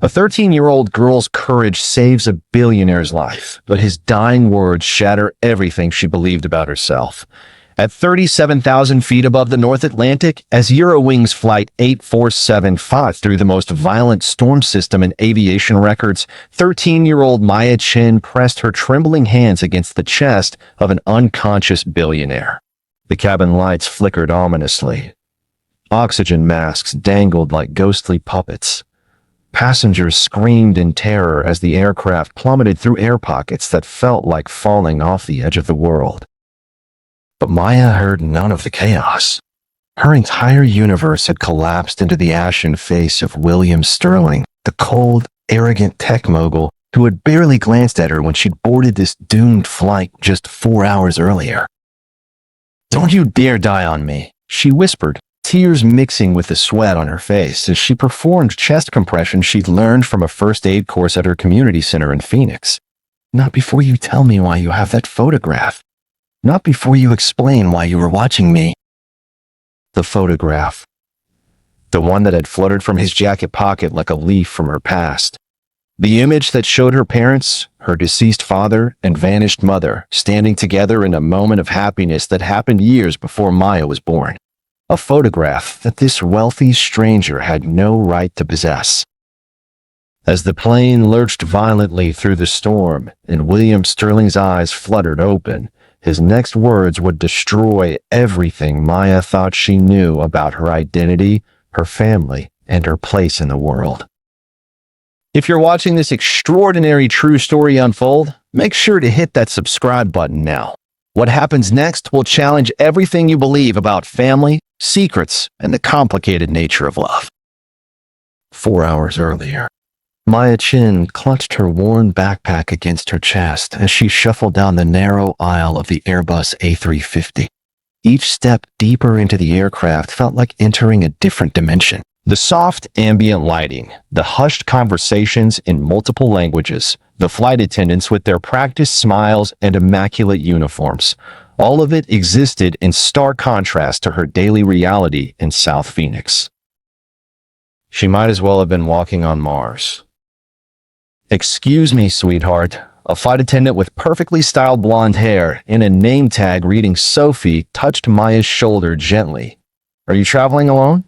A 13-year-old girl's courage saves a billionaire's life, but his dying words shatter everything she believed about herself. At 37,000 feet above the North Atlantic, as Eurowings Flight 8475 fought through the most violent storm system in aviation records, 13-year-old Maya Chen pressed her trembling hands against the chest of an unconscious billionaire. The cabin lights flickered ominously. Oxygen masks dangled like ghostly puppets. Passengers screamed in terror as the aircraft plummeted through air pockets that felt like falling off the edge of the world. But Maya heard none of the chaos. Her entire universe had collapsed into the ashen face of William Sterling, the cold, arrogant tech mogul who had barely glanced at her when she'd boarded this doomed flight just 4 hours earlier. "Don't you dare die on me," she whispered, tears mixing with the sweat on her face as she performed chest compressions she'd learned from a first aid course at her community center in Phoenix. "Not before you tell me why you have that photograph. Not before you explain why you were watching me." The photograph. The one that had fluttered from his jacket pocket like a leaf from her past. The image that showed her parents, her deceased father, and vanished mother standing together in a moment of happiness that happened years before Maya was born. A photograph that this wealthy stranger had no right to possess. As the plane lurched violently through the storm and William Sterling's eyes fluttered open, his next words would destroy everything Maya thought she knew about her identity, her family, and her place in the world. If you're watching this extraordinary true story unfold, make sure to hit that subscribe button now. What happens next will challenge everything you believe about family, secrets, and the complicated nature of love. 4 hours earlier, Maya Chen clutched her worn backpack against her chest as she shuffled down the narrow aisle of the Airbus A350. Each step deeper into the aircraft felt like entering a different dimension. The soft ambient lighting, the hushed conversations in multiple languages, the flight attendants with their practiced smiles and immaculate uniforms, all of it existed in stark contrast to her daily reality in South Phoenix. She might as well have been walking on Mars. "Excuse me, sweetheart." A flight attendant with perfectly styled blonde hair and a name tag reading Sophie touched Maya's shoulder gently. "Are you traveling alone?"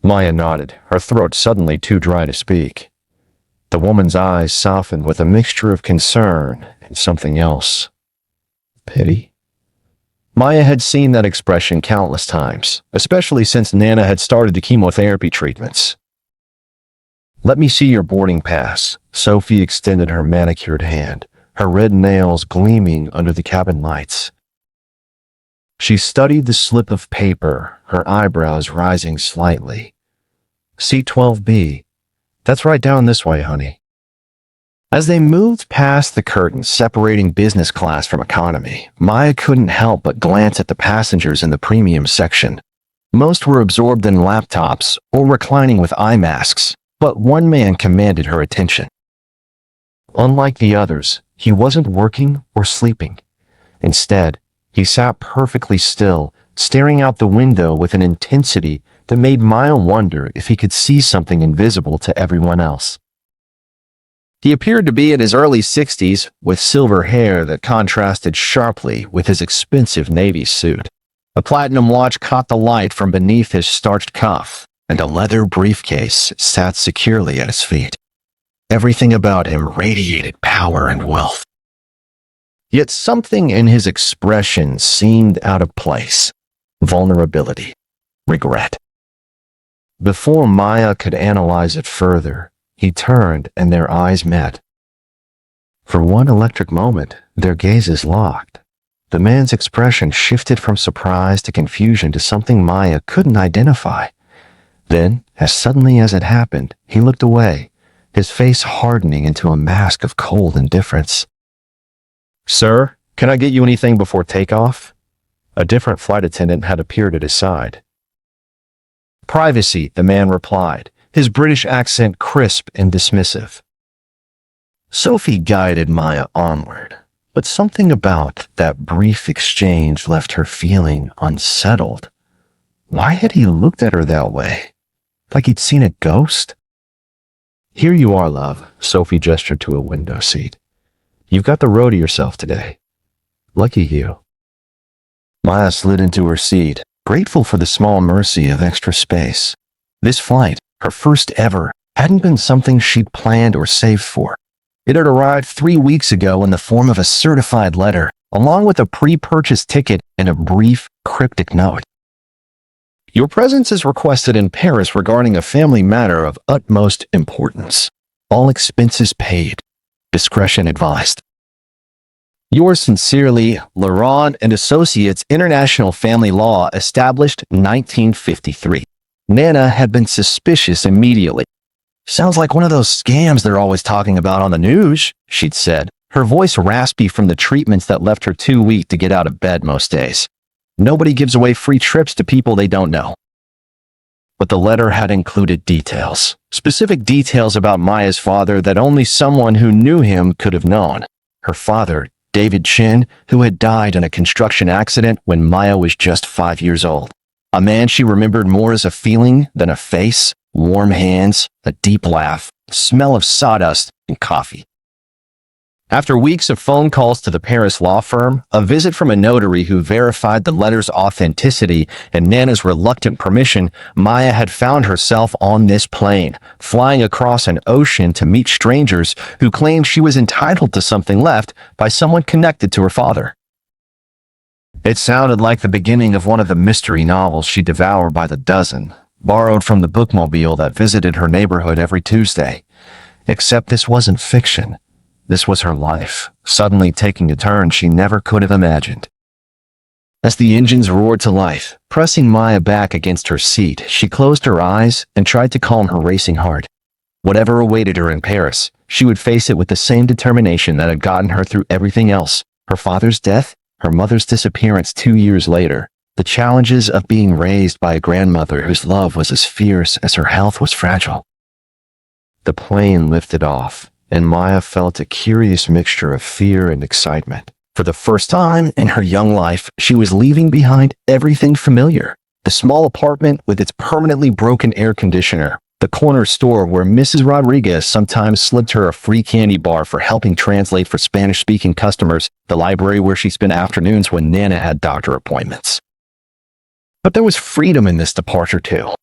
Maya nodded, her throat suddenly too dry to speak. The woman's eyes softened with a mixture of concern and something else. Pity? Maya had seen that expression countless times, especially since Nana had started the chemotherapy treatments. "Let me see your boarding pass." Sophie extended her manicured hand, her red nails gleaming under the cabin lights. She studied the slip of paper, her eyebrows rising slightly. "C12B. That's right down this way, honey." As they moved past the curtain separating business class from economy, Maya couldn't help but glance at the passengers in the premium section. Most were absorbed in laptops or reclining with eye masks, but one man commanded her attention. Unlike the others, he wasn't working or sleeping. Instead, he sat perfectly still, staring out the window with an intensity that made Maya wonder if he could see something invisible to everyone else. He appeared to be in his early 60s, with silver hair that contrasted sharply with his expensive Navy suit. A platinum watch caught the light from beneath his starched cuff, and a leather briefcase sat securely at his feet. Everything about him radiated power and wealth. Yet something in his expression seemed out of place. Vulnerability. Regret. Before Maya could analyze it further, he turned and their eyes met. For one electric moment, their gazes locked. The man's expression shifted from surprise to confusion to something Maya couldn't identify. Then, as suddenly as it happened, he looked away, his face hardening into a mask of cold indifference. "Sir, can I get you anything before takeoff?" A different flight attendant had appeared at his side. "Privacy," the man replied, his British accent crisp and dismissive. Sophie guided Maya onward, but something about that brief exchange left her feeling unsettled. Why had he looked at her that way? Like he'd seen a ghost? "Here you are, love," Sophie gestured to a window seat. "You've got the road to yourself today. Lucky you." Maya slid into her seat, grateful for the small mercy of extra space. This flight, her first ever, hadn't been something she'd planned or saved for. It had arrived 3 weeks ago in the form of a certified letter, along with a pre-purchased ticket and a brief, cryptic note. "Your presence is requested in Paris regarding a family matter of utmost importance. All expenses paid. Discretion advised. Yours sincerely, Laurent and Associates, International Family Law, established 1953. Nana had been suspicious immediately. "Sounds like one of those scams they're always talking about on the news," she'd said, her voice raspy from the treatments that left her too weak to get out of bed most days. Nobody gives away free trips to people they don't know. But the letter had included details, specific details about Maya's father that only someone who knew him could have known. Her father, David Chen, who had died in a construction accident when Maya was just 5 years old. A man she remembered more as a feeling than a face, warm hands, a deep laugh, the smell of sawdust, and coffee. After weeks of phone calls to the Paris law firm, a visit from a notary who verified the letter's authenticity, and Nana's reluctant permission, Maya had found herself on this plane, flying across an ocean to meet strangers who claimed she was entitled to something left by someone connected to her father. It sounded like the beginning of one of the mystery novels she devoured by the dozen, borrowed from the bookmobile that visited her neighborhood every Tuesday. Except this wasn't fiction. This was her life, suddenly taking a turn she never could have imagined. As the engines roared to life, pressing Maya back against her seat, she closed her eyes and tried to calm her racing heart. Whatever awaited her in Paris, she would face it with the same determination that had gotten her through everything else: her father's death, her mother's disappearance 2 years later, the challenges of being raised by a grandmother whose love was as fierce as her health was fragile. The plane lifted off, and Maya felt a curious mixture of fear and excitement. For the first time in her young life, she was leaving behind everything familiar: the small apartment with its permanently broken air conditioner, the corner store where Mrs. Rodriguez sometimes slipped her a free candy bar for helping translate for Spanish-speaking customers, the library where she spent afternoons when Nana had doctor appointments. But there was freedom in this departure too.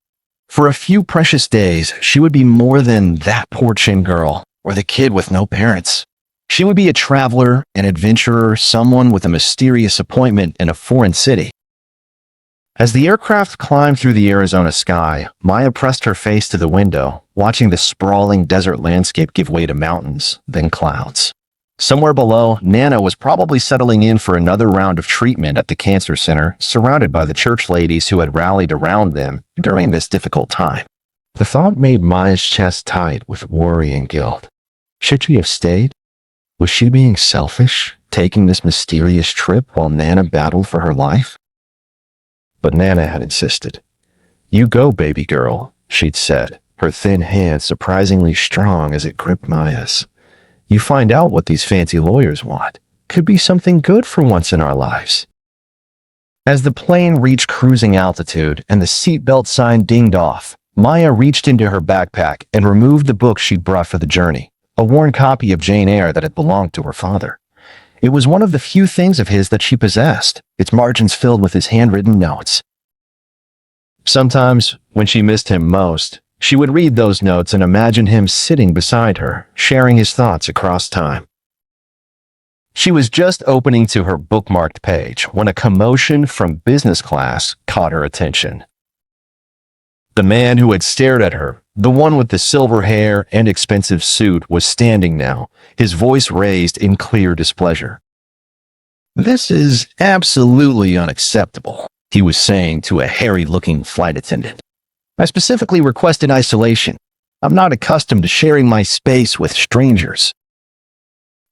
For a few precious days, she would be more than that poor Chin girl, or the kid with no parents. She would be a traveler, an adventurer, someone with a mysterious appointment in a foreign city. As the aircraft climbed through the Arizona sky, Maya pressed her face to the window, watching the sprawling desert landscape give way to mountains, then clouds. Somewhere below, Nana was probably settling in for another round of treatment at the cancer center, surrounded by the church ladies who had rallied around them during this difficult time. The thought made Maya's chest tight with worry and guilt. Should she have stayed? Was she being selfish, taking this mysterious trip while Nana battled for her life? But Nana had insisted. "You go, baby girl," she'd said, her thin hand surprisingly strong as it gripped Maya's. "You find out what these fancy lawyers want. Could be something good for once in our lives." As the plane reached cruising altitude and the seatbelt sign dinged off, Maya reached into her backpack and removed the book she'd brought for the journey, a worn copy of Jane Eyre that had belonged to her father. It was one of the few things of his that she possessed, its margins filled with his handwritten notes. Sometimes, when she missed him most, she would read those notes and imagine him sitting beside her, sharing his thoughts across time. She was just opening to her bookmarked page when a commotion from business class caught her attention. The man who had stared at her, the one with the silver hair and expensive suit, was standing now, his voice raised in clear displeasure. "This is absolutely unacceptable," he was saying to a hairy-looking flight attendant. "I specifically requested isolation. I'm not accustomed to sharing my space with strangers."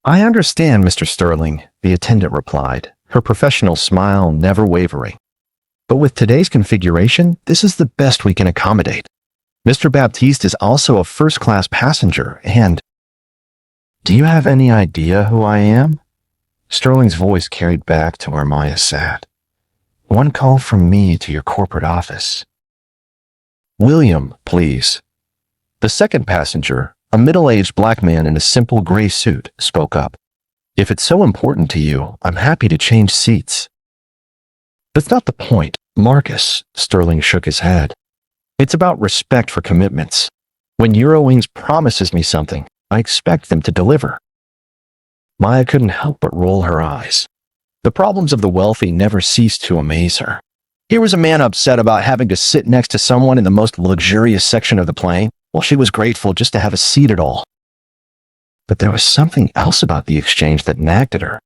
"I understand, Mr. Sterling," the attendant replied, her professional smile never wavering. "But with today's configuration, this is the best we can accommodate. Mr. Baptiste is also a first-class passenger, and—" "Do you have any idea who I am?" Sterling's voice carried back to where Maya sat. "One call from me to your corporate office." "William, please." The second passenger, A middle-aged black man in a simple gray suit spoke up. "If it's so important to you, I'm happy to change seats." "That's not the point, Marcus," Sterling shook his head. "It's about respect for commitments. When Eurowings promises me something, I expect them to deliver." Maya couldn't help but roll her eyes. The problems of the wealthy never ceased to amaze her. Here was a man upset about having to sit next to someone in the most luxurious section of the plane, while she was grateful just to have a seat at all. But there was something else about the exchange that nagged at her.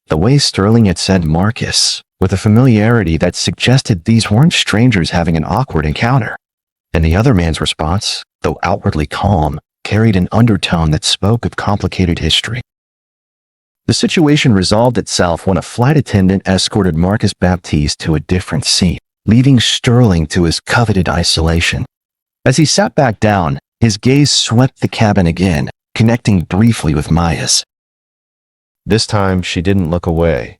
The way Sterling had said Marcus, with a familiarity that suggested these weren't strangers having an awkward encounter. And the other man's response, though outwardly calm, carried an undertone that spoke of complicated history. The situation resolved itself when a flight attendant escorted Marcus Baptiste to a different seat, leaving Sterling to his coveted isolation. As he sat back down, his gaze swept the cabin again, connecting briefly with Maya's. This time, she didn't look away.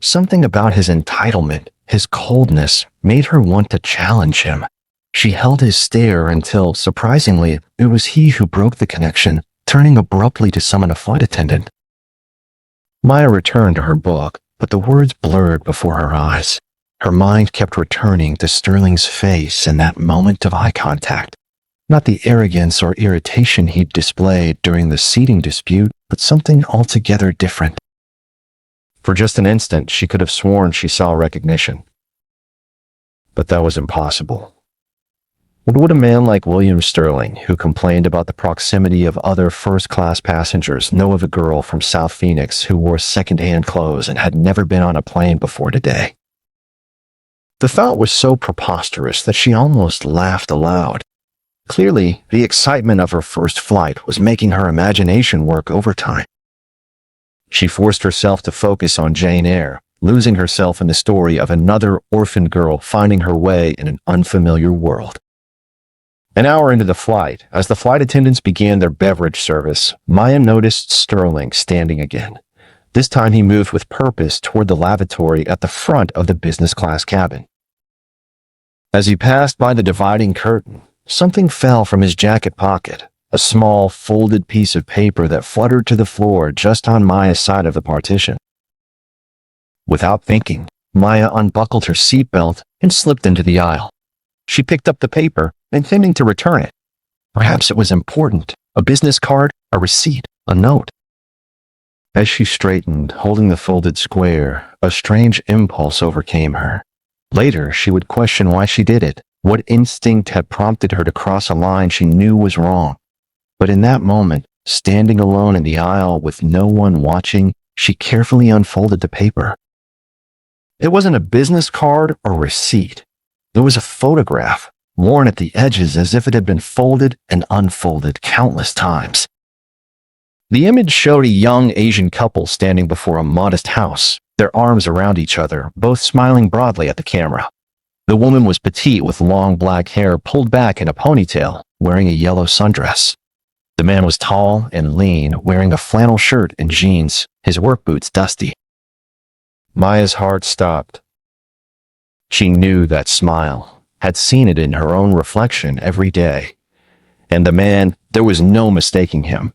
Something about his entitlement, his coldness, made her want to challenge him. She held his stare until, surprisingly, it was he who broke the connection, turning abruptly to summon a flight attendant. Maya returned to her book, but the words blurred before her eyes. Her mind kept returning to Sterling's face in that moment of eye contact. Not the arrogance or irritation he'd displayed during the seating dispute, but something altogether different. For just an instant, she could have sworn she saw recognition. But that was impossible. What would a man like William Sterling, who complained about the proximity of other first-class passengers, know of a girl from South Phoenix who wore second-hand clothes and had never been on a plane before today? The thought was so preposterous that she almost laughed aloud. Clearly, the excitement of her first flight was making her imagination work overtime. She forced herself to focus on Jane Eyre, losing herself in the story of another orphan girl finding her way in an unfamiliar world. An hour into the flight, as the flight attendants began their beverage service, Maya noticed Sterling standing again. This time he moved with purpose toward the lavatory at the front of the business class cabin. As he passed by the dividing curtain, something fell from his jacket pocket, a small, folded piece of paper that fluttered to the floor just on Maya's side of the partition. Without thinking, Maya unbuckled her seatbelt and slipped into the aisle. She picked up the paper, intending to return it. Perhaps it was important, a business card, a receipt, a note. As she straightened, holding the folded square, a strange impulse overcame her. Later, she would question why she did it, what instinct had prompted her to cross a line she knew was wrong. But in that moment, standing alone in the aisle with no one watching, she carefully unfolded the paper. It wasn't a business card or receipt. There was a photograph, worn at the edges as if it had been folded and unfolded countless times. The image showed a young Asian couple standing before a modest house, their arms around each other, both smiling broadly at the camera. The woman was petite with long black hair pulled back in a ponytail, wearing a yellow sundress. The man was tall and lean, wearing a flannel shirt and jeans, his work boots dusty. Maya's heart stopped. She knew that smile, had seen it in her own reflection every day. And the man, there was no mistaking him.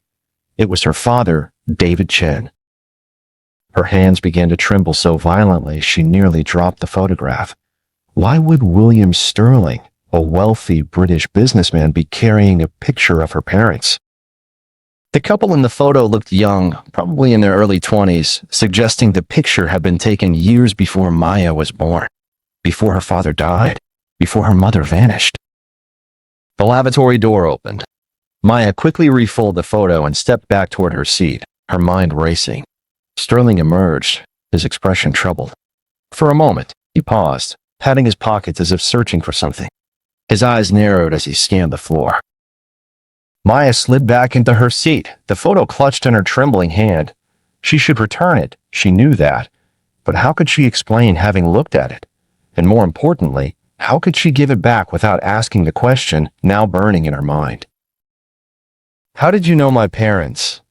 It was her father, David Chen. Her hands began to tremble so violently she nearly dropped the photograph. Why would William Sterling, a wealthy British businessman, be carrying a picture of her parents? The couple in the photo looked young, probably in their early 20s, suggesting the picture had been taken years before Maya was born. Before her father died, before her mother vanished. The lavatory door opened. Maya quickly refolded the photo and stepped back toward her seat, her mind racing. Sterling emerged, his expression troubled. For a moment, he paused, patting his pockets as if searching for something. His eyes narrowed as he scanned the floor. Maya slid back into her seat, the photo clutched in her trembling hand. She should return it, she knew that. But how could she explain having looked at it? And more importantly, how could she give it back without asking the question now burning in her mind? "How did you know my parents?"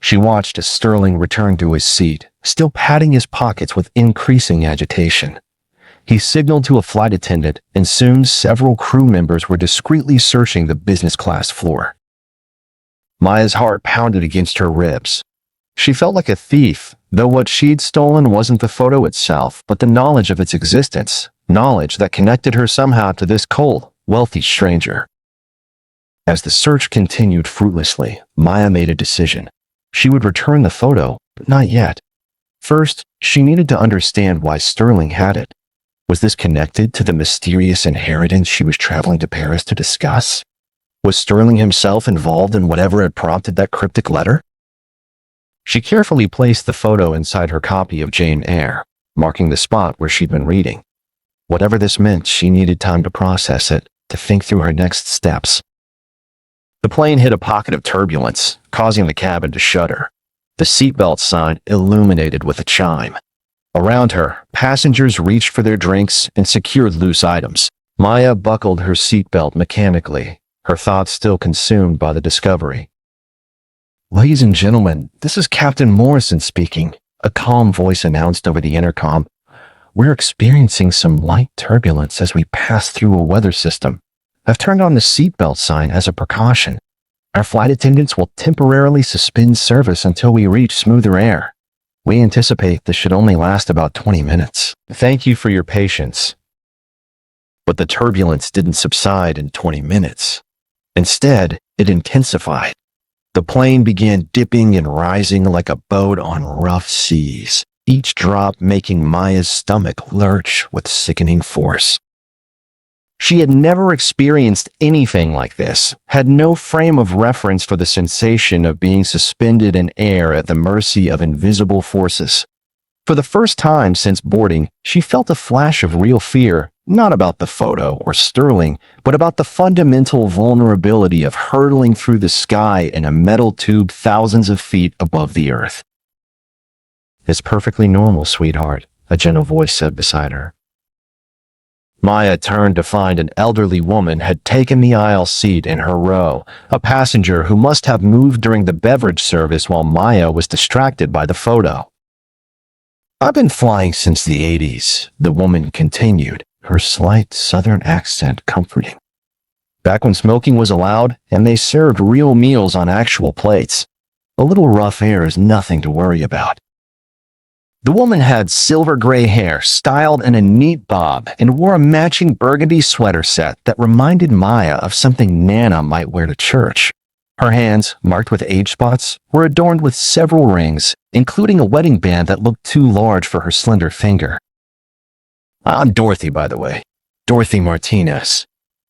She watched as Sterling returned to his seat, still patting his pockets with increasing agitation. He signaled to a flight attendant, and soon several crew members were discreetly searching the business class floor. Maya's heart pounded against her ribs. She felt like a thief, though what she'd stolen wasn't the photo itself, but the knowledge of its existence, knowledge that connected her somehow to this cold, wealthy stranger. As the search continued fruitlessly, Maya made a decision. She would return the photo, but not yet. First, she needed to understand why Sterling had it. Was this connected to the mysterious inheritance she was traveling to Paris to discuss? Was Sterling himself involved in whatever had prompted that cryptic letter? She carefully placed the photo inside her copy of Jane Eyre, marking the spot where she'd been reading. Whatever this meant, she needed time to process it, to think through her next steps. The plane hit a pocket of turbulence, causing the cabin to shudder. The seatbelt sign illuminated with a chime. Around her, passengers reached for their drinks and secured loose items. Maya buckled her seatbelt mechanically, her thoughts still consumed by the discovery. "Ladies and gentlemen, this is Captain Morrison speaking," a calm voice announced over the intercom. "We're experiencing some light turbulence as we pass through a weather system. I've turned on the seatbelt sign as a precaution. Our flight attendants will temporarily suspend service until we reach smoother air. We anticipate this should only last about 20 minutes. Thank you for your patience." But the turbulence didn't subside in 20 minutes. Instead, it intensified. The plane began dipping and rising like a boat on rough seas, each drop making Maya's stomach lurch with sickening force. She had never experienced anything like this, had no frame of reference for the sensation of being suspended in air at the mercy of invisible forces. For the first time since boarding, she felt a flash of real fear, not about the photo or Sterling, but about the fundamental vulnerability of hurtling through the sky in a metal tube thousands of feet above the earth. "It's perfectly normal, sweetheart," a gentle voice said beside her. Maya turned to find an elderly woman had taken the aisle seat in her row, a passenger who must have moved during the beverage service while Maya was distracted by the photo. "I've been flying since the 80s, the woman continued, her slight southern accent comforting. "Back when smoking was allowed and they served real meals on actual plates. A little rough air is nothing to worry about." The woman had silver gray hair styled in a neat bob and wore a matching burgundy sweater set that reminded Maya of something Nana might wear to church. Her hands, marked with age spots, were adorned with several rings, including a wedding band that looked too large for her slender finger. "I'm Dorothy, by the way. Dorothy Martinez."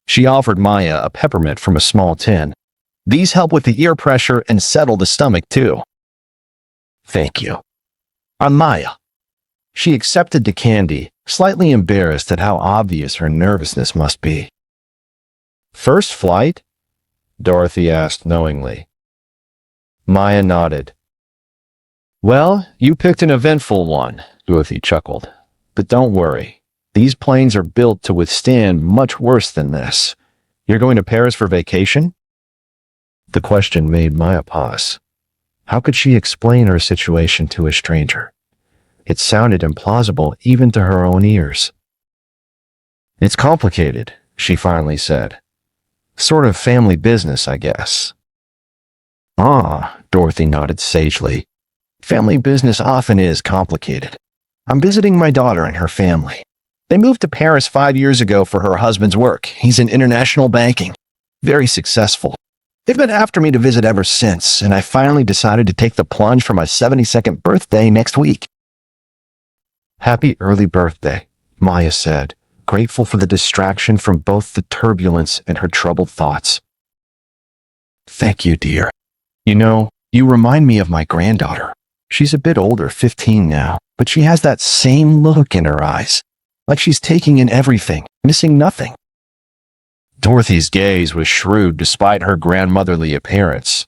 She offered Maya a peppermint from a small tin. "These help with the ear pressure and settle the stomach, too." "Thank you. I'm Maya." She accepted the candy, slightly embarrassed at how obvious her nervousness must be. "First flight?" Dorothy asked knowingly. Maya nodded. "Well, you picked an eventful one," Dorothy chuckled. "But don't worry. These planes are built to withstand much worse than this. You're going to Paris for vacation?" The question made Maya pause. How could she explain her situation to a stranger? It sounded implausible even to her own ears. "It's complicated," she finally said. "Sort of family business, I guess." "Ah," Dorothy nodded sagely. "Family business often is complicated. I'm visiting my daughter and her family. They moved to Paris 5 years ago for her husband's work. He's in international banking. Very successful. They've been after me to visit ever since, and I finally decided to take the plunge for my 72nd birthday next week." "Happy early birthday," Maya said, grateful for the distraction from both the turbulence and her troubled thoughts. "Thank you, dear. You know, you remind me of my granddaughter. She's a bit older, 15 now, but she has that same look in her eyes, like she's taking in everything, missing nothing." Dorothy's gaze was shrewd despite her grandmotherly appearance.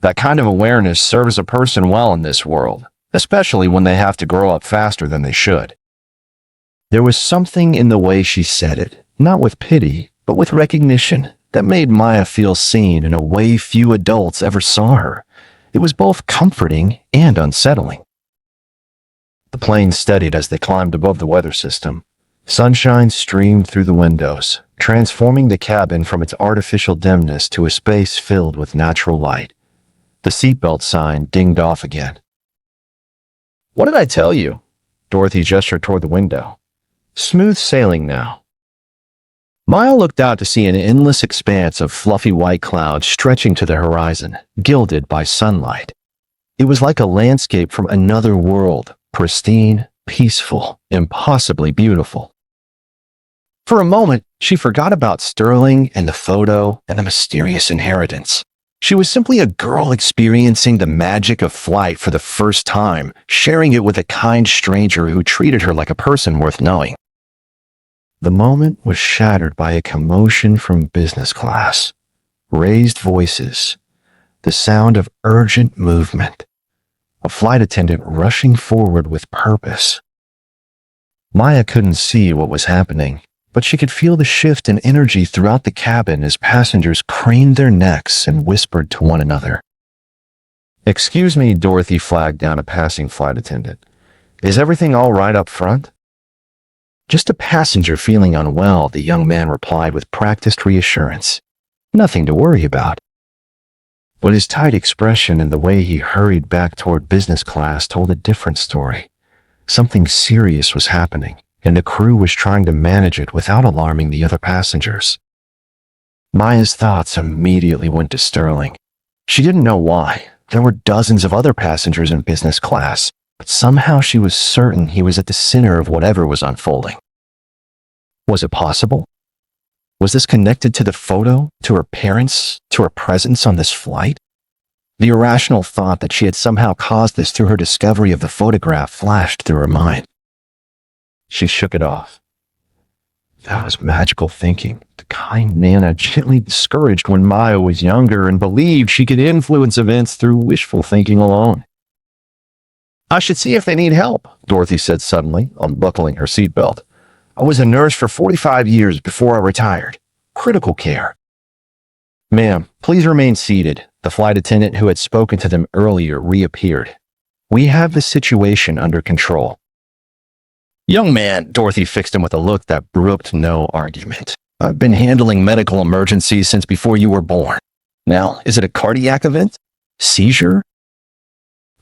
That kind of awareness serves a person well in this world, especially when they have to grow up faster than they should. There was something in the way she said it, not with pity, but with recognition, that made Maya feel seen in a way few adults ever saw her. It was both comforting and unsettling. The plane steadied as they climbed above the weather system. Sunshine streamed through the windows, transforming the cabin from its artificial dimness to a space filled with natural light. The seatbelt sign dinged off again. "What did I tell you?" Dorothy gestured toward the window. "Smooth sailing now." Maya looked out to see an endless expanse of fluffy white clouds stretching to the horizon, gilded by sunlight. It was like a landscape from another world, pristine, peaceful, impossibly beautiful. For a moment, she forgot about Sterling and the photo and the mysterious inheritance. She was simply a girl experiencing the magic of flight for the first time, sharing it with a kind stranger who treated her like a person worth knowing. The moment was shattered by a commotion from business class. Raised voices, the sound of urgent movement, a flight attendant rushing forward with purpose. Maya couldn't see what was happening, but she could feel the shift in energy throughout the cabin as passengers craned their necks and whispered to one another. "Excuse me," Dorothy flagged down a passing flight attendant. "Is everything all right up front?" "Just a passenger feeling unwell," the young man replied with practiced reassurance. "Nothing to worry about." But his tight expression and the way he hurried back toward business class told a different story. Something serious was happening, and the crew was trying to manage it without alarming the other passengers. Maya's thoughts immediately went to Sterling. She didn't know why. There were dozens of other passengers in business class, but somehow she was certain he was at the center of whatever was unfolding. Was it possible? Was this connected to the photo, to her parents, to her presence on this flight? The irrational thought that she had somehow caused this through her discovery of the photograph flashed through her mind. She shook it off. That was magical thinking, the kind Nana gently discouraged when Maya was younger and believed she could influence events through wishful thinking alone. "I should see if they need help," Dorothy said suddenly, unbuckling her seatbelt. "I was a nurse for 45 years before I retired. Critical care." "Ma'am, please remain seated." The flight attendant who had spoken to them earlier reappeared. "We have the situation under control." "Young man," Dorothy fixed him with a look that brooked no argument. "I've been handling medical emergencies since before you were born. Now, is it a cardiac event? Seizure?"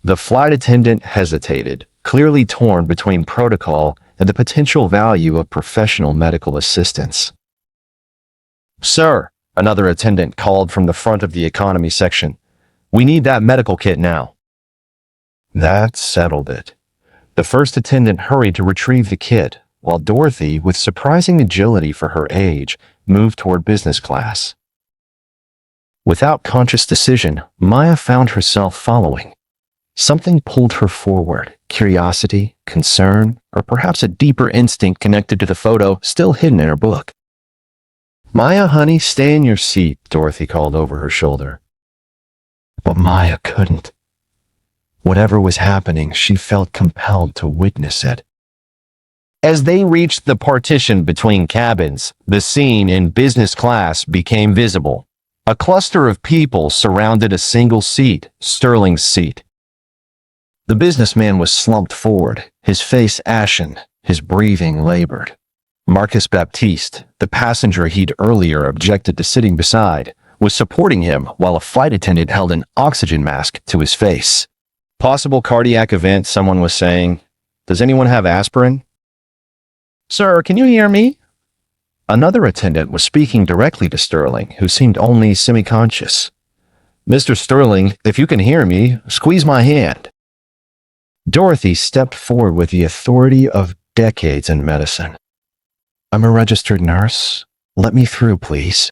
The flight attendant hesitated, clearly torn between protocol and the potential value of professional medical assistance. "Sir," another attendant called from the front of the economy section, "we need that medical kit now." That settled it. The first attendant hurried to retrieve the kit, while Dorothy, with surprising agility for her age, moved toward business class. Without conscious decision, Maya found herself following. Something pulled her forward, curiosity, concern, or perhaps a deeper instinct connected to the photo still hidden in her book. "Maya, honey, stay in your seat," Dorothy called over her shoulder. But Maya couldn't. Whatever was happening, she felt compelled to witness it. As they reached the partition between cabins, the scene in business class became visible. A cluster of people surrounded a single seat, Sterling's seat. The businessman was slumped forward, his face ashen, his breathing labored. Marcus Baptiste, the passenger he'd earlier objected to sitting beside, was supporting him while a flight attendant held an oxygen mask to his face. "Possible cardiac event," someone was saying. "Does anyone have aspirin?" "Sir, can you hear me?" Another attendant was speaking directly to Sterling, who seemed only semi-conscious. "Mr. Sterling, if you can hear me, squeeze my hand." Dorothy stepped forward with the authority of decades in medicine. "I'm a registered nurse. Let me through, please."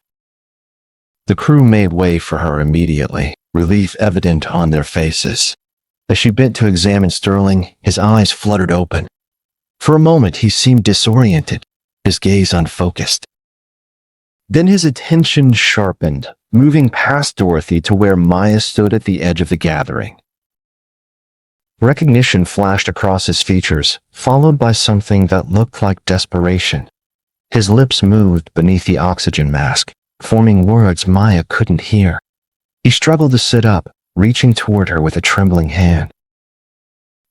The crew made way for her immediately, relief evident on their faces. As she bent to examine Sterling, his eyes fluttered open. For a moment, he seemed disoriented, his gaze unfocused. Then his attention sharpened, moving past Dorothy to where Maya stood at the edge of the gathering. Recognition flashed across his features, followed by something that looked like desperation. His lips moved beneath the oxygen mask, forming words Maya couldn't hear. He struggled to sit up, reaching toward her with a trembling hand.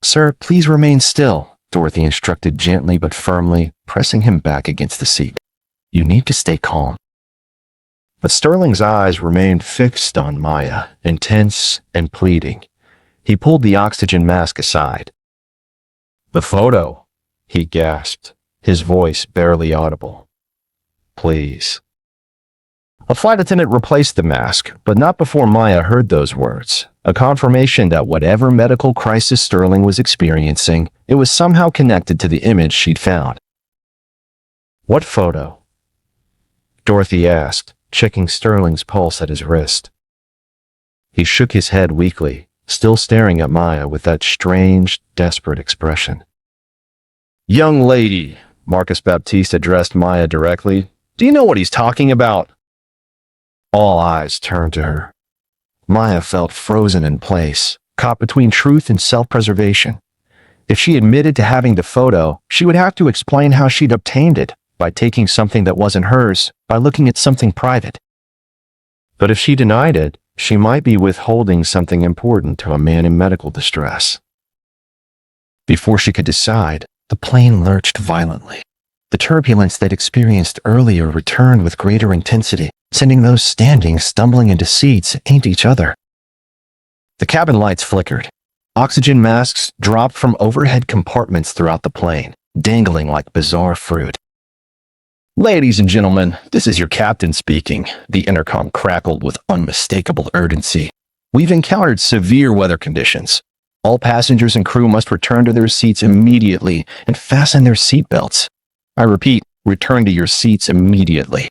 "Sir, please remain still," Dorothy instructed gently but firmly, pressing him back against the seat. You need to stay calm. But Sterling's eyes remained fixed on Maya, intense and pleading. He pulled the oxygen mask aside. The photo, he gasped, his voice barely audible. Please. A flight attendant replaced the mask, but not before Maya heard those words, a confirmation that whatever medical crisis Sterling was experiencing, it was somehow connected to the image she'd found. What photo? Dorothy asked, checking Sterling's pulse at his wrist. He shook his head weakly, still staring at Maya with that strange, desperate expression. Young lady, Marcus Baptiste addressed Maya directly, do you know what he's talking about? All eyes turned to her. Maya felt frozen in place, caught between truth and self-preservation. If she admitted to having the photo, she would have to explain how she'd obtained it, by taking something that wasn't hers, by looking at something private. But if she denied it, she might be withholding something important to a man in medical distress. Before she could decide, the plane lurched violently. The turbulence they'd experienced earlier returned with greater intensity, sending those standing stumbling into seats aimed at each other. The cabin lights flickered. Oxygen masks dropped from overhead compartments throughout the plane, dangling like bizarre fruit. Ladies and gentlemen, this is your captain speaking, the intercom crackled with unmistakable urgency. We've encountered severe weather conditions. All passengers and crew must return to their seats immediately and fasten their seatbelts. I repeat, return to your seats immediately.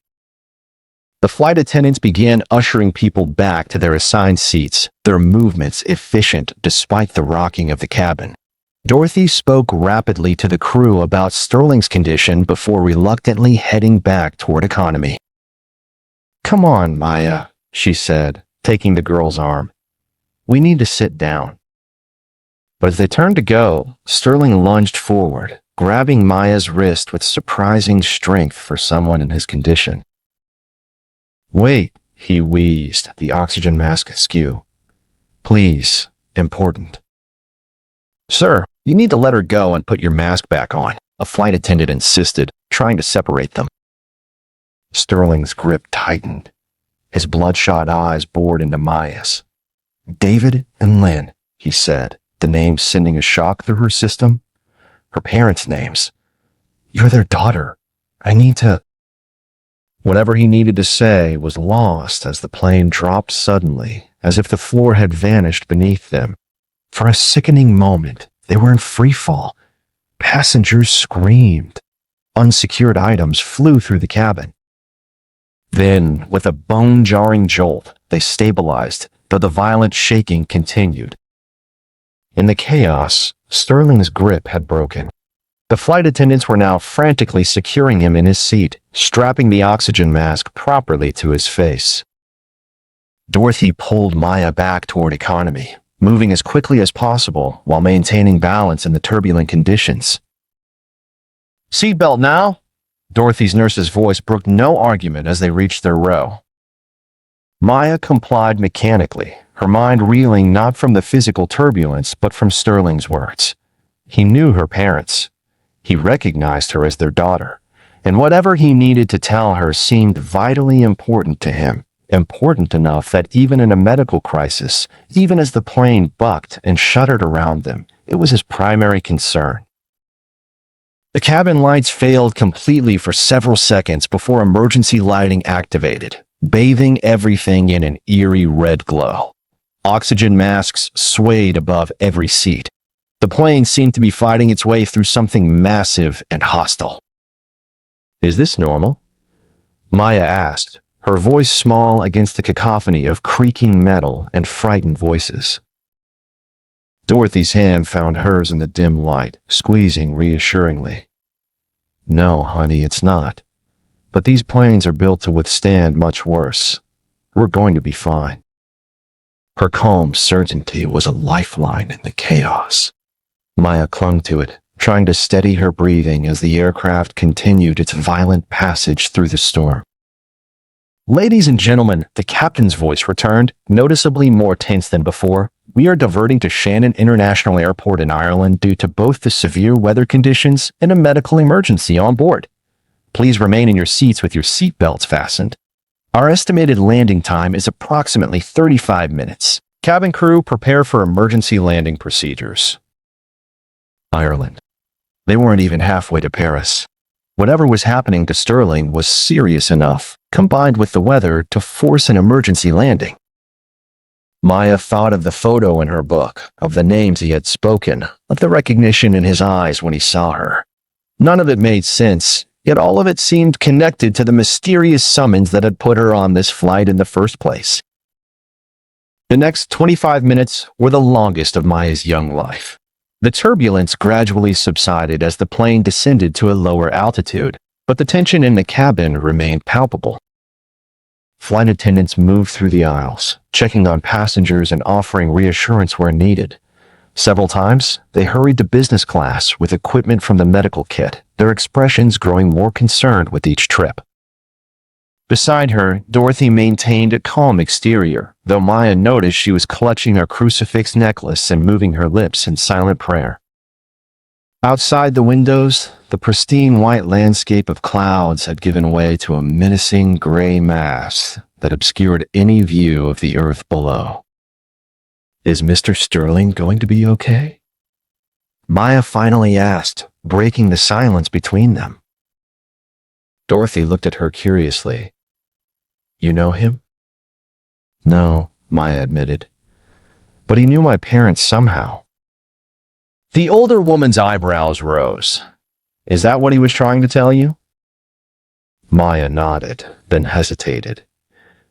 The flight attendants began ushering people back to their assigned seats, their movements efficient despite the rocking of the cabin. Dorothy spoke rapidly to the crew about Sterling's condition before reluctantly heading back toward economy. Come on, Maya, she said, taking the girl's arm. We need to sit down. But as they turned to go, Sterling lunged forward, grabbing Maya's wrist with surprising strength for someone in his condition. Wait, he wheezed, the oxygen mask askew. Please, important. Sir, you need to let her go and put your mask back on, a flight attendant insisted, trying to separate them. Sterling's grip tightened. His bloodshot eyes bored into Maya's. David and Lynn, he said, the names sending a shock through her system. Her parents' names. You're their daughter. I need to... Whatever he needed to say was lost as the plane dropped suddenly, as if the floor had vanished beneath them. For a sickening moment, they were in free fall. Passengers screamed. Unsecured items flew through the cabin. Then, with a bone-jarring jolt, they stabilized, though the violent shaking continued. In the chaos, Sterling's grip had broken. The flight attendants were now frantically securing him in his seat, strapping the oxygen mask properly to his face. Dorothy pulled Maya back toward economy, moving as quickly as possible while maintaining balance in the turbulent conditions. Seatbelt now? Dorothy's nurse's voice broke no argument as they reached their row. Maya complied mechanically, her mind reeling not from the physical turbulence but from Sterling's words. He knew her parents. He recognized her as their daughter, and whatever he needed to tell her seemed vitally important to him, important enough that even in a medical crisis, even as the plane bucked and shuddered around them, it was his primary concern. The cabin lights failed completely for several seconds before emergency lighting activated, bathing everything in an eerie red glow. Oxygen masks swayed above every seat. The plane seemed to be fighting its way through something massive and hostile. Is this normal? Maya asked, her voice small against the cacophony of creaking metal and frightened voices. Dorothy's hand found hers in the dim light, squeezing reassuringly. No, honey, it's not. But these planes are built to withstand much worse. We're going to be fine. Her calm certainty was a lifeline in the chaos. Maya clung to it, trying to steady her breathing as the aircraft continued its violent passage through the storm. Ladies and gentlemen, the captain's voice returned, noticeably more tense than before. We are diverting to Shannon International Airport in Ireland due to both the severe weather conditions and a medical emergency on board. Please remain in your seats with your seatbelts fastened. Our estimated landing time is approximately 35 minutes. Cabin crew, prepare for emergency landing procedures. Ireland. They weren't even halfway to Paris. Whatever was happening to Sterling was serious enough, combined with the weather, to force an emergency landing. Maya thought of the photo in her book, of the names he had spoken, of the recognition in his eyes when he saw her. None of it made sense, yet all of it seemed connected to the mysterious summons that had put her on this flight in the first place. The next 25 minutes were the longest of Maya's young life. The turbulence gradually subsided as the plane descended to a lower altitude, but the tension in the cabin remained palpable. Flight attendants moved through the aisles, checking on passengers and offering reassurance where needed. Several times, they hurried to business class with equipment from the medical kit, their expressions growing more concerned with each trip. Beside her, Dorothy maintained a calm exterior, though Maya noticed she was clutching a crucifix necklace and moving her lips in silent prayer. Outside the windows, the pristine white landscape of clouds had given way to a menacing gray mass that obscured any view of the earth below. "Is Mr. Sterling going to be okay?" Maya finally asked, breaking the silence between them. Dorothy looked at her curiously. "You know him?" "No," Maya admitted. "But he knew my parents somehow." The older woman's eyebrows rose. "Is that what he was trying to tell you?" Maya nodded, then hesitated.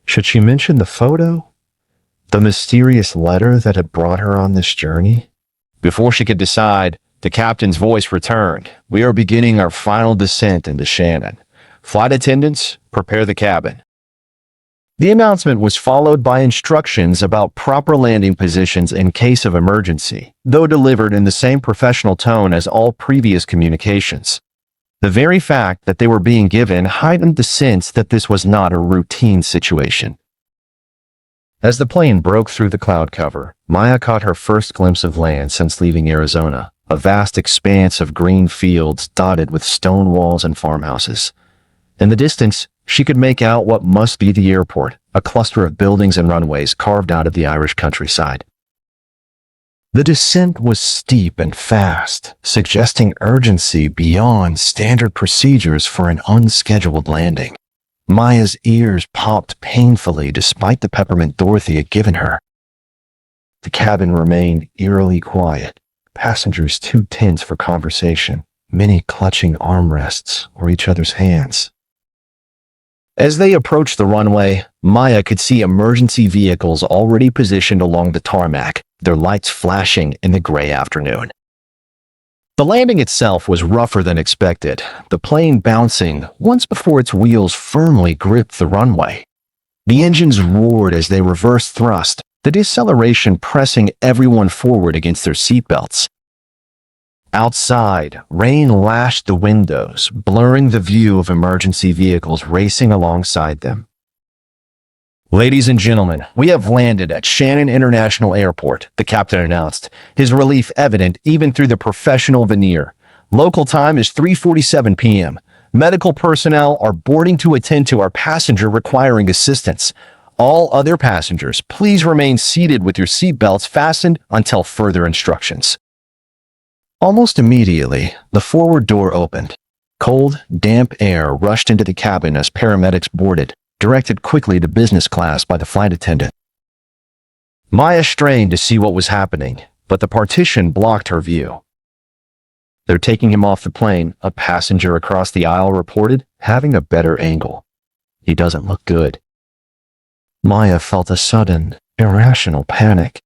Should she mention the photo? The mysterious letter that had brought her on this journey? Before she could decide, the captain's voice returned. "We are beginning our final descent into Shannon. Flight attendants, prepare the cabin." The announcement was followed by instructions about proper landing positions in case of emergency, though delivered in the same professional tone as all previous communications. The very fact that they were being given heightened the sense that this was not a routine situation. As the plane broke through the cloud cover, Maya caught her first glimpse of land since leaving Arizona, a vast expanse of green fields dotted with stone walls and farmhouses. In the distance, she could make out what must be the airport, a cluster of buildings and runways carved out of the Irish countryside. The descent was steep and fast, suggesting urgency beyond standard procedures for an unscheduled landing. Maya's ears popped painfully despite the peppermint Dorothy had given her. The cabin remained eerily quiet, passengers too tense for conversation, many clutching armrests or each other's hands. As they approached the runway, Maya could see emergency vehicles already positioned along the tarmac, their lights flashing in the gray afternoon. The landing itself was rougher than expected, the plane bouncing once before its wheels firmly gripped the runway. The engines roared as they reverse thrust, the deceleration pressing everyone forward against their seatbelts. Outside, rain lashed the windows, blurring the view of emergency vehicles racing alongside them. "Ladies and gentlemen, we have landed at Shannon International Airport," the captain announced, his relief evident even through the professional veneer. "Local time is 3:47 p.m. Medical personnel are boarding to attend to our passenger requiring assistance. All other passengers, please remain seated with your seatbelts fastened until further instructions." Almost immediately, the forward door opened. Cold, damp air rushed into the cabin as paramedics boarded, directed quickly to business class by the flight attendant. Maya strained to see what was happening, but the partition blocked her view. "They're taking him off the plane," a passenger across the aisle reported, having a better angle. "He doesn't look good." Maya felt a sudden, irrational panic.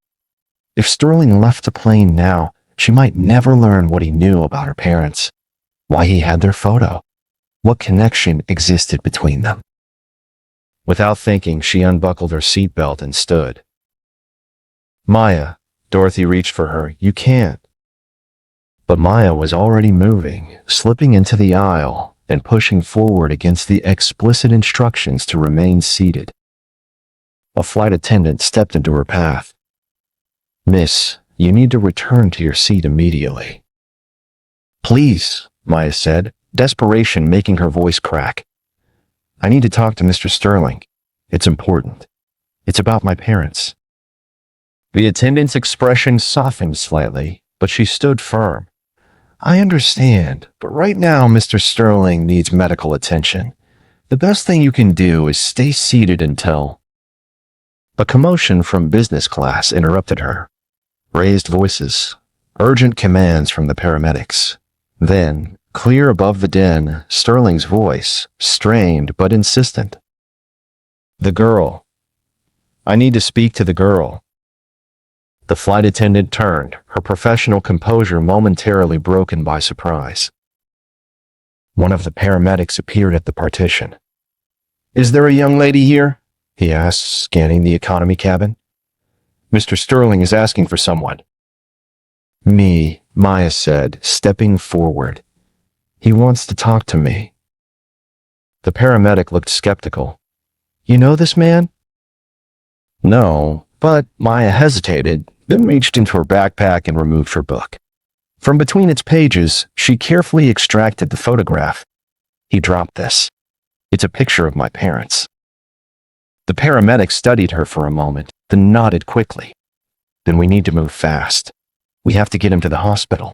If Sterling left the plane now, she might never learn what he knew about her parents, why he had their photo, what connection existed between them. Without thinking, she unbuckled her seatbelt and stood. "Maya," Dorothy reached for her, "you can't." But Maya was already moving, slipping into the aisle and pushing forward against the explicit instructions to remain seated. A flight attendant stepped into her path. Miss, you need to return to your seat immediately. Please, Maya said, desperation making her voice crack. I need to talk to Mr. Sterling. It's important. It's about my parents. The attendant's expression softened slightly, but she stood firm. I understand, but right now Mr. Sterling needs medical attention. The best thing you can do is stay seated until... A commotion from business class interrupted her. Raised voices, urgent commands from the paramedics. Then, clear above the din, Sterling's voice, strained but insistent. The girl. I need to speak to the girl. The flight attendant turned, her professional composure momentarily broken by surprise. One of the paramedics appeared at the partition. Is there a young lady here? He asked, scanning the economy cabin. Mr. Sterling is asking for someone. Me, Maya said, stepping forward. He wants to talk to me. The paramedic looked skeptical. You know this man? No, but Maya hesitated, then reached into her backpack and removed her book. From between its pages, she carefully extracted the photograph. He dropped this. It's a picture of my parents. The paramedic studied her for a moment, then nodded quickly. Then we need to move fast. We have to get him to the hospital.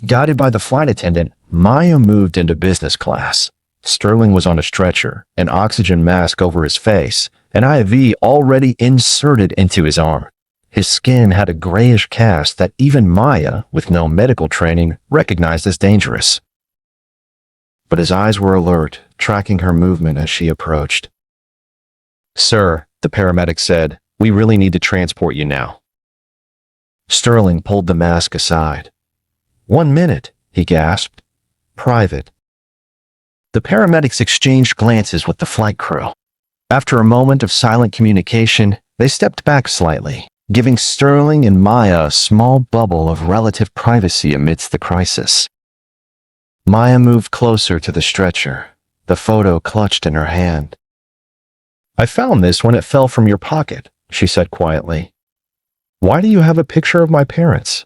Guided by the flight attendant, Maya moved into business class. Sterling was on a stretcher, an oxygen mask over his face, an IV already inserted into his arm. His skin had a grayish cast that even Maya, with no medical training, recognized as dangerous. But his eyes were alert, tracking her movement as she approached. Sir, the paramedic said, we really need to transport you now. Sterling pulled the mask aside. 1 minute, he gasped. Private. The paramedics exchanged glances with the flight crew. After a moment of silent communication, they stepped back slightly, giving Sterling and Maya a small bubble of relative privacy amidst the crisis. Maya moved closer to the stretcher, the photo clutched in her hand. I found this when it fell from your pocket, she said quietly. Why do you have a picture of my parents?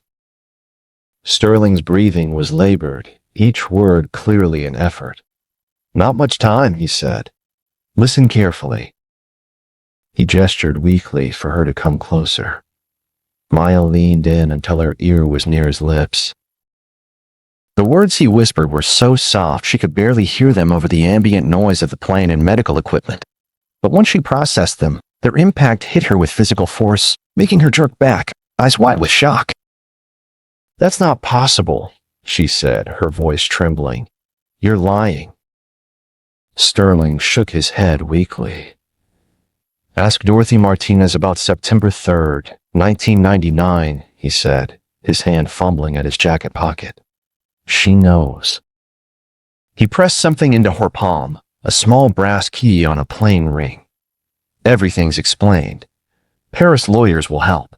Sterling's breathing was labored, each word clearly an effort. Not much time, he said. Listen carefully. He gestured weakly for her to come closer. Maya leaned in until her ear was near his lips. The words he whispered were so soft she could barely hear them over the ambient noise of the plane and medical equipment. But once she processed them, their impact hit her with physical force, making her jerk back, eyes wide with shock. That's not possible, she said, her voice trembling. You're lying. Sterling shook his head weakly. Ask Dorothy Martinez about September 3rd, 1999, he said, his hand fumbling at his jacket pocket. She knows. He pressed something into her palm, a small brass key on a plain ring. Everything's explained. Paris lawyers will help.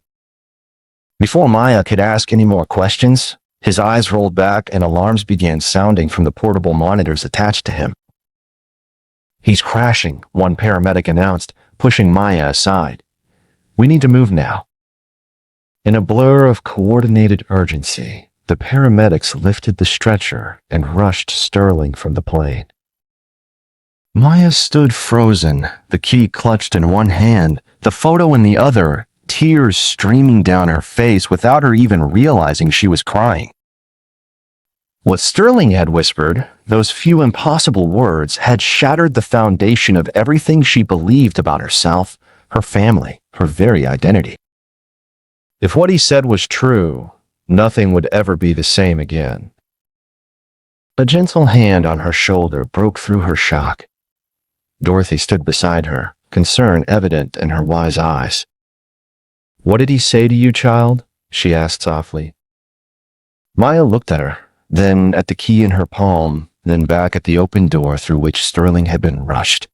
Before Maya could ask any more questions, his eyes rolled back and alarms began sounding from the portable monitors attached to him. He's crashing, one paramedic announced, pushing Maya aside. We need to move now. In a blur of coordinated urgency, the paramedics lifted the stretcher and rushed Sterling from the plane. Maya stood frozen, the key clutched in one hand, the photo in the other, tears streaming down her face without her even realizing she was crying. What Sterling had whispered, those few impossible words, had shattered the foundation of everything she believed about herself, her family, her very identity. If what he said was true, nothing would ever be the same again. A gentle hand on her shoulder broke through her shock. Dorothy stood beside her, concern evident in her wise eyes. What did he say to you, child? She asked softly. Maya looked at her, then at the key in her palm, then back at the open door through which Sterling had been rushed.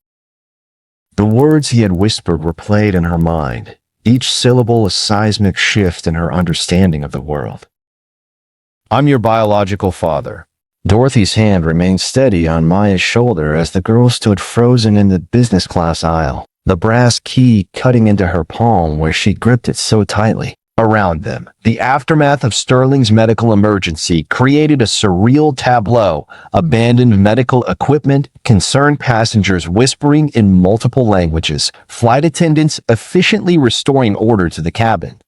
The words he had whispered were played in her mind, each syllable a seismic shift in her understanding of the world. I'm your biological father. Dorothy's hand remained steady on Maya's shoulder as the girl stood frozen in the business class aisle, the brass key cutting into her palm where she gripped it so tightly. Around them, the aftermath of Sterling's medical emergency created a surreal tableau: abandoned medical equipment, concerned passengers whispering in multiple languages, flight attendants efficiently restoring order to the cabin.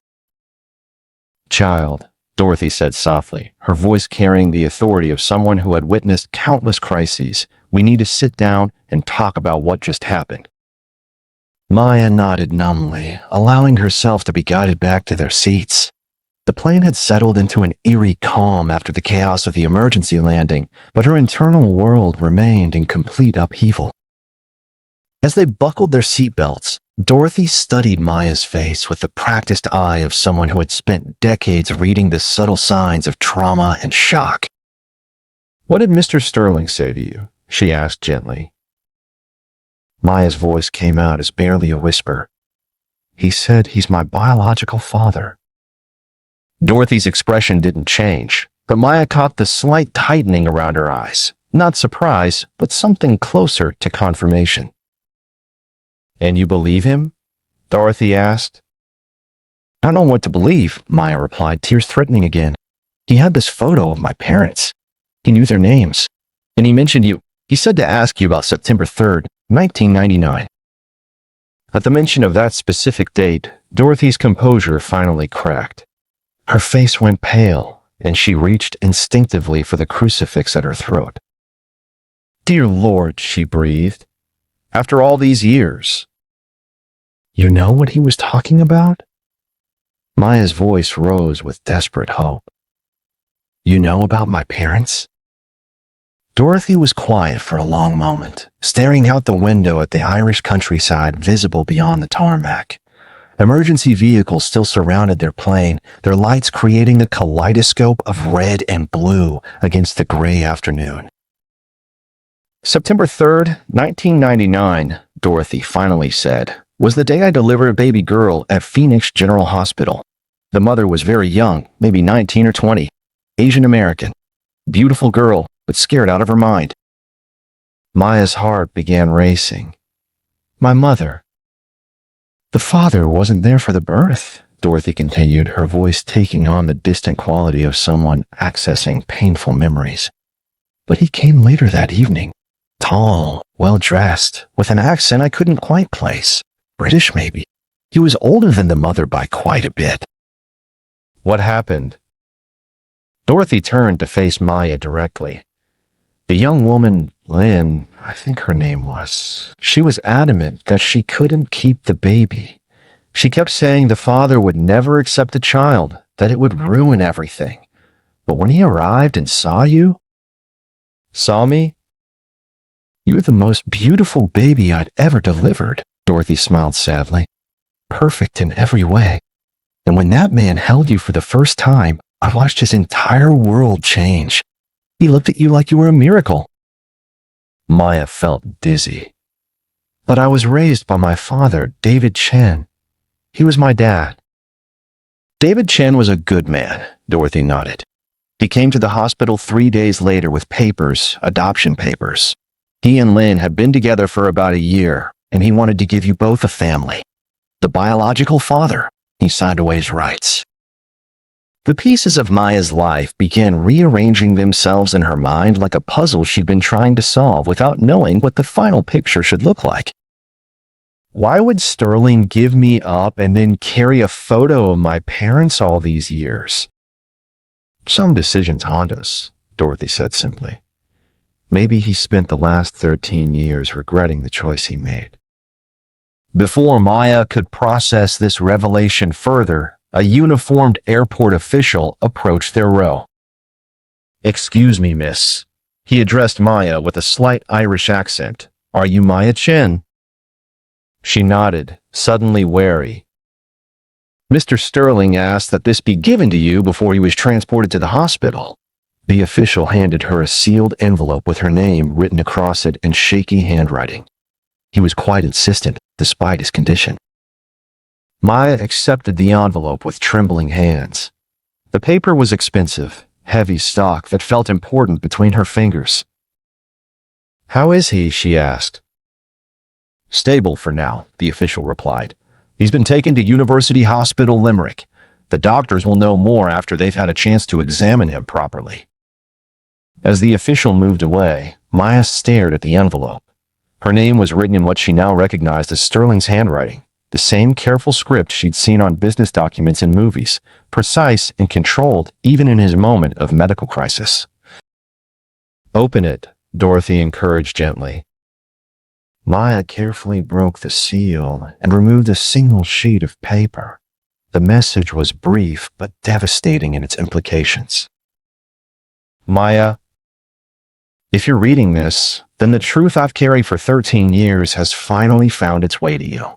"Child," Dorothy said softly, her voice carrying the authority of someone who had witnessed countless crises, "we need to sit down and talk about what just happened." Maya nodded numbly, allowing herself to be guided back to their seats. The plane had settled into an eerie calm after the chaos of the emergency landing, but her internal world remained in complete upheaval. As they buckled their seatbelts, Dorothy studied Maya's face with the practiced eye of someone who had spent decades reading the subtle signs of trauma and shock. "What did Mr. Sterling say to you?" she asked gently. Maya's voice came out as barely a whisper. "He said he's my biological father." Dorothy's expression didn't change, but Maya caught the slight tightening around her eyes. Not surprise, but something closer to confirmation. "And you believe him?" Dorothy asked. "I don't know what to believe," Maya replied, tears threatening again. "He had this photo of my parents. He knew their names. And he mentioned you. He said to ask you about September 3rd, 1999. At the mention of that specific date, Dorothy's composure finally cracked. Her face went pale, and she reached instinctively for the crucifix at her throat. "Dear Lord," she breathed. "After all these years." "You know what he was talking about?" Maya's voice rose with desperate hope. "You know about my parents?" Dorothy was quiet for a long moment, staring out the window at the Irish countryside visible beyond the tarmac. Emergency vehicles still surrounded their plane, their lights creating a kaleidoscope of red and blue against the gray afternoon. "September 3rd, 1999, Dorothy finally said, "was the day I delivered a baby girl at Phoenix General Hospital. The mother was very young, maybe 19 or 20, Asian American. Beautiful girl, but scared out of her mind." Maya's heart began racing. "My mother." "The father wasn't there for the birth," Dorothy continued, her voice taking on the distant quality of someone accessing painful memories. "But he came later that evening. Tall, well-dressed, with an accent I couldn't quite place. British, maybe. He was older than the mother by quite a bit." "What happened?" Dorothy turned to face Maya directly. The young woman, Lynn, I think her name was, she was adamant that she couldn't keep the baby. She kept saying the father would never accept the child, that it would ruin everything. But when he arrived and saw you... "Saw me?" "You're the most beautiful baby I'd ever delivered," Dorothy smiled sadly. "Perfect in every way. And when that man held you for the first time, I watched his entire world change. He looked at you like you were a miracle." Maya felt dizzy. "But I was raised by my father, David Chen. He was my dad." "David Chen was a good man," Dorothy nodded. "He came to the hospital 3 days later with papers, adoption papers. He and Lynn had been together for about a year, and he wanted to give you both a family. The biological father, he signed away his rights." The pieces of Maya's life began rearranging themselves in her mind like a puzzle she'd been trying to solve without knowing what the final picture should look like. Why would Sterling give me up and then carry a photo of my parents all these years? "Some decisions haunt us," Dorothy said simply. "Maybe he spent the last 13 years regretting the choice he made." Before Maya could process this revelation further, a uniformed airport official approached their row. "Excuse me, miss." He addressed Maya with a slight Irish accent. "Are you Maya Chen?" She nodded, suddenly wary. "Mr. Sterling asked that this be given to you before he was transported to the hospital." The official handed her a sealed envelope with her name written across it in shaky handwriting. He was quite insistent, despite his condition. Maya accepted the envelope with trembling hands. The paper was expensive, heavy stock that felt important between her fingers. "How is he?" she asked. "Stable for now," the official replied. "He's been taken to University Hospital Limerick. The doctors will know more after they've had a chance to examine him properly. As the official moved away, Maya stared at the envelope. Her name was written in what she now recognized as Sterling's handwriting, the same careful script she'd seen on business documents in movies, precise and controlled even in his moment of medical crisis. "Open it," Dorothy encouraged gently. Maya carefully broke the seal and removed a single sheet of paper. The message was brief but devastating in its implications. "Maya, if you're reading this, then the truth I've carried for 13 years has finally found its way to you.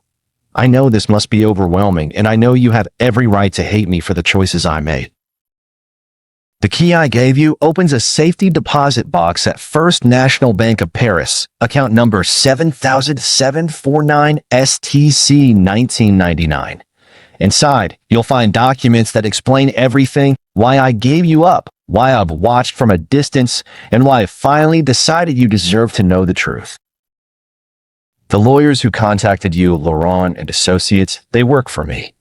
I know this must be overwhelming, and I know you have every right to hate me for the choices I made. The key I gave you opens a safety deposit box at First National Bank of Paris, account number 7749 STC 1999. Inside, you'll find documents that explain everything, why I gave you up, why I've watched from a distance, and why I finally decided you deserve to know the truth. The lawyers who contacted you, Laurent and Associates, they work for me.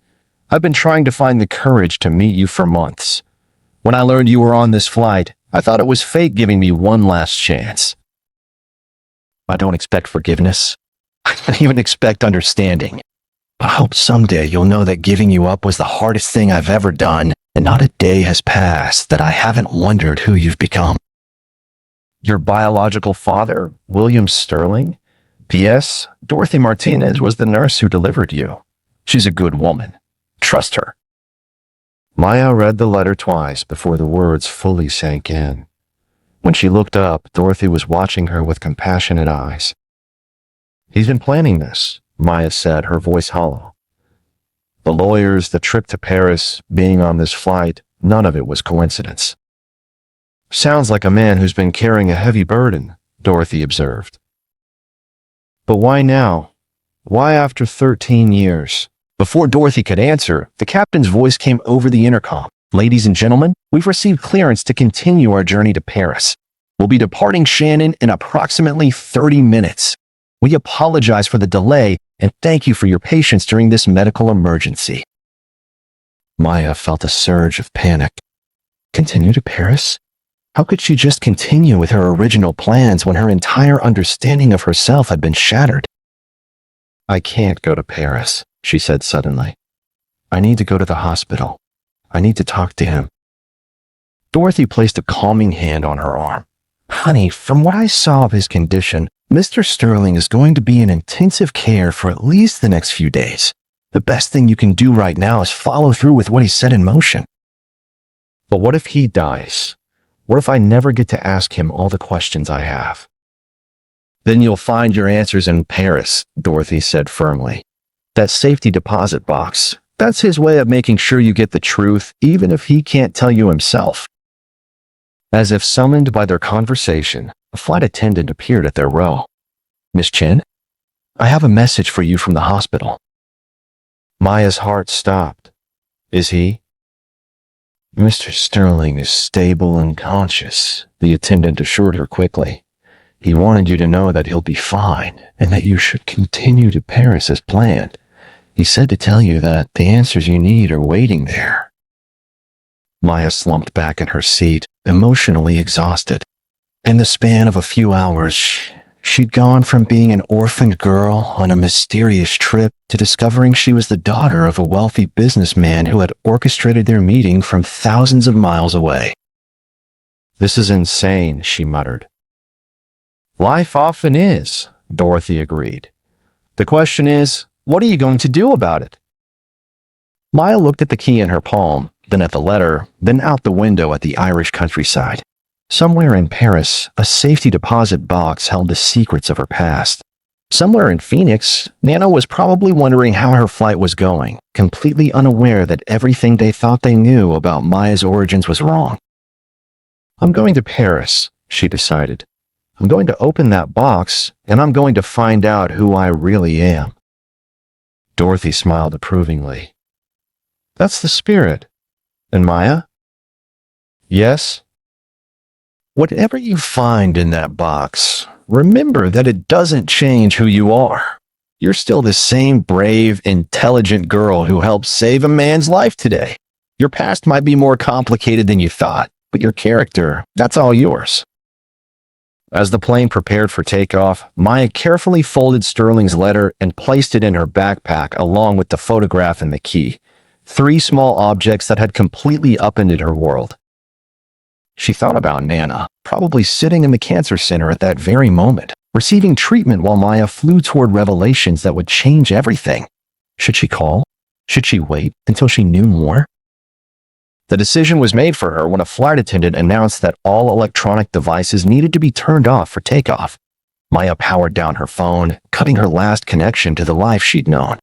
I've been trying to find the courage to meet you for months. When I learned you were on this flight, I thought it was fate giving me one last chance. I don't expect forgiveness. I don't even expect understanding. I hope someday you'll know that giving you up was the hardest thing I've ever done, and not a day has passed that I haven't wondered who you've become. Your biological father, William Sterling? P.S. Dorothy Martinez was the nurse who delivered you. She's a good woman. Trust her." Maya read the letter twice before the words fully sank in. When she looked up, Dorothy was watching her with compassionate eyes. "He's been planning this," Maya said, her voice hollow. "The lawyers, the trip to Paris, being on this flight, none of it was coincidence." "Sounds like a man who's been carrying a heavy burden," Dorothy observed. "But why now? Why after 13 years? Before Dorothy could answer, the captain's voice came over the intercom. "Ladies and gentlemen, we've received clearance to continue our journey to Paris. We'll be departing Shannon in approximately 30 minutes. We apologize for the delay and thank you for your patience during this medical emergency." Maya felt a surge of panic. Continue to Paris? How could she just continue with her original plans when her entire understanding of herself had been shattered? "I can't go to Paris," she said suddenly. "I need to go to the hospital. I need to talk to him." Dorothy placed a calming hand on her arm. "Honey, from what I saw of his condition, Mr. Sterling is going to be in intensive care for at least the next few days. The best thing you can do right now is follow through with what he set in motion." "But what if he dies? What if I never get to ask him all the questions I have?" "Then you'll find your answers in Paris," Dorothy said firmly. "That safety deposit box, that's his way of making sure you get the truth, even if he can't tell you himself." As if summoned by their conversation, a flight attendant appeared at their row. "Miss Chen, I have a message for you from the hospital." Maya's heart stopped. "Is he?" "Mr. Sterling is stable and conscious," the attendant assured her quickly. "He wanted you to know that he'll be fine and that you should continue to Paris as planned. He said to tell you that the answers you need are waiting there." Maya slumped back in her seat, emotionally exhausted. In the span of a few hours, she'd gone from being an orphaned girl on a mysterious trip to discovering she was the daughter of a wealthy businessman who had orchestrated their meeting from thousands of miles away. "This is insane," she muttered. "Life often is," Dorothy agreed. "The question is, what are you going to do about it?" Maya looked at the key in her palm, then at the letter, then out the window at the Irish countryside. Somewhere in Paris, a safety deposit box held the secrets of her past. Somewhere in Phoenix, Nana was probably wondering how her flight was going, completely unaware that everything they thought they knew about Maya's origins was wrong. "I'm going to Paris," she decided. "I'm going to open that box, and I'm going to find out who I really am." Dorothy smiled approvingly. "That's the spirit. And Maya?" "Yes?" "Whatever you find in that box, remember that it doesn't change who you are. You're still the same brave, intelligent girl who helped save a man's life today. Your past might be more complicated than you thought, but your character, that's all yours. As the plane prepared for takeoff, Maya carefully folded Sterling's letter and placed it in her backpack along with the photograph and the key, three small objects that had completely upended her world. She thought about Nana, probably sitting in the cancer center at that very moment, receiving treatment while Maya flew toward revelations that would change everything. Should she call? Should she wait until she knew more? The decision was made for her when a flight attendant announced that all electronic devices needed to be turned off for takeoff. Maya powered down her phone, cutting her last connection to the life she'd known.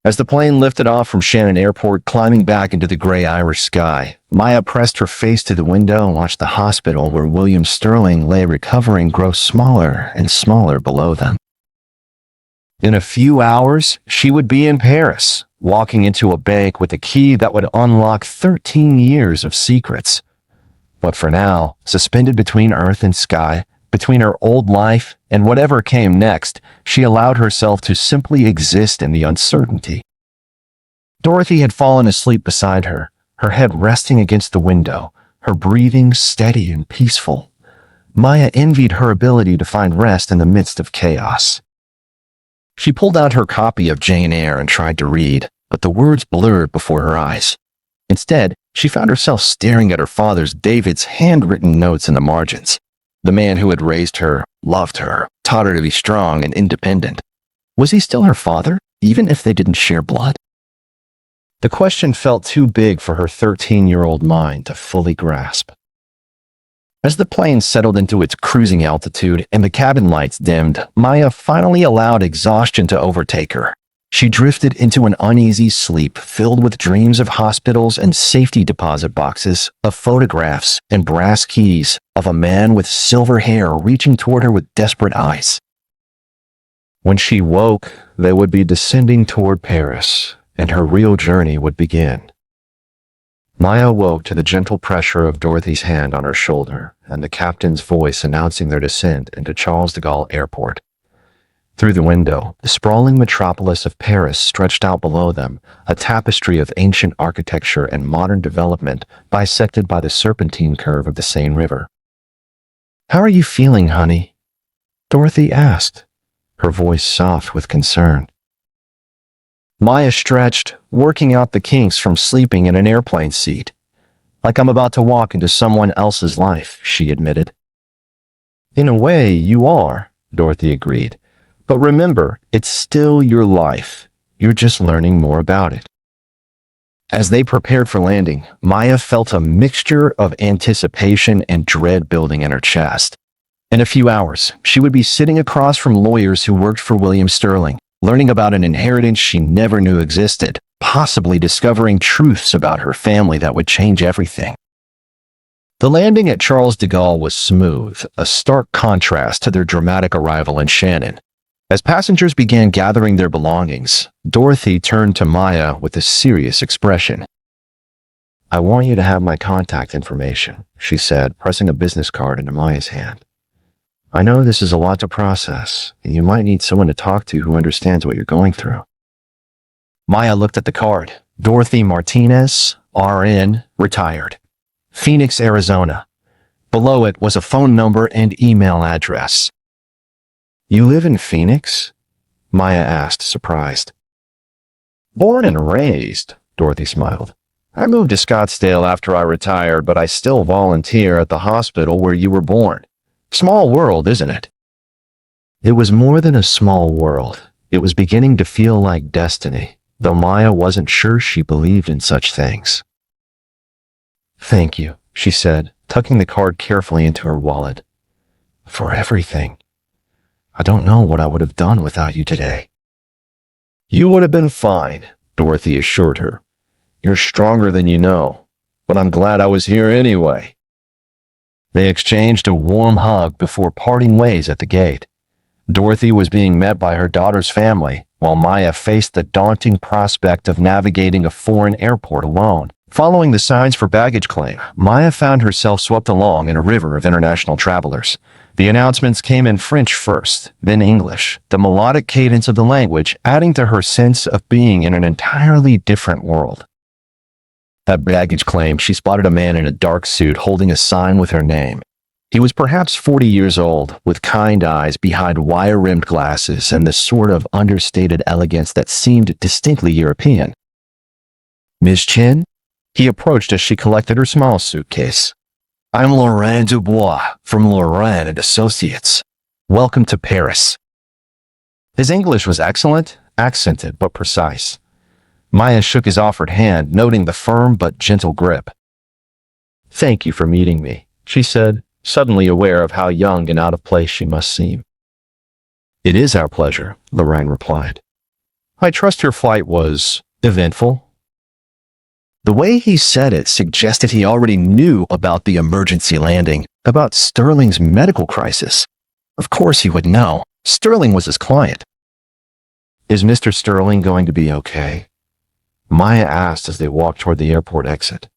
As the plane lifted off from Shannon Airport, climbing back into the gray Irish sky, Maya pressed her face to the window and watched the hospital where William Sterling lay recovering grow smaller and smaller below them. In a few hours, she would be in Paris, walking into a bank with a key that would unlock 13 years of secrets. But for now, suspended between earth and sky, between her old life and whatever came next, she allowed herself to simply exist in the uncertainty. Dorothy had fallen asleep beside her, her head resting against the window, her breathing steady and peaceful. Maya envied her ability to find rest in the midst of chaos. She pulled out her copy of Jane Eyre and tried to read, but the words blurred before her eyes. Instead, she found herself staring at her father's David's handwritten notes in the margins. The man who had raised her, loved her, taught her to be strong and independent. Was he still her father, even if they didn't share blood? The question felt too big for her 13-year-old mind to fully grasp. As the plane settled into its cruising altitude and the cabin lights dimmed, Maya finally allowed exhaustion to overtake her. She drifted into an uneasy sleep filled with dreams of hospitals and safety deposit boxes, of photographs and brass keys, of a man with silver hair reaching toward her with desperate eyes. When she woke, they would be descending toward Paris, and her real journey would begin. Maya woke to the gentle pressure of Dorothy's hand on her shoulder and the captain's voice announcing their descent into Charles de Gaulle Airport. Through the window, the sprawling metropolis of Paris stretched out below them, a tapestry of ancient architecture and modern development bisected by the serpentine curve of the Seine River. "How are you feeling, honey?" Dorothy asked, her voice soft with concern. Maya stretched, working out the kinks from sleeping in an airplane seat. "Like I'm about to walk into someone else's life," she admitted. "In a way, you are," Dorothy agreed. "But remember, it's still your life. You're just learning more about it." As they prepared for landing, Maya felt a mixture of anticipation and dread building in her chest. In a few hours, she would be sitting across from lawyers who worked for William Sterling, learning about an inheritance she never knew existed, possibly discovering truths about her family that would change everything. The landing at Charles de Gaulle was smooth, a stark contrast to their dramatic arrival in Shannon. As passengers began gathering their belongings, Dorothy turned to Maya with a serious expression. "I want you to have my contact information," she said, pressing a business card into Maya's hand. "I know this is a lot to process, and you might need someone to talk to who understands what you're going through." Maya looked at the card. Dorothy Martinez, RN, retired. Phoenix, Arizona. Below it was a phone number and email address. "You live in Phoenix?" Maya asked, surprised. "Born and raised," Dorothy smiled. "I moved to Scottsdale after I retired, but I still volunteer at the hospital where you were born. Small world, isn't it?" It was more than a small world. It was beginning to feel like destiny, though Maya wasn't sure she believed in such things. "Thank you," she said, tucking the card carefully into her wallet. "For everything. I don't know what I would have done without you today." "You would have been fine," Dorothy assured her. "You're stronger than you know, but I'm glad I was here anyway." They exchanged a warm hug before parting ways at the gate. Dorothy was being met by her daughter's family, while Maya faced the daunting prospect of navigating a foreign airport alone. Following the signs for baggage claim, Maya found herself swept along in a river of international travelers. The announcements came in French first, then English, the melodic cadence of the language adding to her sense of being in an entirely different world. At baggage claim, she spotted a man in a dark suit holding a sign with her name. He was perhaps 40 years old, with kind eyes behind wire-rimmed glasses and the sort of understated elegance that seemed distinctly European. "Miss Chen?" He approached as she collected her small suitcase. "I'm Laurent Dubois from Laurent and Associates. Welcome to Paris." His English was excellent, accented but precise. Maya shook his offered hand, noting the firm but gentle grip. "Thank you for meeting me," she said, suddenly aware of how young and out of place she must seem. "It is our pleasure," Laurent replied. "I trust your flight was eventful." The way he said it suggested he already knew about the emergency landing, about Sterling's medical crisis. Of course he would know. Sterling was his client. "Is Mr. Sterling going to be okay?" Maya asked as they walked toward the airport exit.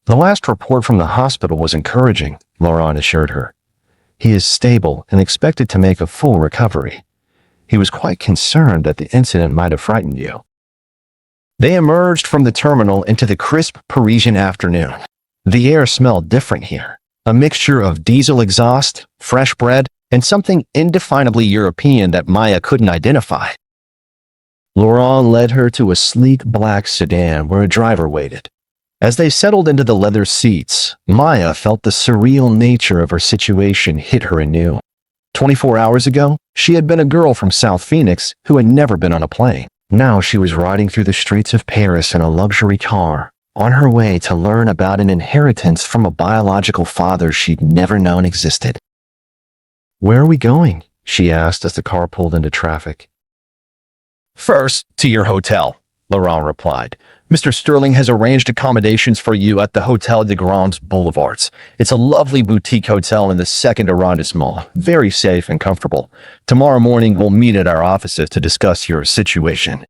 "The last report from the hospital was encouraging," Laurent assured her. "He is stable and expected to make a full recovery. He was quite concerned that the incident might have frightened you." They emerged from the terminal into the crisp Parisian afternoon. The air smelled different here, a mixture of diesel exhaust, fresh bread, and something indefinably European that Maya couldn't identify. Laurent led her to a sleek black sedan where a driver waited. As they settled into the leather seats, Maya felt the surreal nature of her situation hit her anew. 24 hours ago, she had been a girl from South Phoenix who had never been on a plane. Now she was riding through the streets of Paris in a luxury car, on her way to learn about an inheritance from a biological father she'd never known existed. "Where are we going?" she asked as the car pulled into traffic. "First, to your hotel," Laurent replied. "Mr. Sterling has arranged accommodations for you at the Hotel des Grands Boulevards. It's a lovely boutique hotel in the second arrondissement, very safe and comfortable. Tomorrow morning, we'll meet at our offices to discuss your situation."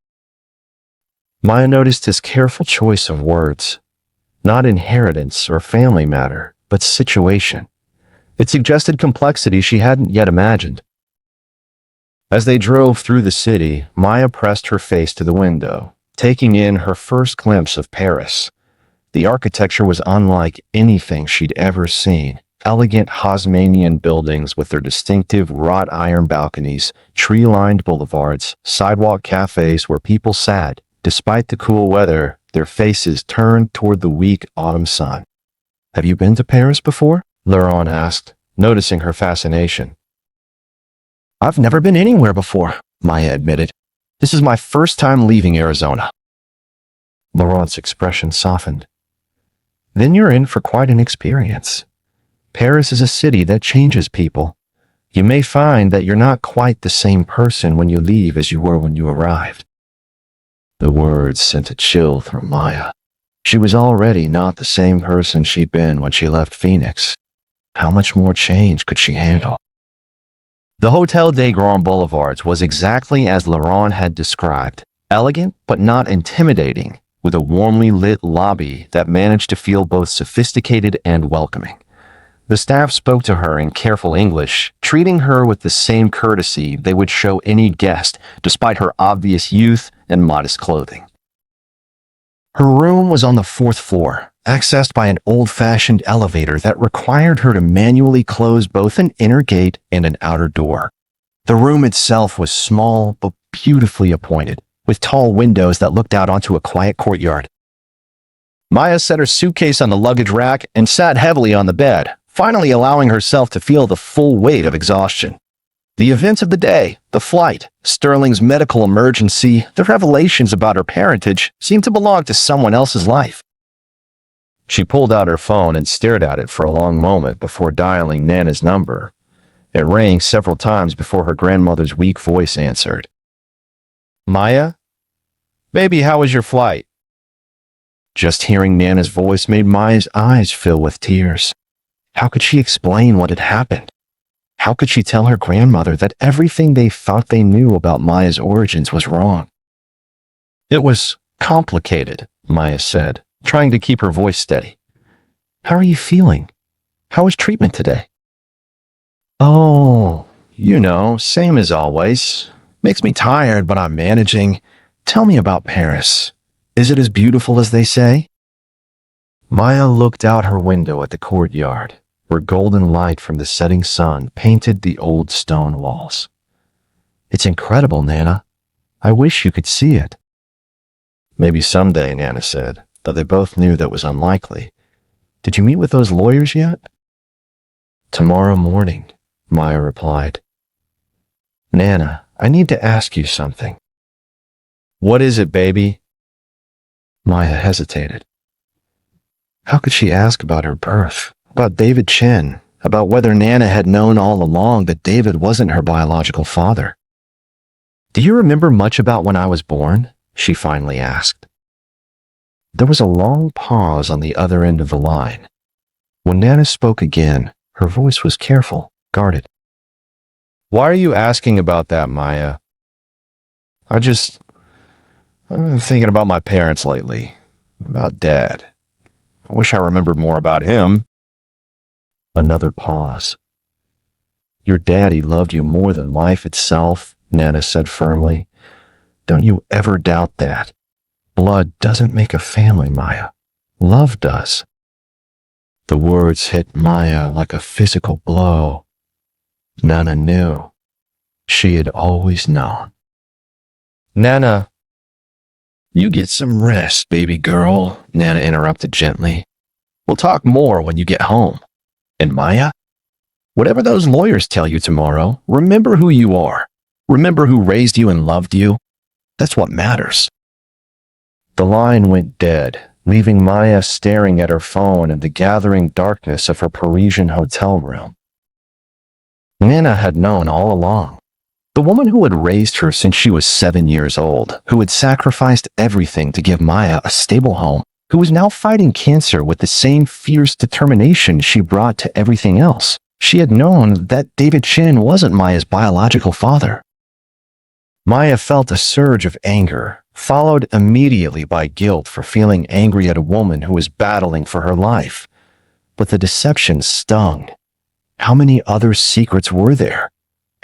Maya noticed his careful choice of words. Not inheritance or family matter, but situation. It suggested complexity she hadn't yet imagined. As they drove through the city, Maya pressed her face to the window, taking in her first glimpse of Paris. The architecture was unlike anything she'd ever seen. Elegant Haussmannian buildings with their distinctive wrought iron balconies, tree-lined boulevards, sidewalk cafes where people sat. Despite the cool weather, their faces turned toward the weak autumn sun. "Have you been to Paris before?" Laurent asked, noticing her fascination. "I've never been anywhere before," Maya admitted. "This is my first time leaving Arizona." Laurent's expression softened. "Then you're in for quite an experience. Paris is a city that changes people. You may find that you're not quite the same person when you leave as you were when you arrived." The words sent a chill through Maya. She was already not the same person she'd been when she left Phoenix. How much more change could she handle? The Hotel des Grands Boulevards was exactly as Laurent had described, elegant but not intimidating, with a warmly lit lobby that managed to feel both sophisticated and welcoming. The staff spoke to her in careful English, treating her with the same courtesy they would show any guest, despite her obvious youth and modest clothing. Her room was on the 4th floor, accessed by an old-fashioned elevator that required her to manually close both an inner gate and an outer door. The room itself was small but beautifully appointed, with tall windows that looked out onto a quiet courtyard. Maya set her suitcase on the luggage rack and sat heavily on the bed, finally allowing herself to feel the full weight of exhaustion. The events of the day, the flight, Sterling's medical emergency, the revelations about her parentage seemed to belong to someone else's life. She pulled out her phone and stared at it for a long moment before dialing Nana's number. It rang several times before her grandmother's weak voice answered. "Maya? Baby, how was your flight?" Just hearing Nana's voice made Maya's eyes fill with tears. How could she explain what had happened? How could she tell her grandmother that everything they thought they knew about Maya's origins was wrong? "It was complicated," Maya said, trying to keep her voice steady. "How are you feeling? How was treatment today?" "Oh, same as always. Makes me tired, but I'm managing. Tell me about Paris. Is it as beautiful as they say? Maya looked out her window at the courtyard, where golden light from the setting sun painted the old stone walls. It's incredible, Nana. I wish you could see it. Maybe someday, Nana said, though they both knew that was unlikely. Did you meet with those lawyers yet? Tomorrow morning, Maya replied. Nana, I need to ask you something. What is it, baby? Maya hesitated. How could she ask about her birth, about David Chen, about whether Nana had known all along that David wasn't her biological father? Do you remember much about when I was born? She finally asked. There was a long pause on the other end of the line. When Nana spoke again, her voice was careful, guarded. Why are you asking about that, Maya? I've been thinking about my parents lately, about Dad. I wish I remembered more about him. Another pause. Your daddy loved you more than life itself, Nana said firmly. Don't you ever doubt that. Blood doesn't make a family, Maya. Love does. The words hit Maya like a physical blow. Nana knew. She had always known. Nana. You get some rest, baby girl, Nana interrupted gently. We'll talk more when you get home. And Maya, whatever those lawyers tell you tomorrow, remember who you are. Remember who raised you and loved you. That's what matters. The line went dead, leaving Maya staring at her phone in the gathering darkness of her Parisian hotel room. Nana had known all along. The woman who had raised her since she was 7 years old, who had sacrificed everything to give Maya a stable home, who was now fighting cancer with the same fierce determination she brought to everything else. She had known that David Chen wasn't Maya's biological father. Maya felt a surge of anger, followed immediately by guilt for feeling angry at a woman who was battling for her life. But the deception stung. How many other secrets were there?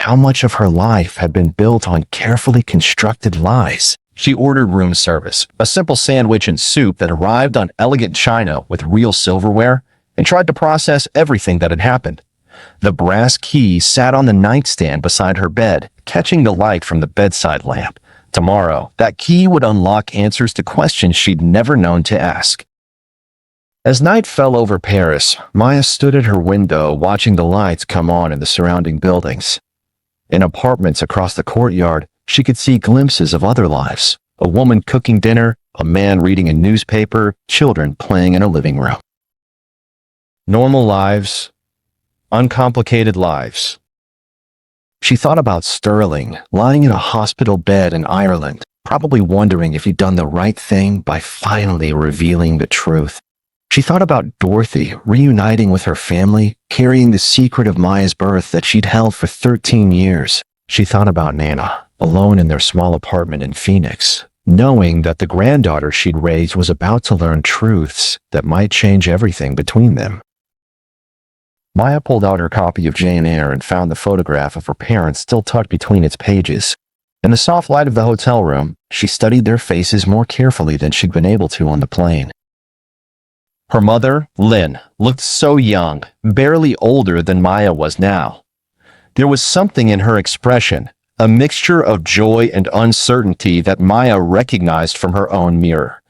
How much of her life had been built on carefully constructed lies? She ordered room service, a simple sandwich and soup that arrived on elegant china with real silverware, and tried to process everything that had happened. The brass key sat on the nightstand beside her bed, catching the light from the bedside lamp. Tomorrow, that key would unlock answers to questions she'd never known to ask. As night fell over Paris, Maya stood at her window watching the lights come on in the surrounding buildings. In apartments across the courtyard, she could see glimpses of other lives. A woman cooking dinner, a man reading a newspaper, children playing in a living room. Normal lives, uncomplicated lives. She thought about Sterling, lying in a hospital bed in Ireland, probably wondering if he'd done the right thing by finally revealing the truth. She thought about Dorothy reuniting with her family, carrying the secret of Maya's birth that she'd held for 13 years. She thought about Nana, alone in their small apartment in Phoenix, knowing that the granddaughter she'd raised was about to learn truths that might change everything between them. Maya pulled out her copy of Jane Eyre and found the photograph of her parents still tucked between its pages. In the soft light of the hotel room, she studied their faces more carefully than she'd been able to on the plane. Her mother, Lynn, looked so young, barely older than Maya was now. There was something in her expression, a mixture of joy and uncertainty that Maya recognized from her own mirror.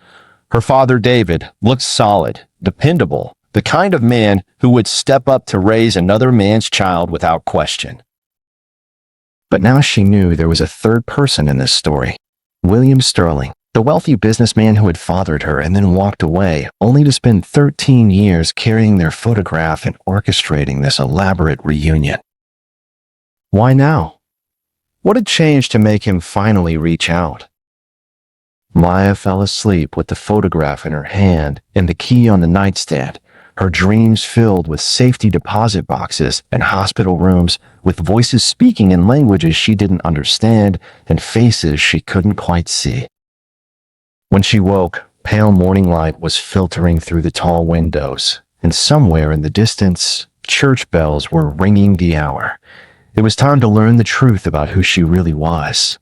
Her father, David, looked solid, dependable, the kind of man who would step up to raise another man's child without question. But now she knew there was a third person in this story, William Sterling, the wealthy businessman who had fathered her and then walked away, only to spend 13 years carrying their photograph and orchestrating this elaborate reunion. Why now? What had changed to make him finally reach out? Maya fell asleep with the photograph in her hand and the key on the nightstand, her dreams filled with safety deposit boxes and hospital rooms, with voices speaking in languages she didn't understand and faces she couldn't quite see. When she woke, pale morning light was filtering through the tall windows, and somewhere in the distance, church bells were ringing the hour. It was time to learn the truth about who she really was.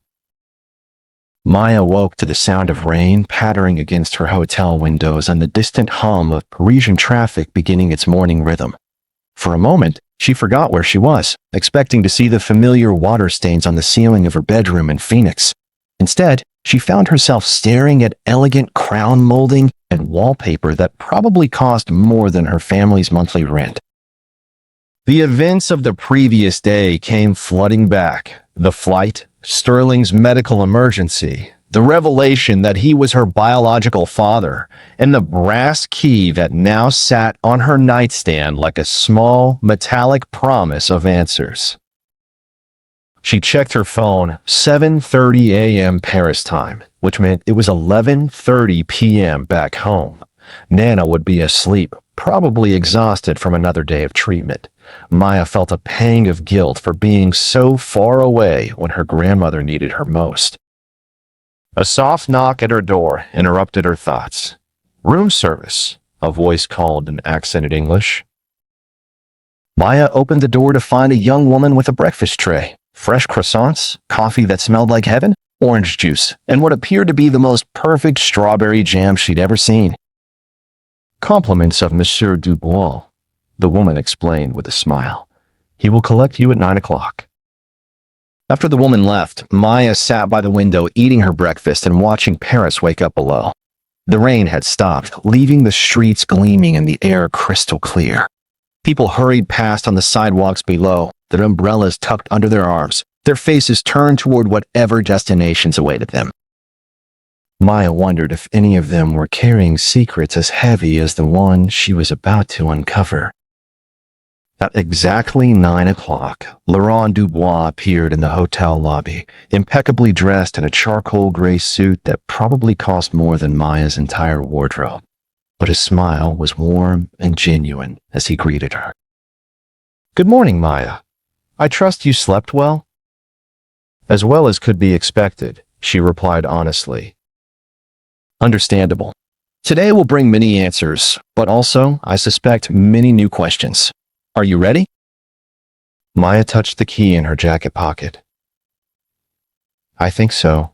Maya woke to the sound of rain pattering against her hotel windows and the distant hum of Parisian traffic beginning its morning rhythm. For a moment, she forgot where she was, expecting to see the familiar water stains on the ceiling of her bedroom in Phoenix. Instead, she found herself staring at elegant crown molding and wallpaper that probably cost more than her family's monthly rent. The events of the previous day came flooding back. The flight, Sterling's medical emergency, the revelation that he was her biological father, and the brass key that now sat on her nightstand like a small, metallic promise of answers. She checked her phone, 7:30 a.m. Paris time, which meant it was 11:30 p.m. back home. Nana would be asleep, probably exhausted from another day of treatment. Maya felt a pang of guilt for being so far away when her grandmother needed her most. A soft knock at her door interrupted her thoughts. "Room service," a voice called in accented English. Maya opened the door to find a young woman with a breakfast tray, fresh croissants, coffee that smelled like heaven, orange juice, and what appeared to be the most perfect strawberry jam she'd ever seen. "Compliments of Monsieur Dubois," the woman explained with a smile. "He will collect you at 9 o'clock. After the woman left, Maya sat by the window eating her breakfast and watching Paris wake up below. The rain had stopped, leaving the streets gleaming and the air crystal clear. People hurried past on the sidewalks below, their umbrellas tucked under their arms, their faces turned toward whatever destinations awaited them. Maya wondered if any of them were carrying secrets as heavy as the one she was about to uncover. At exactly 9 o'clock, Laurent Dubois appeared in the hotel lobby, impeccably dressed in a charcoal gray suit that probably cost more than Maya's entire wardrobe. But his smile was warm and genuine as he greeted her. "Good morning, Maya. I trust you slept well?" "As well as could be expected," she replied honestly. "Understandable. Today will bring many answers, but also, I suspect, many new questions. Are you ready?" Maya touched the key in her jacket pocket. "I think so."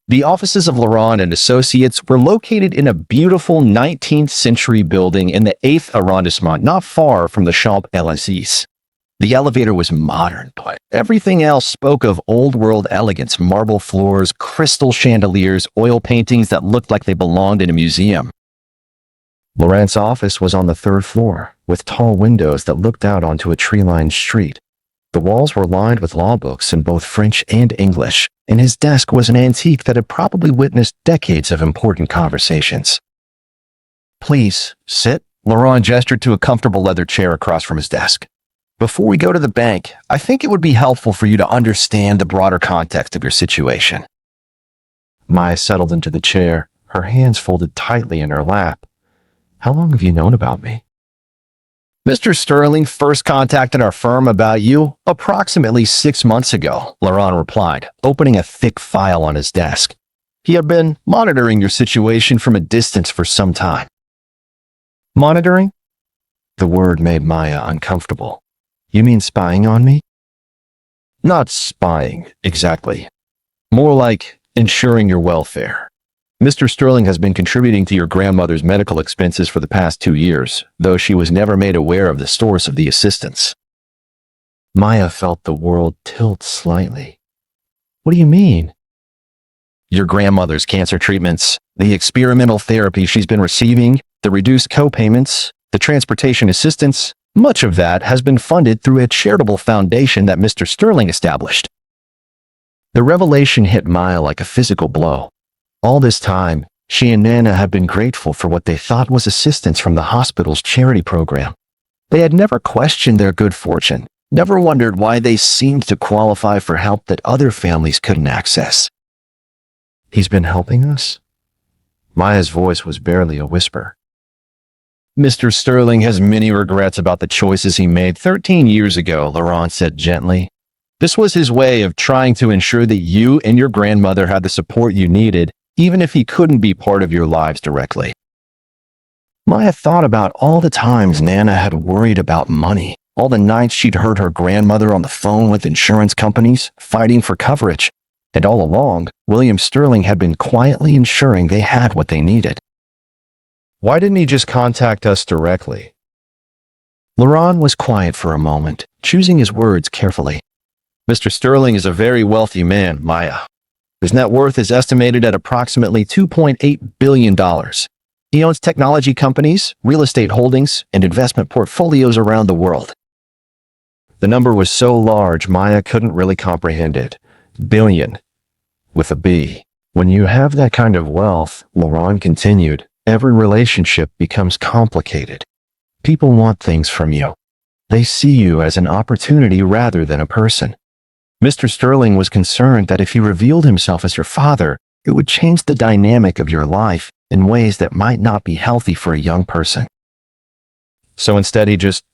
The offices of Laurent and Associates were located in a beautiful 19th century building in the 8th arrondissement, not far from the Champs-Élysées. The elevator was modern, but everything else spoke of old-world elegance: marble floors, crystal chandeliers, oil paintings that looked like they belonged in a museum. Laurent's office was on the 3rd floor, with tall windows that looked out onto a tree-lined street. The walls were lined with law books in both French and English, and his desk was an antique that had probably witnessed decades of important conversations. "Please, sit." Laurent gestured to a comfortable leather chair across from his desk. "Before we go to the bank, I think it would be helpful for you to understand the broader context of your situation." Maya settled into the chair, her hands folded tightly in her lap. "How long have you known about me?" "Mr. Sterling first contacted our firm about you approximately 6 months ago," Laurent replied, opening a thick file on his desk. "He had been monitoring your situation from a distance for some time." "Monitoring?" The word made Maya uncomfortable. "You mean spying on me?" "Not spying, exactly. More like ensuring your welfare. Mr. Sterling has been contributing to your grandmother's medical expenses for the past 2 years, though she was never made aware of the source of the assistance." Maya felt the world tilt slightly. "What do you mean?" "Your grandmother's cancer treatments, the experimental therapy she's been receiving, the reduced co-payments, the transportation assistance, much of that has been funded through a charitable foundation that Mr. Sterling established." The revelation hit Maya like a physical blow. All this time, she and Nana had been grateful for what they thought was assistance from the hospital's charity program. They had never questioned their good fortune, never wondered why they seemed to qualify for help that other families couldn't access. "He's been helping us?" Maya's voice was barely a whisper. "Mr. Sterling has many regrets about the choices he made 13 years ago," Laurent said gently. "This was his way of trying to ensure that you and your grandmother had the support you needed, even if he couldn't be part of your lives directly." Maya thought about all the times Nana had worried about money, all the nights she'd heard her grandmother on the phone with insurance companies, fighting for coverage. And all along, William Sterling had been quietly ensuring they had what they needed. Why didn't he just contact us directly? Laurent was quiet for a moment, choosing his words carefully. Mr. Sterling is a very wealthy man, Maya. His net worth is estimated at approximately $2.8 billion. He owns technology companies, real estate holdings, and investment portfolios around the world. The number was so large, Maya couldn't really comprehend it. Billion, with a B. When you have that kind of wealth, Laurent continued, every relationship becomes complicated. People want things from you. They see you as an opportunity rather than a person. Mr. Sterling was concerned that if he revealed himself as your father, it would change the dynamic of your life in ways that might not be healthy for a young person. So instead, he just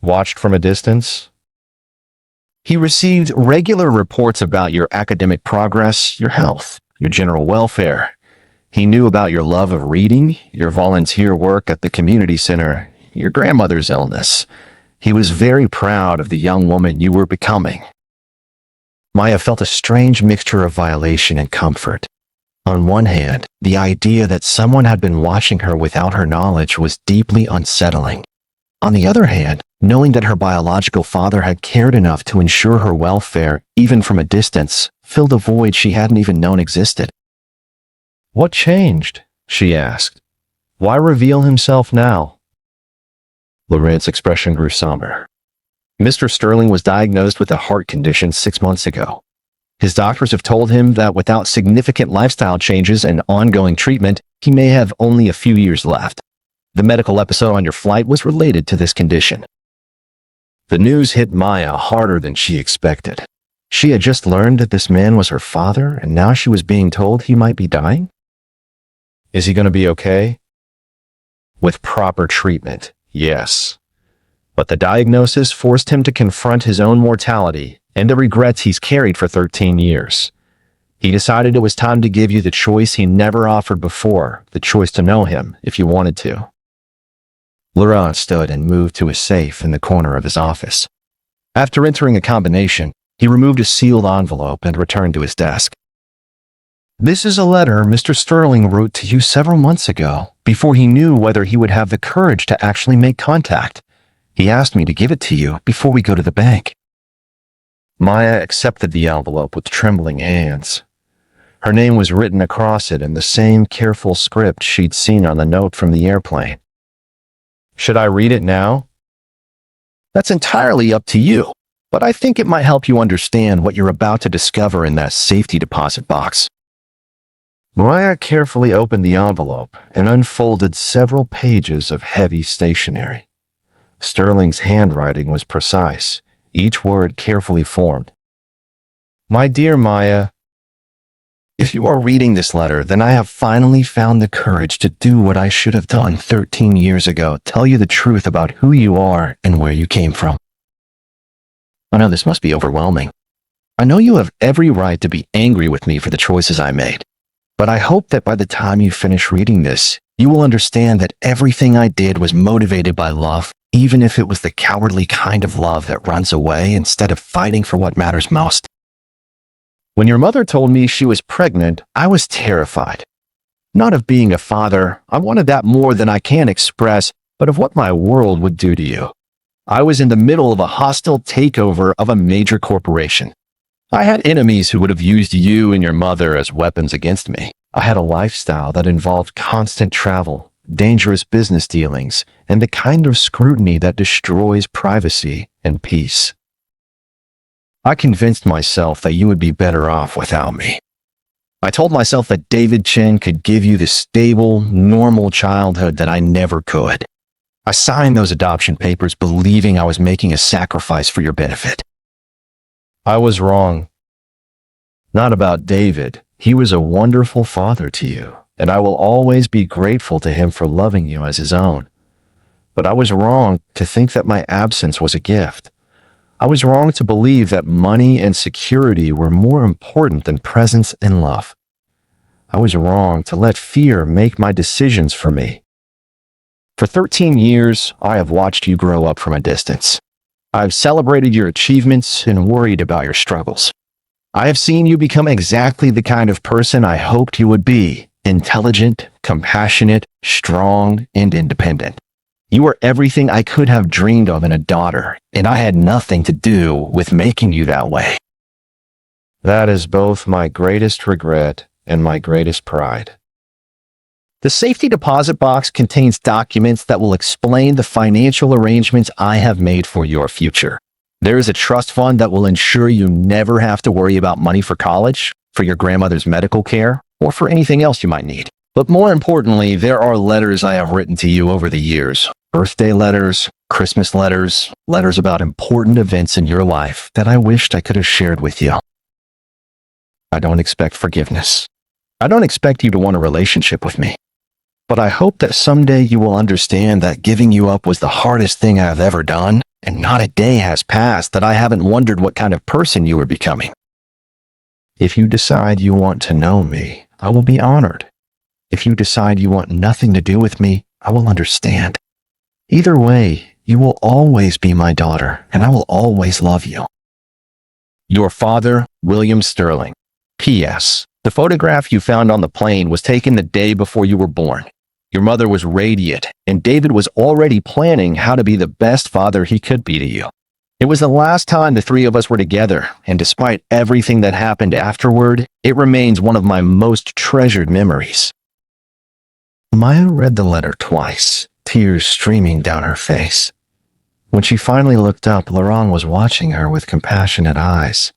watched from a distance? He received regular reports about your academic progress, your health, your general welfare. He knew about your love of reading, your volunteer work at the community center, your grandmother's illness. He was very proud of the young woman you were becoming. Maya felt a strange mixture of violation and comfort. On one hand, the idea that someone had been watching her without her knowledge was deeply unsettling. On the other hand, knowing that her biological father had cared enough to ensure her welfare, even from a distance, filled a void she hadn't even known existed. What changed? She asked. Why reveal himself now? Laurent's expression grew somber. Mr. Sterling was diagnosed with a heart condition 6 months ago. His doctors have told him that without significant lifestyle changes and ongoing treatment, he may have only a few years left. The medical episode on your flight was related to this condition. The news hit Maya harder than she expected. She had just learned that this man was her father, and now she was being told he might be dying? Is he going to be okay? With proper treatment, yes. But the diagnosis forced him to confront his own mortality and the regrets he's carried for 13 years. He decided it was time to give you the choice he never offered before, the choice to know him if you wanted to. Laurent stood and moved to a safe in the corner of his office. After entering a combination, he removed a sealed envelope and returned to his desk. This is a letter Mr. Sterling wrote to you several months ago, before he knew whether he would have the courage to actually make contact. He asked me to give it to you before we go to the bank. Maya accepted the envelope with trembling hands. Her name was written across it in the same careful script she'd seen on the note from the airplane. Should I read it now? That's entirely up to you, but I think it might help you understand what you're about to discover in that safety deposit box. Maya carefully opened the envelope and unfolded several pages of heavy stationery. Sterling's handwriting was precise, each word carefully formed. My dear Maya, if you are reading this letter, then I have finally found the courage to do what I should have done 13 years ago, tell you the truth about who you are and where you came from. I know this must be overwhelming. I know you have every right to be angry with me for the choices I made, but I hope that by the time you finish reading this, you will understand that everything I did was motivated by love, even if it was the cowardly kind of love that runs away instead of fighting for what matters most. When your mother told me she was pregnant, I was terrified. Not of being a father, I wanted that more than I can express, but of what my world would do to you. I was in the middle of a hostile takeover of a major corporation. I had enemies who would have used you and your mother as weapons against me. I had a lifestyle that involved constant travel, dangerous business dealings, and the kind of scrutiny that destroys privacy and peace. I convinced myself that you would be better off without me. I told myself that David Chen could give you the stable, normal childhood that I never could. I signed those adoption papers believing I was making a sacrifice for your benefit. I was wrong. Not about David. He was a wonderful father to you, and I will always be grateful to him for loving you as his own. But I was wrong to think that my absence was a gift. I was wrong to believe that money and security were more important than presence and love. I was wrong to let fear make my decisions for me. For 13 years, I have watched you grow up from a distance. I've celebrated your achievements and worried about your struggles. I have seen you become exactly the kind of person I hoped you would be: intelligent, compassionate, strong, and independent. You are everything I could have dreamed of in a daughter, and I had nothing to do with making you that way. That is both my greatest regret and my greatest pride. The safety deposit box contains documents that will explain the financial arrangements I have made for your future. There is a trust fund that will ensure you never have to worry about money for college, for your grandmother's medical care, or for anything else you might need. But more importantly, there are letters I have written to you over the years. Birthday letters, Christmas letters, letters about important events in your life that I wished I could have shared with you. I don't expect forgiveness. I don't expect you to want a relationship with me. But I hope that someday you will understand that giving you up was the hardest thing I have ever done, and not a day has passed that I haven't wondered what kind of person you are becoming. If you decide you want to know me, I will be honored. If you decide you want nothing to do with me, I will understand. Either way, you will always be my daughter, and I will always love you. Your father, William Sterling. P.S. The photograph you found on the plane was taken the day before you were born. Your mother was radiant, and David was already planning how to be the best father he could be to you. It was the last time the three of us were together, and despite everything that happened afterward, it remains one of my most treasured memories. Maya read the letter twice, tears streaming down her face. When she finally looked up, Laurent was watching her with compassionate eyes.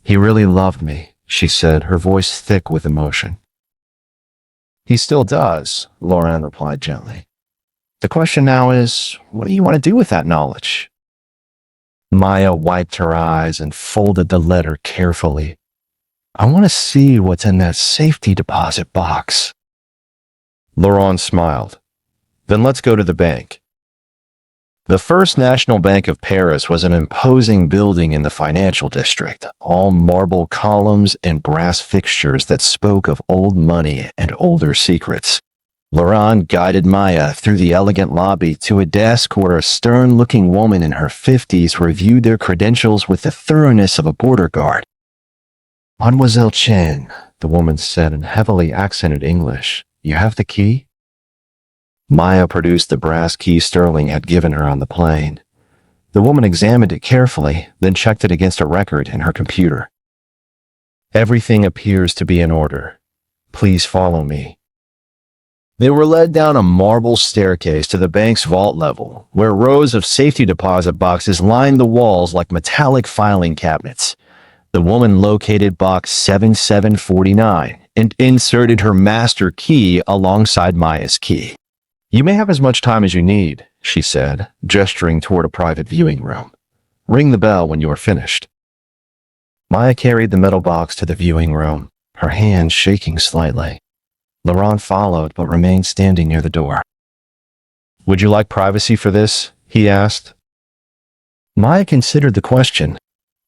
He really loved me, she said, her voice thick with emotion. He still does, Laurent replied gently. The question now is, what do you want to do with that knowledge? Maya wiped her eyes and folded the letter carefully. I want to see what's in that safety deposit box. Laurent smiled. Then let's go to the bank. The First National Bank of Paris was an imposing building in the financial district, all marble columns and brass fixtures that spoke of old money and older secrets. Laurent guided Maya through the elegant lobby to a desk where a stern-looking woman in her 50s reviewed their credentials with the thoroughness of a border guard. Mademoiselle Chen, the woman said in heavily accented English, you have the key? Maya produced the brass key Sterling had given her on the plane. The woman examined it carefully, then checked it against a record in her computer. Everything appears to be in order. Please follow me. They were led down a marble staircase to the bank's vault level, where rows of safety deposit boxes lined the walls like metallic filing cabinets. The woman located box 7749 and inserted her master key alongside Maya's key. You may have as much time as you need, she said, gesturing toward a private viewing room. Ring the bell when you are finished. Maya carried the metal box to the viewing room, her hands shaking slightly. Laurent followed but remained standing near the door. Would you like privacy for this? He asked. Maya considered the question.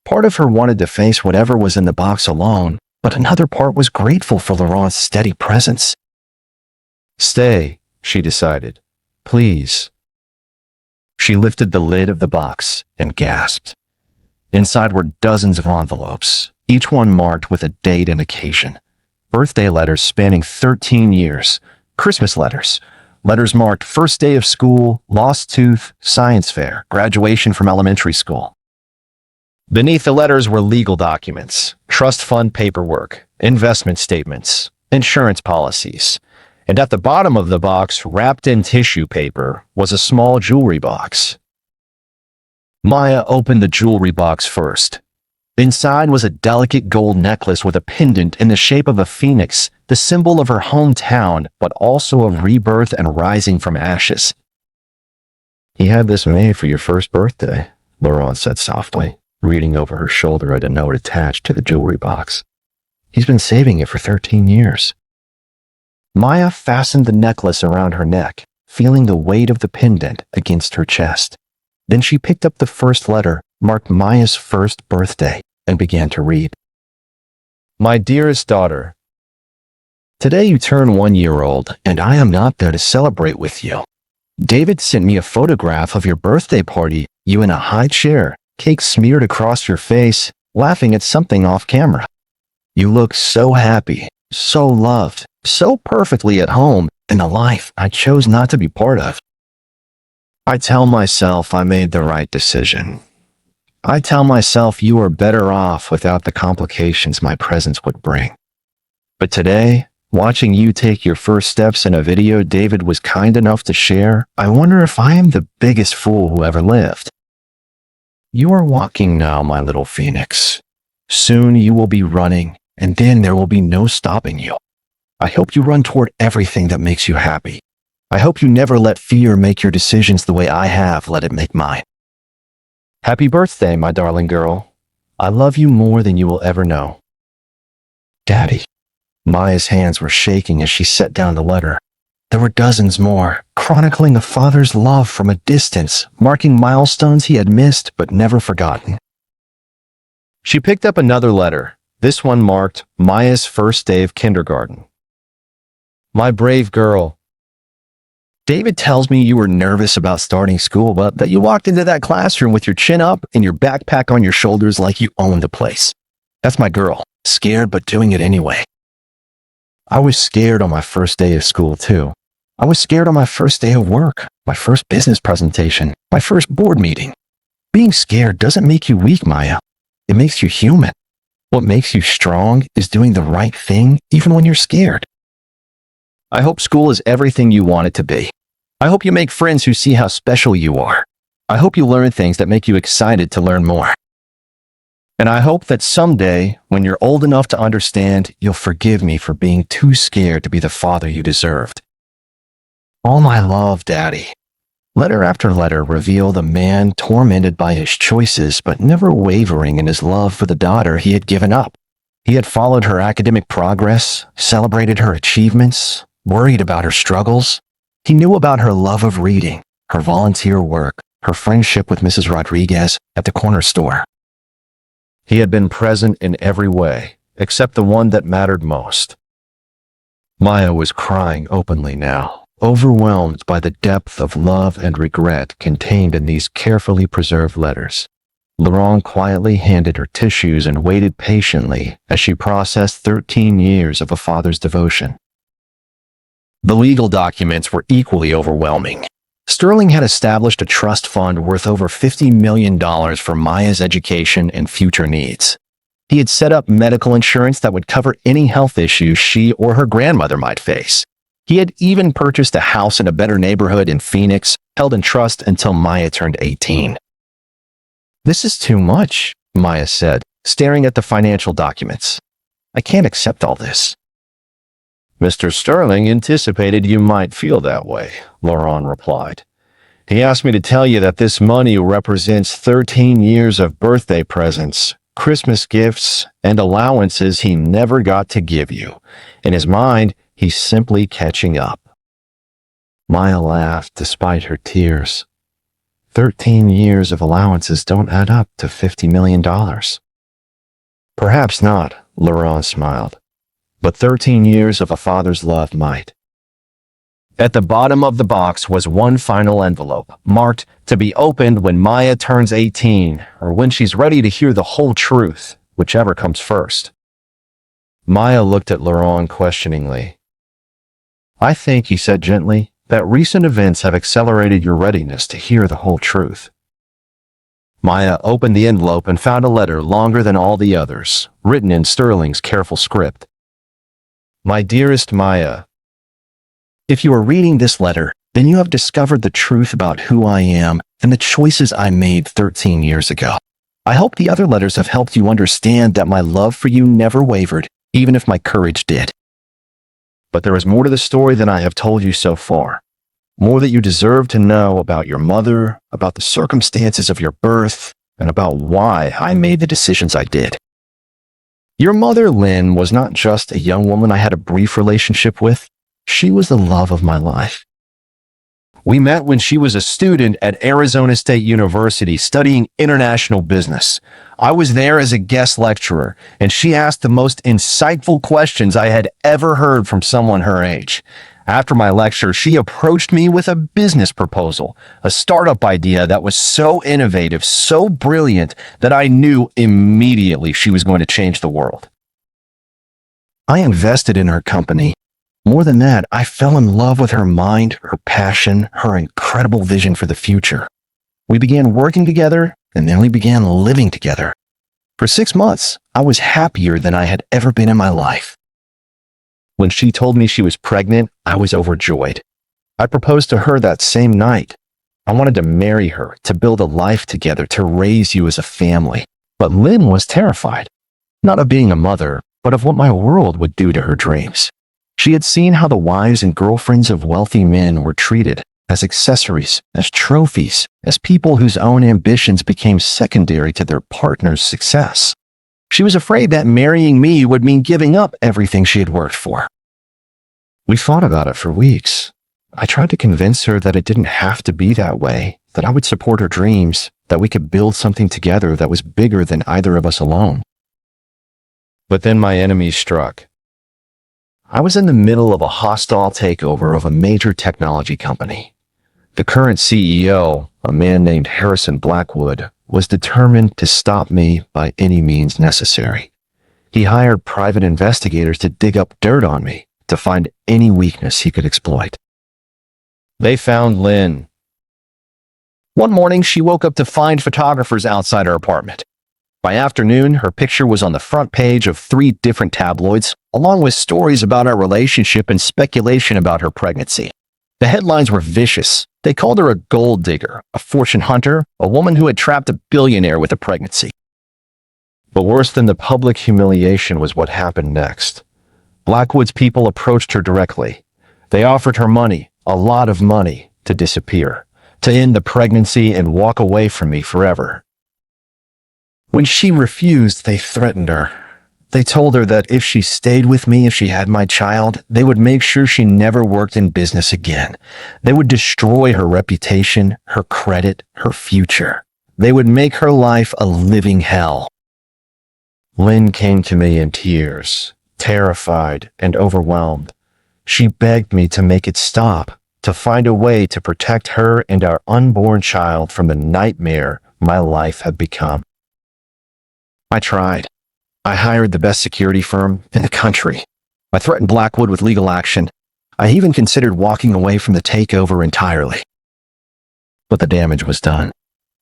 Part of her wanted to face whatever was in the box alone, but another part was grateful for Laurent's steady presence. Stay, she decided. Please. She lifted the lid of the box and gasped. Inside were dozens of envelopes, each one marked with a date and occasion. Birthday letters spanning 13 years, Christmas letters, letters marked first day of school, lost tooth, science fair, graduation from elementary school. Beneath the letters were legal documents, trust fund paperwork, investment statements, insurance policies. And at the bottom of the box, wrapped in tissue paper, was a small jewelry box. Maya opened the jewelry box first. Inside was a delicate gold necklace with a pendant in the shape of a phoenix, the symbol of her hometown, but also of rebirth and rising from ashes. He had this made for your first birthday, Laurent said softly, reading over her shoulder at a note attached to the jewelry box. He's been saving it for 13 years. Maya fastened the necklace around her neck, feeling the weight of the pendant against her chest. Then she picked up the first letter, marked Maya's first birthday, and began to read. My dearest daughter, today you turn 1 year old, and I am not there to celebrate with you. David sent me a photograph of your birthday party, you in a high chair, cake smeared across your face, laughing at something off camera. You look so happy, so loved, so perfectly at home in a life I chose not to be part of. I tell myself I made the right decision. I tell myself you are better off without the complications my presence would bring. But today, watching you take your first steps in a video David was kind enough to share, I wonder if I am the biggest fool who ever lived. You are walking now, my little phoenix. Soon you will be running, and then there will be no stopping you. I hope you run toward everything that makes you happy. I hope you never let fear make your decisions the way I have let it make mine. Happy birthday, my darling girl. I love you more than you will ever know. Daddy. Maya's hands were shaking as she set down the letter. There were dozens more, chronicling a father's love from a distance, marking milestones he had missed but never forgotten. She picked up another letter. This one marked Maya's first day of kindergarten. My brave girl. David tells me you were nervous about starting school, but that you walked into that classroom with your chin up and your backpack on your shoulders like you owned the place. That's my girl, scared but doing it anyway. I was scared on my first day of school, too. I was scared on my first day of work, my first business presentation, my first board meeting. Being scared doesn't make you weak, Maya. It makes you human. What makes you strong is doing the right thing even when you're scared. I hope school is everything you want it to be. I hope you make friends who see how special you are. I hope you learn things that make you excited to learn more. And I hope that someday, when you're old enough to understand, you'll forgive me for being too scared to be the father you deserved. All my love, Daddy. Letter after letter revealed a man tormented by his choices, but never wavering in his love for the daughter he had given up. He had followed her academic progress, celebrated her achievements, worried about her struggles. He knew about her love of reading, her volunteer work, her friendship with Mrs. Rodriguez at the corner store. He had been present in every way, except the one that mattered most. Maya was crying openly now, overwhelmed by the depth of love and regret contained in these carefully preserved letters. Laurent quietly handed her tissues and waited patiently as she processed 13 years of a father's devotion. The legal documents were equally overwhelming. Sterling had established a trust fund worth over $50 million for Maya's education and future needs. He had set up medical insurance that would cover any health issues she or her grandmother might face. He had even purchased a house in a better neighborhood in Phoenix, held in trust until Maya turned 18. This is too much, Maya said, staring at the financial documents. I can't accept all this. Mr. Sterling anticipated you might feel that way, Laurent replied. He asked me to tell you that this money represents 13 years of birthday presents, Christmas gifts, and allowances he never got to give you. In his mind, he's simply catching up. Maya laughed despite her tears. 13 years of allowances don't add up to $50 million. Perhaps not, Laurent smiled. But 13 years of a father's love might. At the bottom of the box was one final envelope, marked to be opened when Maya turns 18, or when she's ready to hear the whole truth, whichever comes first. Maya looked at Laurent questioningly. I think, he said gently, that recent events have accelerated your readiness to hear the whole truth. Maya opened the envelope and found a letter longer than all the others, written in Sterling's careful script. My dearest Maya, if you are reading this letter, then you have discovered the truth about who I am and the choices I made 13 years ago. I hope the other letters have helped you understand that my love for you never wavered, even if my courage did. But there is more to the story than I have told you so far. More that you deserve to know about your mother, about the circumstances of your birth, and about why I made the decisions I did. Your mother, Lynn, was not just a young woman I had a brief relationship with. She was the love of my life. We met when she was a student at Arizona State University studying international business. I was there as a guest lecturer, and she asked the most insightful questions I had ever heard from someone her age. After my lecture, she approached me with a business proposal, a startup idea that was so innovative, so brilliant, that I knew immediately she was going to change the world. I invested in her company. More than that, I fell in love with her mind, her passion, her incredible vision for the future. We began working together, and then we began living together. For 6 months, I was happier than I had ever been in my life. When she told me she was pregnant, I was overjoyed. I proposed to her that same night. I wanted to marry her, to build a life together, to raise you as a family. But Lynn was terrified, not of being a mother, but of what my world would do to her dreams. She had seen how the wives and girlfriends of wealthy men were treated, as accessories, as trophies, as people whose own ambitions became secondary to their partner's success. She was afraid that marrying me would mean giving up everything she had worked for. We fought about it for weeks. I tried to convince her that it didn't have to be that way, that I would support her dreams, that we could build something together that was bigger than either of us alone. But then my enemy struck. I was in the middle of a hostile takeover of a major technology company. The current CEO, a man named Harrison Blackwood, was determined to stop me by any means necessary. He hired private investigators to dig up dirt on me, to find any weakness he could exploit. They found Lynn. One morning, she woke up to find photographers outside her apartment. By afternoon, her picture was on the front page of 3 different tabloids, along with stories about our relationship and speculation about her pregnancy. The headlines were vicious. They called her a gold digger, a fortune hunter, a woman who had trapped a billionaire with a pregnancy. But worse than the public humiliation was what happened next. Blackwood's people approached her directly. They offered her money, a lot of money, to disappear, to end the pregnancy and walk away from me forever. When she refused, they threatened her. They told her that if she stayed with me, if she had my child, they would make sure she never worked in business again. They would destroy her reputation, her credit, her future. They would make her life a living hell. Lynn came to me in tears, terrified and overwhelmed. She begged me to make it stop, to find a way to protect her and our unborn child from the nightmare my life had become. I tried. I hired the best security firm in the country. I threatened Blackwood with legal action. I even considered walking away from the takeover entirely. But the damage was done.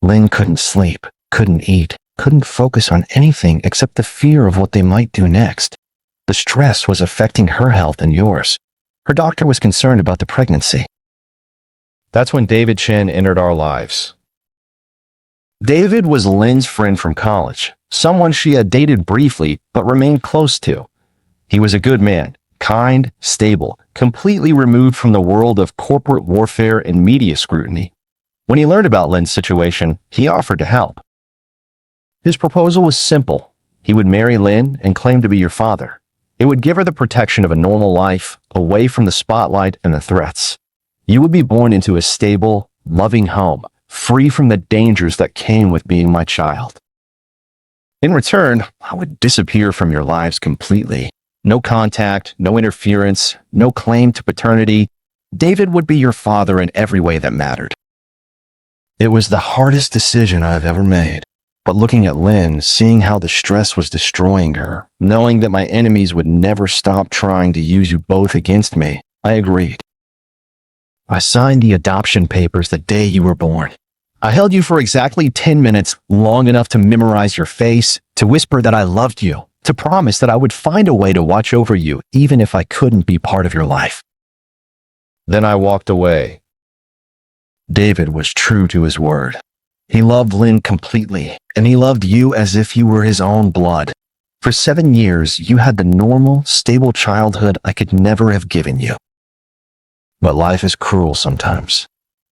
Lynn couldn't sleep, couldn't eat, couldn't focus on anything except the fear of what they might do next. The stress was affecting her health and yours. Her doctor was concerned about the pregnancy. That's when David Chen entered our lives. David was Lynn's friend from college, someone she had dated briefly but remained close to. He was a good man, kind, stable, completely removed from the world of corporate warfare and media scrutiny. When he learned about Lynn's situation, he offered to help. His proposal was simple. He would marry Lynn and claim to be your father. It would give her the protection of a normal life, away from the spotlight and the threats. You would be born into a stable, loving home, free from the dangers that came with being my child. In return, I would disappear from your lives completely. No contact, no interference, no claim to paternity. David would be your father in every way that mattered. It was the hardest decision I've ever made. But looking at Lynn, seeing how the stress was destroying her, knowing that my enemies would never stop trying to use you both against me, I agreed. I signed the adoption papers the day you were born. I held you for exactly 10 minutes, long enough to memorize your face, to whisper that I loved you, to promise that I would find a way to watch over you, even if I couldn't be part of your life. Then I walked away. David was true to his word. He loved Lynn completely, and he loved you as if you were his own blood. For 7 years, you had the normal, stable childhood I could never have given you. But life is cruel sometimes.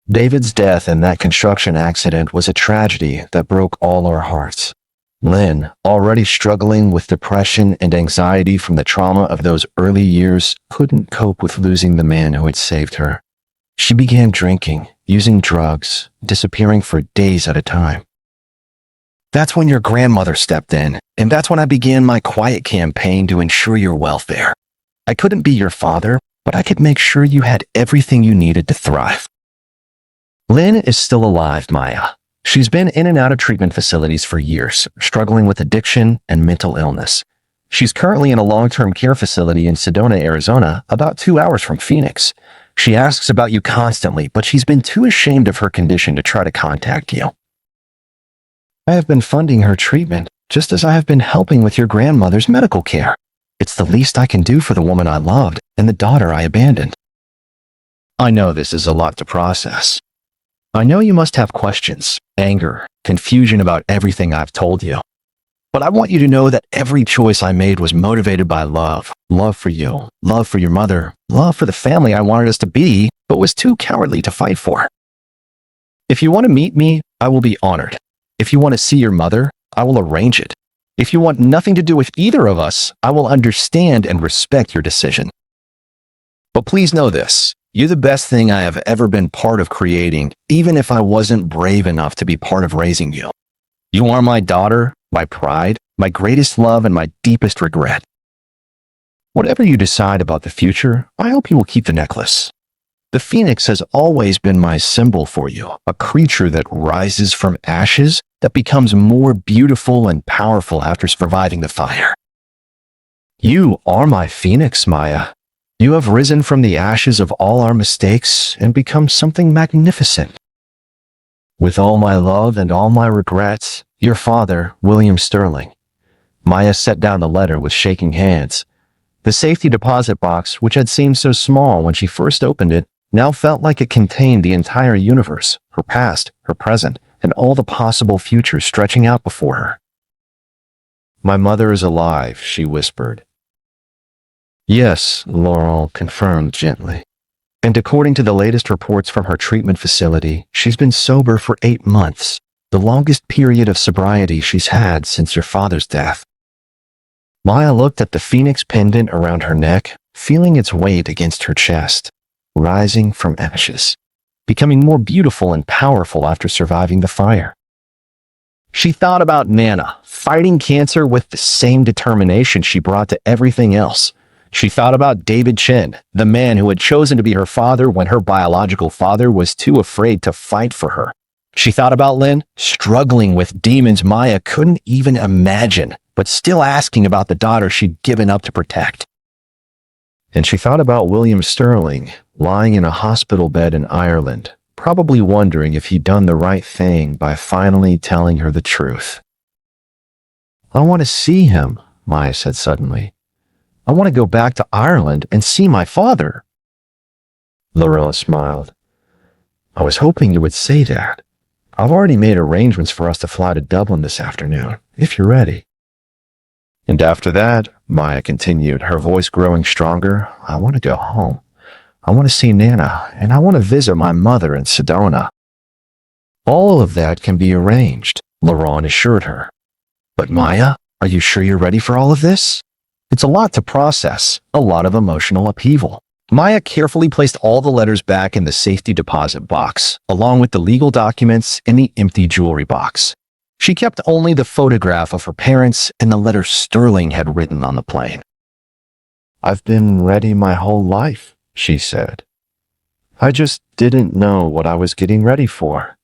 David's death in that construction accident was a tragedy that broke all our hearts. Lynn, already struggling with depression and anxiety from the trauma of those early years, couldn't cope with losing the man who had saved her. She began drinking, using drugs, disappearing for days at a time. That's when your grandmother stepped in, and that's when I began my quiet campaign to ensure your welfare. I couldn't be your father, but I could make sure you had everything you needed to thrive. Lynn is still alive, Maya. She's been in and out of treatment facilities for years, struggling with addiction and mental illness. She's currently in a long-term care facility in Sedona, Arizona, about 2 hours from Phoenix. She asks about you constantly, but she's been too ashamed of her condition to try to contact you. I have been funding her treatment, just as I have been helping with your grandmother's medical care. It's the least I can do for the woman I loved and the daughter I abandoned. I know this is a lot to process. I know you must have questions, anger, confusion about everything I've told you. But I want you to know that every choice I made was motivated by love. Love for you, love for your mother, love for the family I wanted us to be, but was too cowardly to fight for. If you want to meet me, I will be honored. If you want to see your mother, I will arrange it. If you want nothing to do with either of us, I will understand and respect your decision. But please know this. You're the best thing I have ever been part of creating, even if I wasn't brave enough to be part of raising you. You are my daughter, my pride, my greatest love, and my deepest regret. Whatever you decide about the future, I hope you will keep the necklace. The phoenix has always been my symbol for you, a creature that rises from ashes, that becomes more beautiful and powerful after surviving the fire. You are my phoenix, Maya. You have risen from the ashes of all our mistakes and become something magnificent. With all my love and all my regrets, your father, William Sterling. Maya set down the letter with shaking hands. The safety deposit box, which had seemed so small when she first opened it, now felt like it contained the entire universe, her past, her present, and all the possible futures stretching out before her. My mother is alive, she whispered. Yes, Laurel confirmed gently. And according to the latest reports from her treatment facility, she's been sober for 8 months, the longest period of sobriety she's had since your father's death. Maya looked at the phoenix pendant around her neck, feeling its weight against her chest, rising from ashes, becoming more beautiful and powerful after surviving the fire. She thought about Nana, fighting cancer with the same determination she brought to everything else. She thought about David Chen, the man who had chosen to be her father when her biological father was too afraid to fight for her. She thought about Lynn, struggling with demons Maya couldn't even imagine, but still asking about the daughter she'd given up to protect. And she thought about William Sterling, lying in a hospital bed in Ireland, probably wondering if he'd done the right thing by finally telling her the truth. I want to see him, Maya said suddenly. I want to go back to Ireland and see my father. Lorella smiled. I was hoping you would say that. I've already made arrangements for us to fly to Dublin this afternoon, if you're ready. And after that, Maya continued, her voice growing stronger, I want to go home. I want to see Nana, and I want to visit my mother in Sedona. All of that can be arranged, Laurent assured her. But Maya, are you sure you're ready for all of this? It's a lot to process, a lot of emotional upheaval. Maya carefully placed all the letters back in the safety deposit box, along with the legal documents in the empty jewelry box. She kept only the photograph of her parents and the letter Sterling had written on the plane. I've been ready my whole life, she said. I just didn't know what I was getting ready for.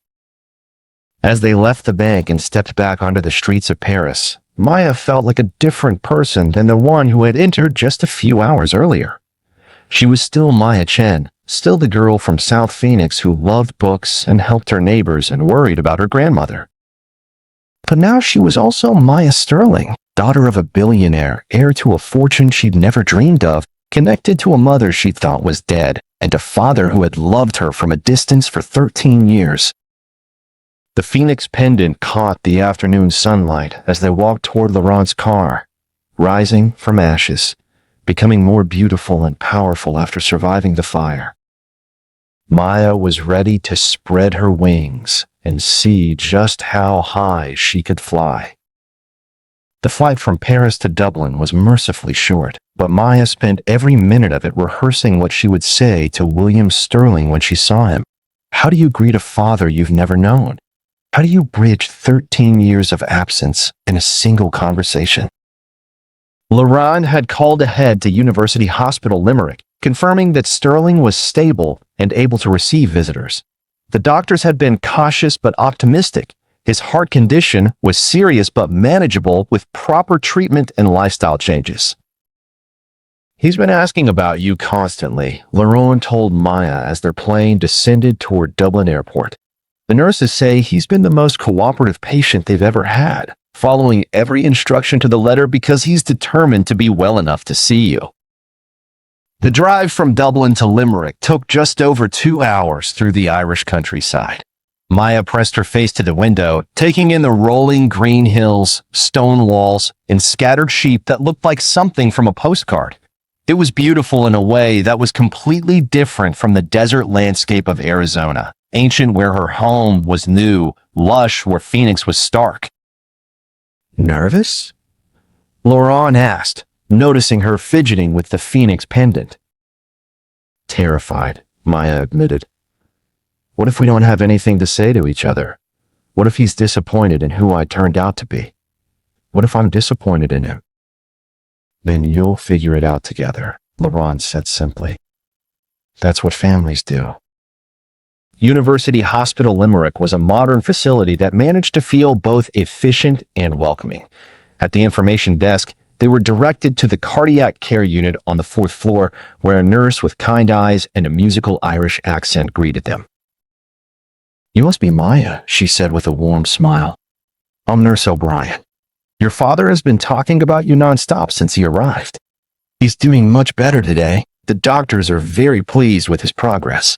As they left the bank and stepped back onto the streets of Paris, Maya felt like a different person than the one who had entered just a few hours earlier. She was still Maya Chen, still the girl from South Phoenix who loved books and helped her neighbors and worried about her grandmother. But now she was also Maya Sterling, daughter of a billionaire, heir to a fortune she'd never dreamed of, connected to a mother she thought was dead, and a father who had loved her from a distance for 13 years. The phoenix pendant caught the afternoon sunlight as they walked toward Laurent's car, rising from ashes, becoming more beautiful and powerful after surviving the fire. Maya was ready to spread her wings and see just how high she could fly. The flight from Paris to Dublin was mercifully short, but Maya spent every minute of it rehearsing what she would say to William Sterling when she saw him. How do you greet a father you've never known? How do you bridge 13 years of absence in a single conversation? Laurent had called ahead to University Hospital Limerick, confirming that Sterling was stable and able to receive visitors. The doctors had been cautious but optimistic. His heart condition was serious but manageable with proper treatment and lifestyle changes. "He's been asking about you constantly," Laurent told Maya as their plane descended toward Dublin Airport. "The nurses say he's been the most cooperative patient they've ever had, following every instruction to the letter because he's determined to be well enough to see you." The drive from Dublin to Limerick took just over 2 hours through the Irish countryside. Maya pressed her face to the window, taking in the rolling green hills, stone walls, and scattered sheep that looked like something from a postcard. It was beautiful in a way that was completely different from the desert landscape of Arizona, ancient where her home was new, lush where Phoenix was stark. "Nervous?" Laurent asked, noticing her fidgeting with the Phoenix pendant. "Terrified," Maya admitted. "What if we don't have anything to say to each other? What if he's disappointed in who I turned out to be? What if I'm disappointed in him?" "Then you'll figure it out together," Laurent said simply. "That's what families do." University Hospital Limerick was a modern facility that managed to feel both efficient and welcoming. At the information desk, they were directed to the cardiac care unit on the 4th floor, where a nurse with kind eyes and a musical Irish accent greeted them. "You must be Maya," she said with a warm smile. "I'm Nurse O'Brien. Your father has been talking about you nonstop since he arrived. He's doing much better today. The doctors are very pleased with his progress."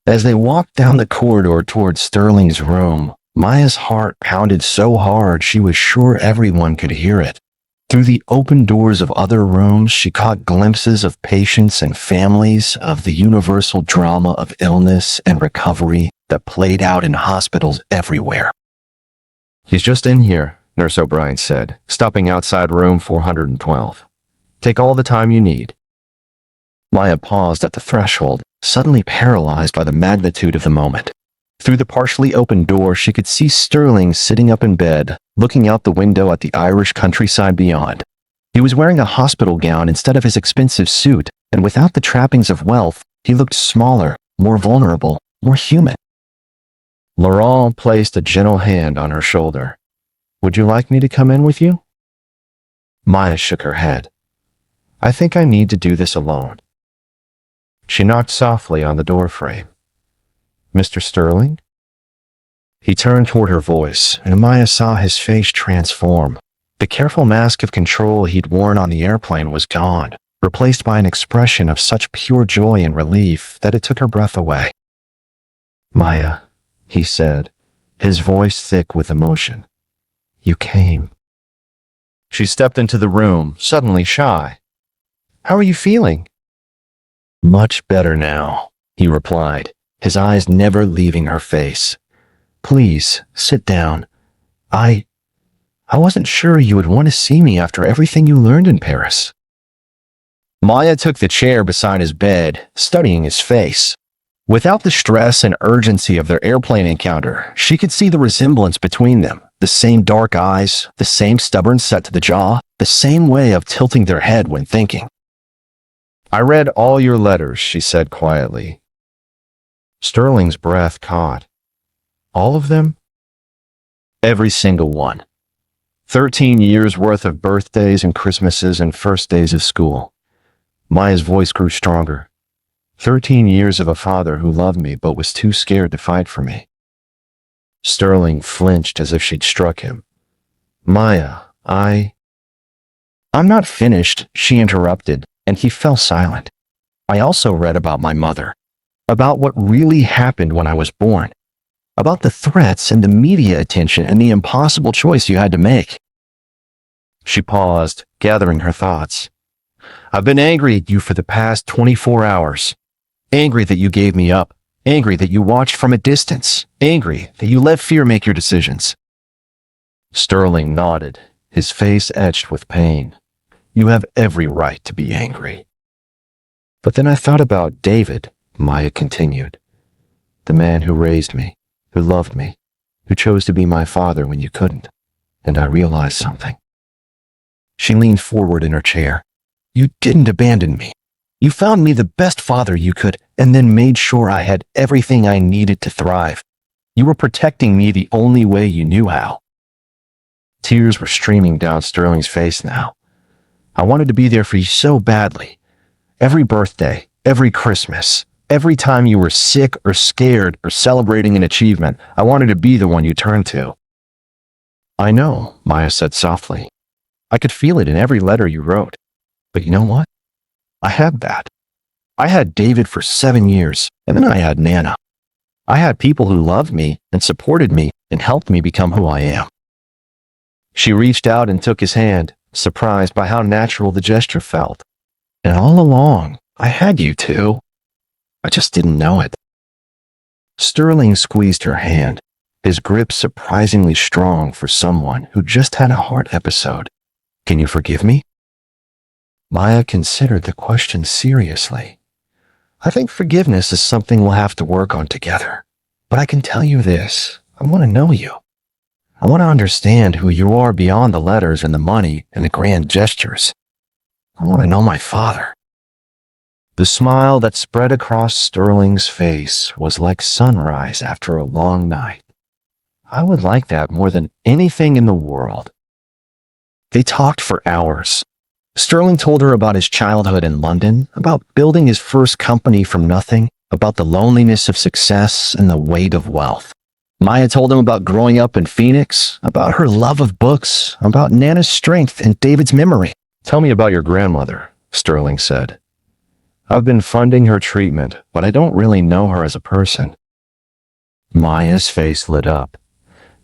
As they walked down the corridor toward Sterling's room, Maya's heart pounded so hard she was sure everyone could hear it. Through the open doors of other rooms, she caught glimpses of patients and families, of the universal drama of illness and recovery that played out in hospitals everywhere. "He's just in here," Nurse O'Brien said, stopping outside room 412. "Take all the time you need." Maya paused at the threshold, suddenly paralyzed by the magnitude of the moment. Through the partially open door, she could see Sterling sitting up in bed, looking out the window at the Irish countryside beyond. He was wearing a hospital gown instead of his expensive suit, and without the trappings of wealth, he looked smaller, more vulnerable, more human. Laurent placed a gentle hand on her shoulder. "Would you like me to come in with you?" Maya shook her head. "I think I need to do this alone." She knocked softly on the doorframe. "Mr. Sterling?" He turned toward her voice, and Maya saw his face transform. The careful mask of control he'd worn on the airplane was gone, replaced by an expression of such pure joy and relief that it took her breath away. "Maya," he said, his voice thick with emotion. "You came." She stepped into the room, suddenly shy. "How are you feeling?" "Much better now," he replied, his eyes never leaving her face. "Please, sit down. I wasn't sure you would want to see me after everything you learned in Paris." Maya took the chair beside his bed, studying his face. Without the stress and urgency of their airplane encounter, she could see the resemblance between them. The same dark eyes, the same stubborn set to the jaw, the same way of tilting their head when thinking. "I read all your letters," she said quietly. Sterling's breath caught. "All of them?" "Every single one. 13 years worth of birthdays and Christmases and first days of school." Maya's voice grew stronger. 13 years of a father who loved me but was too scared to fight for me. Sterling flinched as if she'd struck him. "Maya, I'm not finished," she interrupted, and he fell silent. "I also read about my mother, about what really happened when I was born, about the threats and the media attention and the impossible choice you had to make." She paused, gathering her thoughts. "I've been angry at you for the past 24 hours. Angry that you gave me up. Angry that you watched from a distance. Angry that you let fear make your decisions." Sterling nodded, his face etched with pain. "You have every right to be angry." "But then I thought about David," Maya continued. "The man who raised me, who loved me, who chose to be my father when you couldn't. And I realized something." She leaned forward in her chair. "You didn't abandon me. You found me the best father you could, and then made sure I had everything I needed to thrive. You were protecting me the only way you knew how." Tears were streaming down Sterling's face now. "I wanted to be there for you so badly. Every birthday, every Christmas, every time you were sick or scared or celebrating an achievement, I wanted to be the one you turned to." "I know," Maya said softly. "I could feel it in every letter you wrote. But you know what? I had that. I had David for 7 years, and then I had Nana. I had people who loved me and supported me and helped me become who I am." She reached out and took his hand, surprised by how natural the gesture felt. "And all along, I had you too. I just didn't know it." Sterling squeezed her hand, his grip surprisingly strong for someone who just had a heart episode. "Can you forgive me?" Maya considered the question seriously. "I think forgiveness is something we'll have to work on together. But I can tell you this, I want to know you. I want to understand who you are beyond the letters and the money and the grand gestures. I want to know my father." The smile that spread across Sterling's face was like sunrise after a long night. "I would like that more than anything in the world." They talked for hours. Sterling told her about his childhood in London, about building his first company from nothing, about the loneliness of success and the weight of wealth. Maya told him about growing up in Phoenix, about her love of books, about Nana's strength and David's memory. "Tell me about your grandmother," Sterling said. "I've been funding her treatment, but I don't really know her as a person." Maya's face lit up.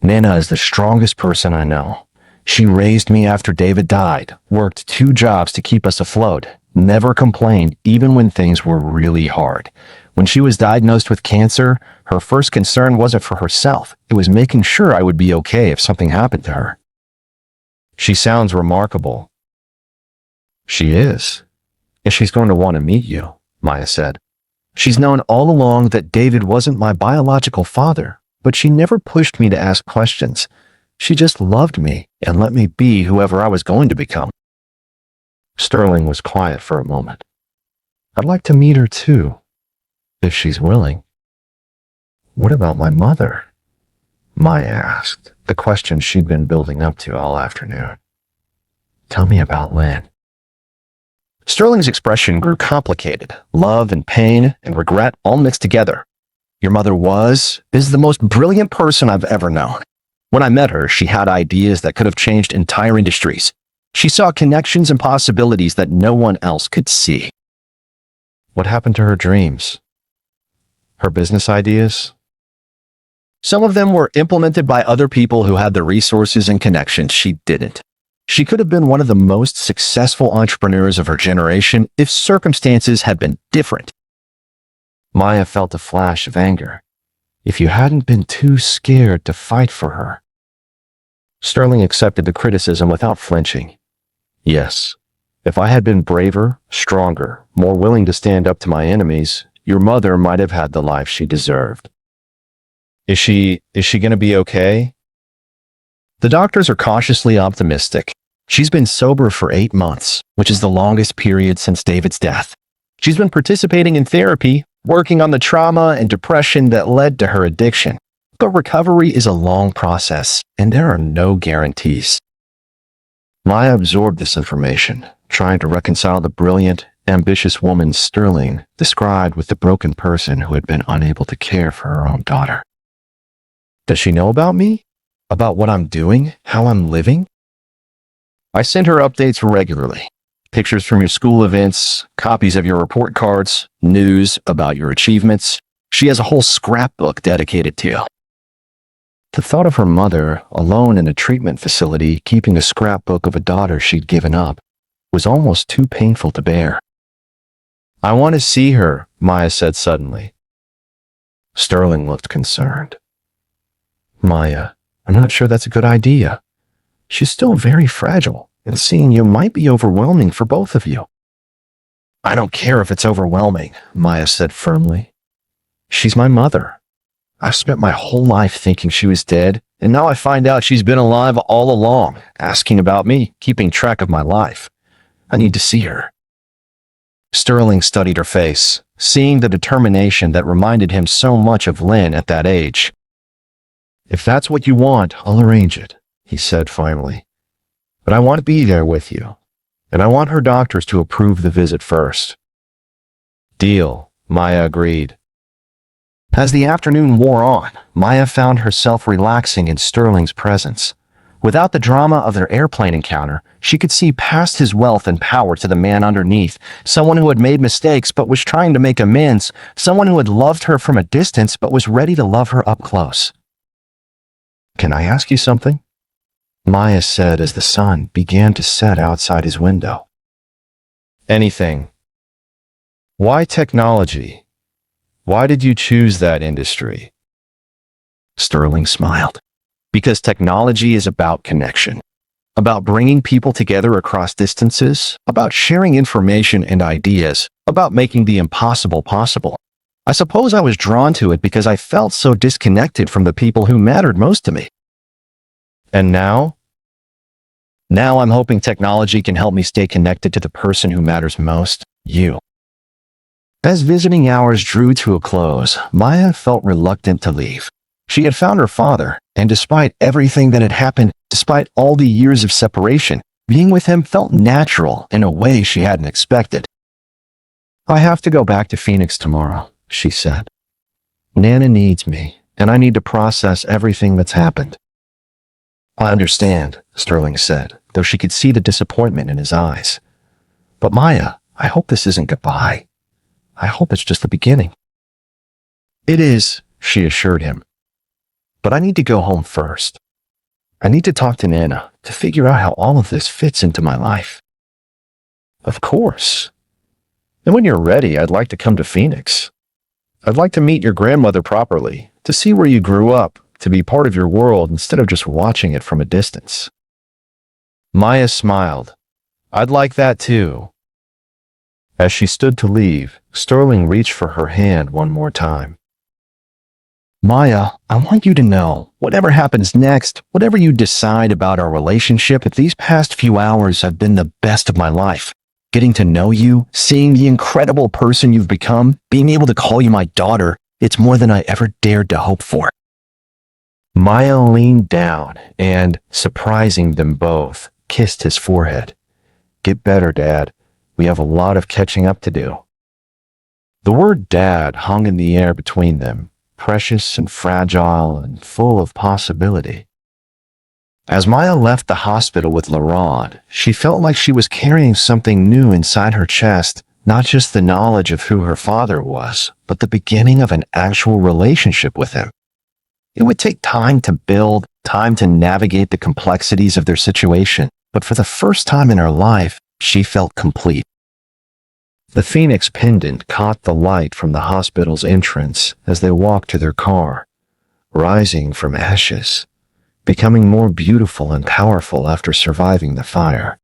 "Nana is the strongest person I know. She raised me after David died, worked 2 jobs to keep us afloat, never complained even when things were really hard. When she was diagnosed with cancer, her first concern wasn't for herself. It was making sure I would be okay if something happened to her." "She sounds remarkable." "She is. And she's going to want to meet you," Maya said. "She's known all along that David wasn't my biological father, but she never pushed me to ask questions. She just loved me and let me be whoever I was going to become." Sterling was quiet for a moment. "I'd like to meet her too, if she's willing." "What about my mother?" Maya asked, the question she'd been building up to all afternoon. "Tell me about Lynn." Sterling's expression grew complicated, love and pain and regret all mixed together. "Your mother is the most brilliant person I've ever known. When I met her, she had ideas that could have changed entire industries. She saw connections and possibilities that no one else could see." "What happened to her dreams? Her business ideas?" "Some of them were implemented by other people who had the resources and connections she didn't. She could have been one of the most successful entrepreneurs of her generation if circumstances had been different." Maya felt a flash of anger. "If you hadn't been too scared to fight for her." Sterling accepted the criticism without flinching. "Yes, if I had been braver, stronger, more willing to stand up to my enemies, your mother might have had the life she deserved." Is she going to be okay?" "The doctors are cautiously optimistic. She's been sober for 8 months, which is the longest period since David's death. She's been participating in therapy, working on the trauma and depression that led to her addiction. But recovery is a long process, and there are no guarantees." Maya absorbed this information, trying to reconcile the brilliant, ambitious woman Sterling described with the broken person who had been unable to care for her own daughter. "Does she know about me? About what I'm doing? How I'm living?" "I send her updates regularly. Pictures from your school events, copies of your report cards, news about your achievements. She has a whole scrapbook dedicated to you." The thought of her mother, alone in a treatment facility, keeping a scrapbook of a daughter she'd given up, was almost too painful to bear. "I want to see her," Maya said suddenly. Sterling looked concerned. "Maya, I'm not sure that's a good idea. She's still very fragile, and seeing you might be overwhelming for both of you." "I don't care if it's overwhelming," Maya said firmly. "She's my mother. I've spent my whole life thinking she was dead, and now I find out she's been alive all along, asking about me, keeping track of my life. I need to see her." Sterling studied her face, seeing the determination that reminded him so much of Lynn at that age. "If that's what you want, I'll arrange it," he said finally. "But I want to be there with you, and I want her doctors to approve the visit first." "Deal," Maya agreed. As the afternoon wore on, Maya found herself relaxing in Sterling's presence. Without the drama of their airplane encounter, she could see past his wealth and power to the man underneath, someone who had made mistakes but was trying to make amends, someone who had loved her from a distance but was ready to love her up close. "Can I ask you something?" Maya said as the sun began to set outside his window. "Anything." "Why technology? Why did you choose that industry?" Sterling smiled. "Because technology is about connection, about bringing people together across distances, about sharing information and ideas, about making the impossible possible. I suppose I was drawn to it because I felt so disconnected from the people who mattered most to me. And now? Now I'm hoping technology can help me stay connected to the person who matters most, you." As visiting hours drew to a close, Maya felt reluctant to leave. She had found her father, and despite everything that had happened, despite all the years of separation, being with him felt natural in a way she hadn't expected. "I have to go back to Phoenix tomorrow," she said. "Nana needs me, and I need to process everything that's happened." "I understand," Sterling said, though she could see the disappointment in his eyes. "But Maya, I hope this isn't goodbye. I hope it's just the beginning." "It is," she assured him. "But I need to go home first. I need to talk to Nana to figure out how all of this fits into my life." "Of course. And when you're ready, I'd like to come to Phoenix. I'd like to meet your grandmother properly, to see where you grew up, to be part of your world instead of just watching it from a distance." Maya smiled. "I'd like that too." As she stood to leave, Sterling reached for her hand one more time. "Maya, I want you to know, whatever happens next, whatever you decide about our relationship, these past few hours have been the best of my life. Getting to know you, seeing the incredible person you've become, being able to call you my daughter, it's more than I ever dared to hope for." Maya leaned down and, surprising them both, kissed his forehead. "Get better, Dad. We have a lot of catching up to do." The word dad hung in the air between them, precious and fragile and full of possibility. As Maya left the hospital with Laurent, she felt like she was carrying something new inside her chest, not just the knowledge of who her father was, but the beginning of an actual relationship with him. It would take time to build, time to navigate the complexities of their situation, but for the first time in her life, she felt complete. The Phoenix pendant caught the light from the hospital's entrance as they walked to their car, rising from ashes, becoming more beautiful and powerful after surviving the fire.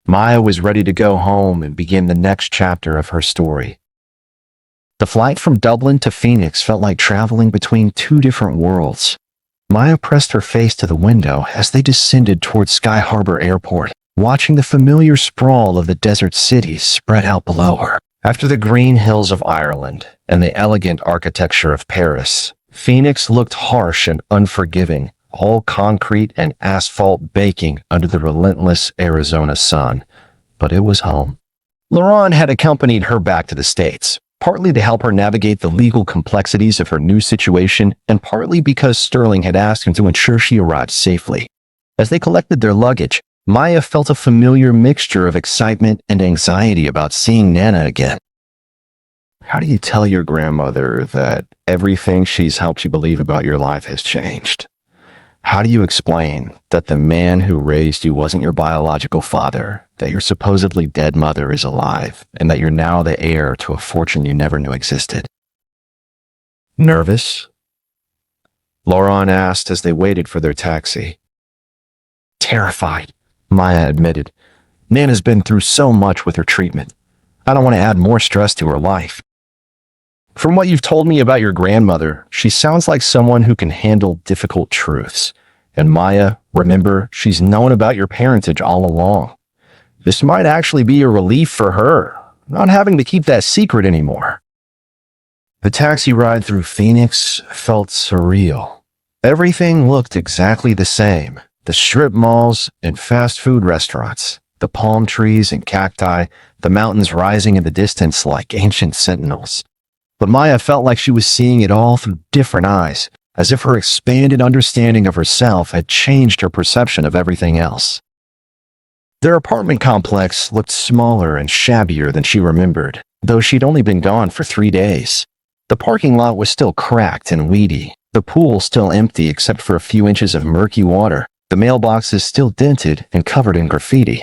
Maya was ready to go home and begin the next chapter of her story. The flight from Dublin to Phoenix felt like traveling between two different worlds. Maya pressed her face to the window as they descended toward Sky Harbor Airport, watching the familiar sprawl of the desert cities spread out below her. After the green hills of Ireland and the elegant architecture of Paris, Phoenix looked harsh and unforgiving, all concrete and asphalt baking under the relentless Arizona sun. But it was home. Laurent had accompanied her back to the States, partly to help her navigate the legal complexities of her new situation, and partly because Sterling had asked him to ensure she arrived safely. As they collected their luggage, Maya felt a familiar mixture of excitement and anxiety about seeing Nana again. How do you tell your grandmother that everything she's helped you believe about your life has changed? How do you explain that the man who raised you wasn't your biological father, that your supposedly dead mother is alive, and that you're now the heir to a fortune you never knew existed? Nervous? Laurent asked as they waited for their taxi. Terrified, Maya admitted. Nana's been through so much with her treatment. I don't want to add more stress to her life. From what you've told me about your grandmother, she sounds like someone who can handle difficult truths. And Maya, remember, she's known about your parentage all along. This might actually be a relief for her. not having to keep that secret anymore. The taxi ride through Phoenix felt surreal. Everything looked exactly the same. The strip malls and fast food restaurants, the palm trees and cacti, the mountains rising in the distance like ancient sentinels. But Maya felt like she was seeing it all through different eyes, as if her expanded understanding of herself had changed her perception of everything else. Their apartment complex looked smaller and shabbier than she remembered, though she'd only been gone for 3 days. The parking lot was still cracked and weedy, the pool still empty except for a few inches of murky water, the mailboxes still dented and covered in graffiti.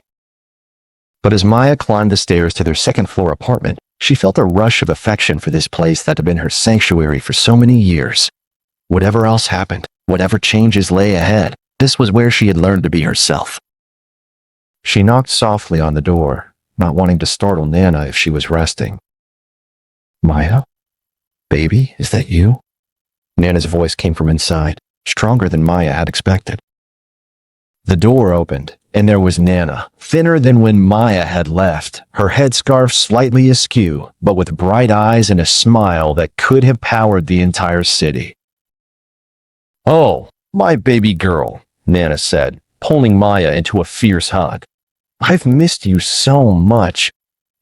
But as Maya climbed the stairs to their second-floor apartment, she felt a rush of affection for this place that had been her sanctuary for so many years. Whatever else happened, whatever changes lay ahead, this was where she had learned to be herself. She knocked softly on the door, not wanting to startle Nana if she was resting. "Maya? Baby, is that you?" Nana's voice came from inside, stronger than Maya had expected. The door opened, and there was Nana, thinner than when Maya had left, her headscarf slightly askew, but with bright eyes and a smile that could have powered the entire city. "Oh, my baby girl," Nana said, pulling Maya into a fierce hug. "I've missed you so much.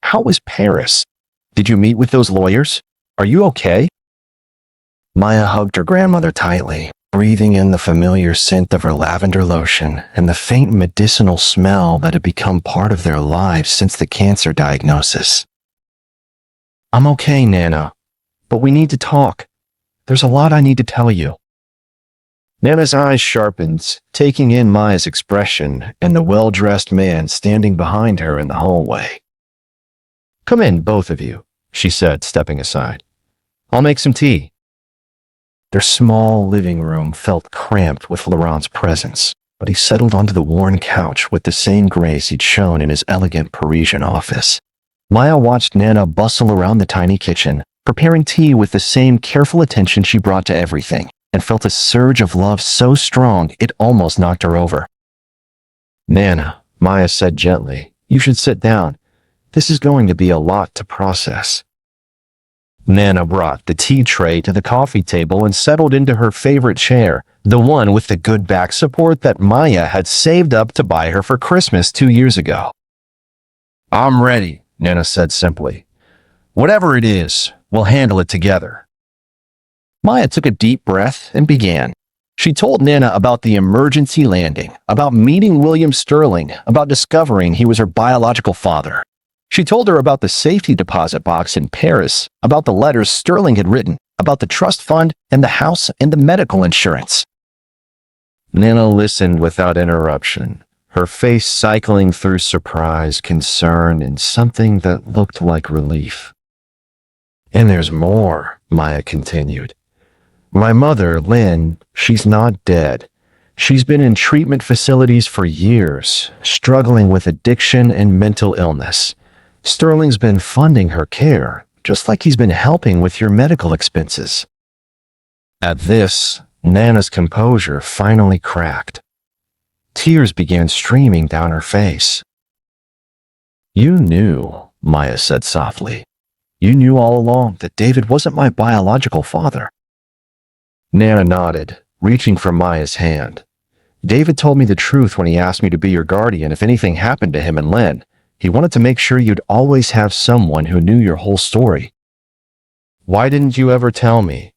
How was Paris? Did you meet with those lawyers? Are you okay?" Maya hugged her grandmother tightly, breathing in the familiar scent of her lavender lotion and the faint medicinal smell that had become part of their lives since the cancer diagnosis. "I'm okay, Nana, but we need to talk. There's a lot I need to tell you." Nana's eyes sharpened, taking in Maya's expression and the well-dressed man standing behind her in the hallway. "Come in, both of you," she said, stepping aside. "I'll make some tea." Their small living room felt cramped with Laurent's presence, but he settled onto the worn couch with the same grace he'd shown in his elegant Parisian office. Maya watched Nana bustle around the tiny kitchen, preparing tea with the same careful attention she brought to everything, and felt a surge of love so strong it almost knocked her over. "Nana," Maya said gently, "you should sit down. This is going to be a lot to process." Nana brought the tea tray to the coffee table and settled into her favorite chair, the one with the good back support that Maya had saved up to buy her for Christmas 2 years ago. "I'm ready," Nana said simply. "Whatever it is, we'll handle it together." Maya took a deep breath and began. She told Nana about the emergency landing, about meeting William Sterling, about discovering he was her biological father. She told her about the safety deposit box in Paris, about the letters Sterling had written, about the trust fund and the house and the medical insurance. Nana listened without interruption, her face cycling through surprise, concern, and something that looked like relief. "And there's more," Maya continued. "My mother, Lynn, she's not dead. She's been in treatment facilities for years, struggling with addiction and mental illness. Sterling's been funding her care, just like he's been helping with your medical expenses." At this, Nana's composure finally cracked. Tears began streaming down her face. "You knew," Maya said softly. "You knew all along that David wasn't my biological father." Nana nodded, reaching for Maya's hand. "David told me the truth when he asked me to be your guardian if anything happened to him and Lynn. He wanted to make sure you'd always have someone who knew your whole story." "Why didn't you ever tell me?"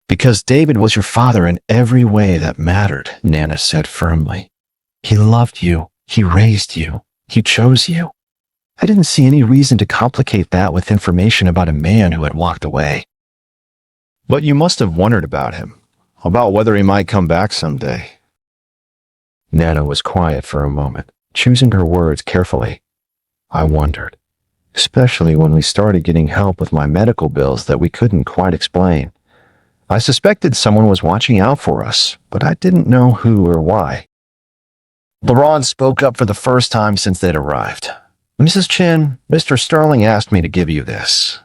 "Because David was your father in every way that mattered," Nana said firmly. "He loved you. He raised you. He chose you. I didn't see any reason to complicate that with information about a man who had walked away." "But you must have wondered about him, about whether he might come back someday." Nana was quiet for a moment, choosing her words carefully. "I wondered, especially when we started getting help with my medical bills that we couldn't quite explain. I suspected someone was watching out for us, but I didn't know who or why." Laurent spoke up for the first time since they'd arrived. "Mrs. Chen, Mr. Sterling asked me to give you this."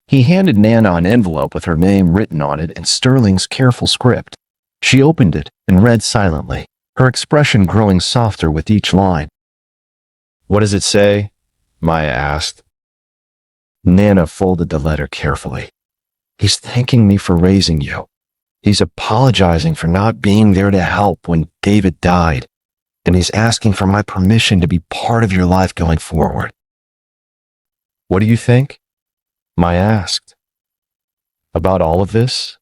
He handed Nana an envelope with her name written on it in Sterling's careful script. She opened it and read silently, her expression growing softer with each line. "What does it say?" Maya asked. Nana folded the letter carefully. He's thanking me for raising you. He's apologizing for not being there to help when David died, and he's asking for my permission to be part of your life going forward. What do you think? Maya asked. About all of this?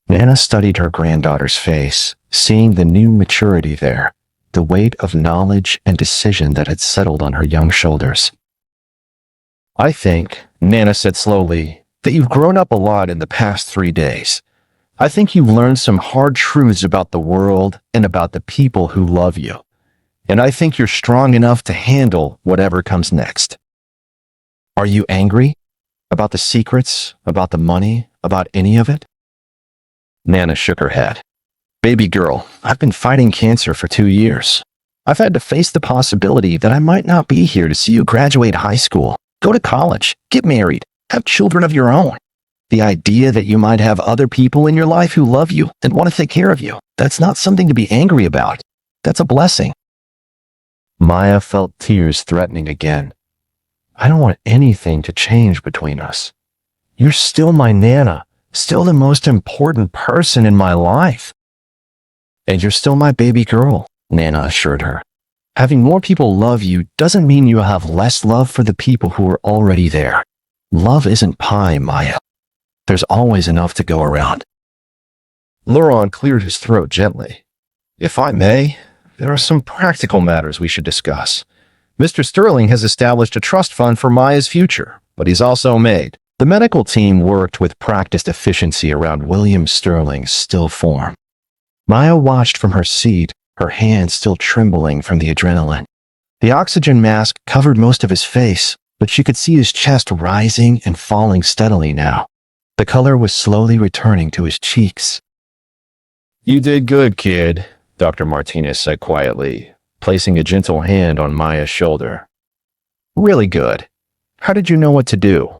Nana studied her granddaughter's face, seeing the new maturity there, the weight of knowledge and decision that had settled on her young shoulders. I think, Nana said slowly, that you've grown up a lot in the past 3 days. I think you've learned some hard truths about the world and about the people who love you. And I think you're strong enough to handle whatever comes next. Are you angry? About the secrets? About the money? About any of it? Nana shook her head. Baby girl, I've been fighting cancer for 2 years. I've had to face the possibility that I might not be here to see you graduate high school, go to college, get married, have children of your own. The idea that you might have other people in your life who love you and want to take care of you, that's not something to be angry about. That's a blessing. Maya felt tears threatening again. I don't want anything to change between us. You're still my Nana, still the most important person in my life. And you're still my baby girl, Nana assured her. Having more people love you doesn't mean you have less love for the people who are already there. Love isn't pie, Maya. There's always enough to go around. Laurent cleared his throat gently. If I may, there are some practical matters we should discuss. Mr. Sterling has established a trust fund for Maya's future, but he's also made. The medical team worked with practiced efficiency around William Sterling's still form. Maya watched from her seat, her hands still trembling from the adrenaline. The oxygen mask covered most of his face, but she could see his chest rising and falling steadily now. The color was slowly returning to his cheeks. You did good, kid, Dr. Martinez said quietly, placing a gentle hand on Maya's shoulder. Really good. How did you know what to do?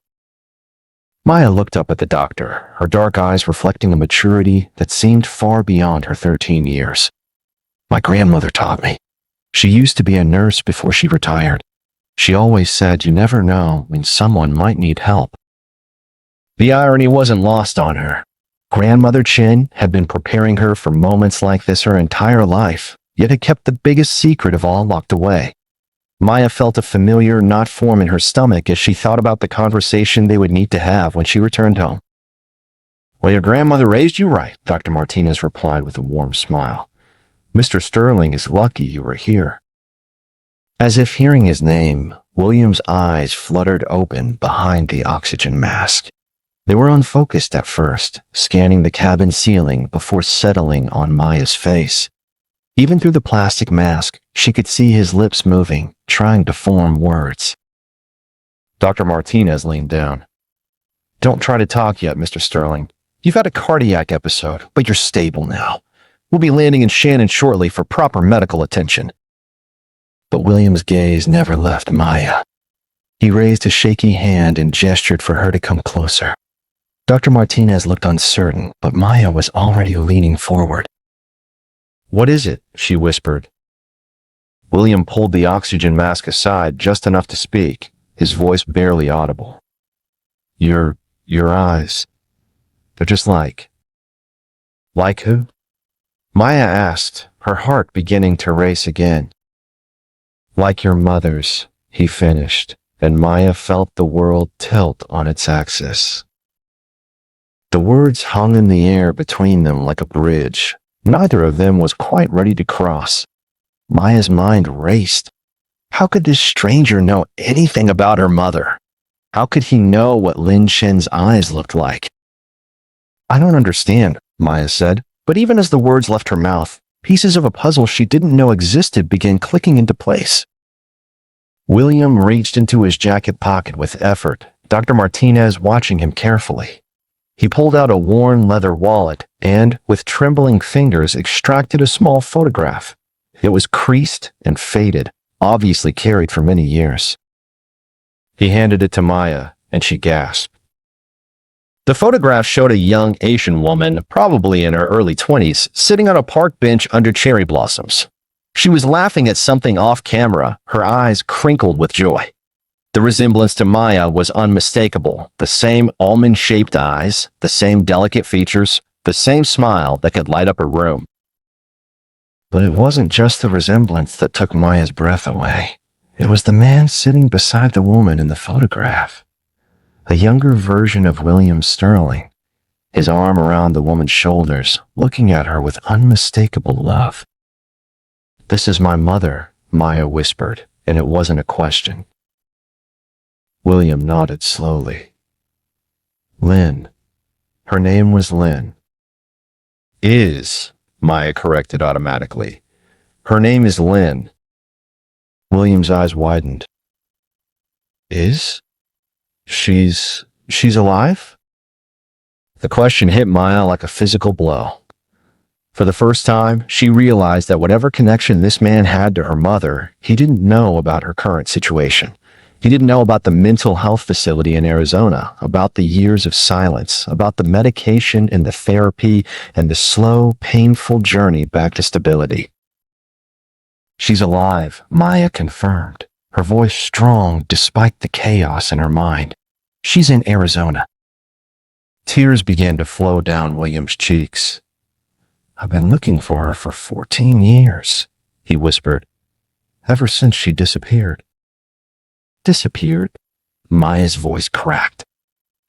Maya looked up at the doctor, her dark eyes reflecting a maturity that seemed far beyond her 13 years. My grandmother taught me. She used to be a nurse before she retired. She always said you never know when someone might need help. The irony wasn't lost on her. Grandmother Chen had been preparing her for moments like this her entire life, yet had kept the biggest secret of all locked away. Maya felt a familiar knot form in her stomach as she thought about the conversation they would need to have when she returned home. Well, your grandmother raised you right, Dr. Martinez replied with a warm smile. Mr. Sterling is lucky you were here. As if hearing his name, William's eyes fluttered open behind the oxygen mask. They were unfocused at first, scanning the cabin ceiling before settling on Maya's face. Even through the plastic mask, she could see his lips moving, trying to form words. Dr. Martinez leaned down. Don't try to talk yet, Mr. Sterling. You've had a cardiac episode, but you're stable now. We'll be landing in Shannon shortly for proper medical attention. But William's gaze never left Maya. He raised a shaky hand and gestured for her to come closer. Dr. Martinez looked uncertain, but Maya was already leaning forward. What is it? She whispered. William pulled the oxygen mask aside just enough to speak, his voice barely audible. Your eyes. They're just like. Like who? Maya asked, her heart beginning to race again. Like your mother's, he finished, and Maya felt the world tilt on its axis. The words hung in the air between them like a bridge. Neither of them was quite ready to cross. Maya's mind raced. How could this stranger know anything about her mother? How could he know what Lin Chen's eyes looked like? I don't understand, Maya said, but even as the words left her mouth, pieces of a puzzle she didn't know existed began clicking into place. William reached into his jacket pocket with effort, Dr. Martinez watching him carefully. He pulled out a worn leather wallet and, with trembling fingers, extracted a small photograph. It was creased and faded, obviously carried for many years. He handed it to Maya, and she gasped. The photograph showed a young Asian woman, probably in her early 20s, sitting on a park bench under cherry blossoms. She was laughing at something off camera, her eyes crinkled with joy. The resemblance to Maya was unmistakable. The same almond-shaped eyes, the same delicate features, the same smile that could light up a room. But it wasn't just the resemblance that took Maya's breath away. It was the man sitting beside the woman in the photograph. A younger version of William Sterling, his arm around the woman's shoulders, looking at her with unmistakable love. "This is my mother," Maya whispered, and it wasn't a question. William nodded slowly. "Lynn." Her name was Lynn. Maya corrected automatically. "Her name is Lynn." William's eyes widened. "Is? She's alive?" The question hit Maya like a physical blow. For the first time, she realized that whatever connection this man had to her mother, he didn't know about her current situation. He didn't know about the mental health facility in Arizona, about the years of silence, about the medication and the therapy, and the slow, painful journey back to stability. "She's alive," Maya confirmed, her voice strong despite the chaos in her mind. "She's in Arizona." Tears began to flow down William's cheeks. "I've been looking for her for 14 years, he whispered, "ever since she disappeared." "Disappeared?" Maya's voice cracked.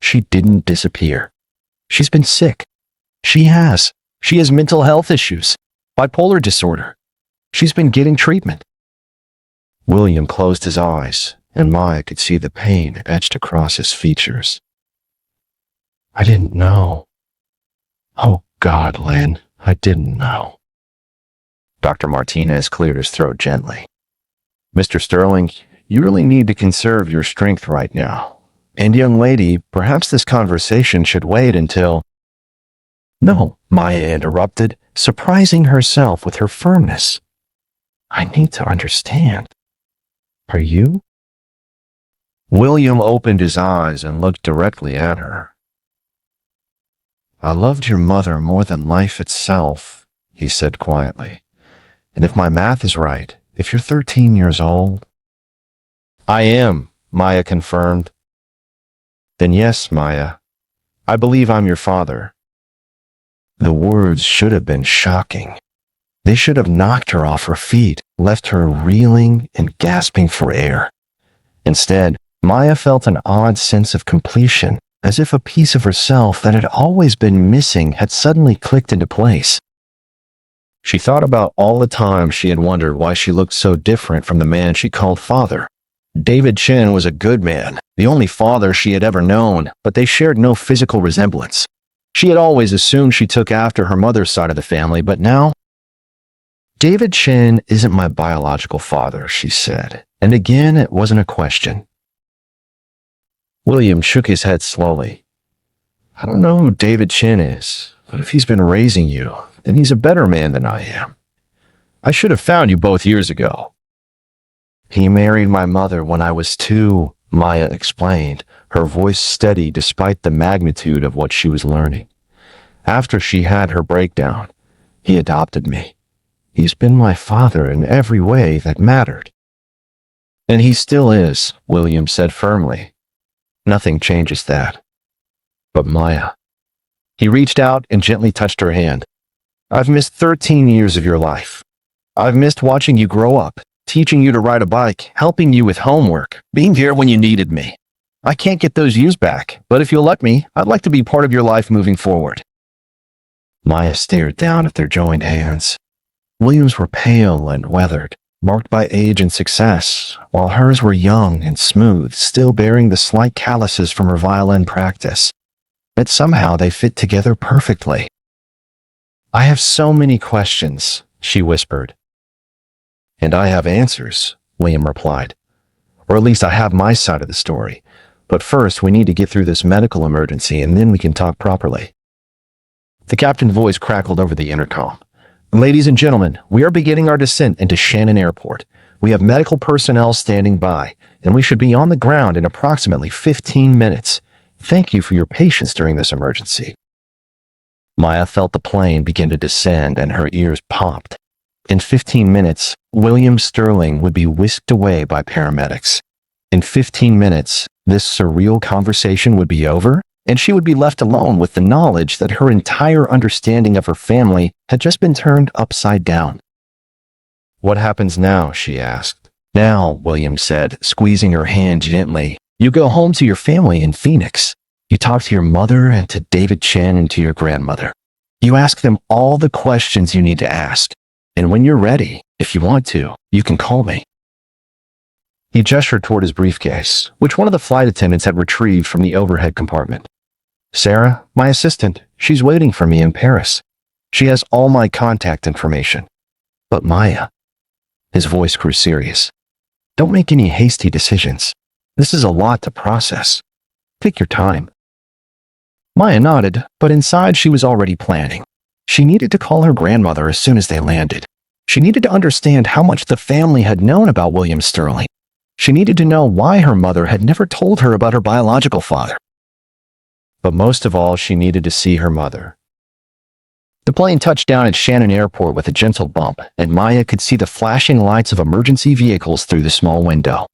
"She didn't disappear. She's been sick. She has mental health issues, bipolar disorder. She's been getting treatment." William closed his eyes, and Maya could see the pain etched across his features. "I didn't know. Oh God, Lynn, I didn't know." Dr. Martinez cleared his throat gently. "Mr. Sterling, you really need to conserve your strength right now. And young lady, perhaps this conversation should wait until—" "No," Maya interrupted, surprising herself with her firmness. "I need to understand. Are you?" William opened his eyes and looked directly at her. "I loved your mother more than life itself," he said quietly. "And if my math is right, if you're 13 years old—" "I am," Maya confirmed. "Then yes, Maya, I believe I'm your father." The words should have been shocking. They should have knocked her off her feet, left her reeling and gasping for air. Instead, Maya felt an odd sense of completion, as if a piece of herself that had always been missing had suddenly clicked into place. She thought about all the times she had wondered why she looked so different from the man she called father. David Chen was a good man, the only father she had ever known, but they shared no physical resemblance. She had always assumed she took after her mother's side of the family, but now— "David Chen isn't my biological father," she said, and again it wasn't a question. William shook his head slowly. "I don't know who David Chen is, but if he's been raising you, then he's a better man than I am. I should have found you both years ago." "He married my mother when I was 2, Maya explained, her voice steady despite the magnitude of what she was learning. "After she had her breakdown, he adopted me. He's been my father in every way that mattered." "And he still is," William said firmly. "Nothing changes that." "But Maya—" He reached out and gently touched her hand. "I've missed 13 years of your life. I've missed watching you grow up, teaching you to ride a bike, helping you with homework, being there when you needed me. I can't get those years back, but if you'll let me, I'd like to be part of your life moving forward." Maya stared down at their joined hands. William's were pale and weathered, marked by age and success, while hers were young and smooth, still bearing the slight calluses from her violin practice. But somehow they fit together perfectly. "I have so many questions," she whispered. "And I have answers," William replied. "Or at least I have my side of the story. But first, we need to get through this medical emergency, and then we can talk properly." The captain's voice crackled over the intercom. "Ladies and gentlemen, we are beginning our descent into Shannon Airport. We have medical personnel standing by, and we should be on the ground in approximately 15 minutes. Thank you for your patience during this emergency." Maya felt the plane begin to descend, and her ears popped. In 15 minutes, William Sterling would be whisked away by paramedics. In 15 minutes, this surreal conversation would be over, and she would be left alone with the knowledge that her entire understanding of her family had just been turned upside down. "What happens now?" she asked. "Now," William said, squeezing her hand gently, "you go home to your family in Phoenix. You talk to your mother and to David Chen and to your grandmother. You ask them all the questions you need to ask. And when you're ready, if you want to, you can call me." He gestured toward his briefcase, which one of the flight attendants had retrieved from the overhead compartment. "Sarah, my assistant, she's waiting for me in Paris. She has all my contact information." "But Maya," his voice grew serious, "don't make any hasty decisions. This is a lot to process. Take your time." Maya nodded, but inside she was already planning. She needed to call her grandmother as soon as they landed. She needed to understand how much the family had known about William Sterling. She needed to know why her mother had never told her about her biological father. But most of all, she needed to see her mother. The plane touched down at Shannon Airport with a gentle bump, and Maya could see the flashing lights of emergency vehicles through the small window.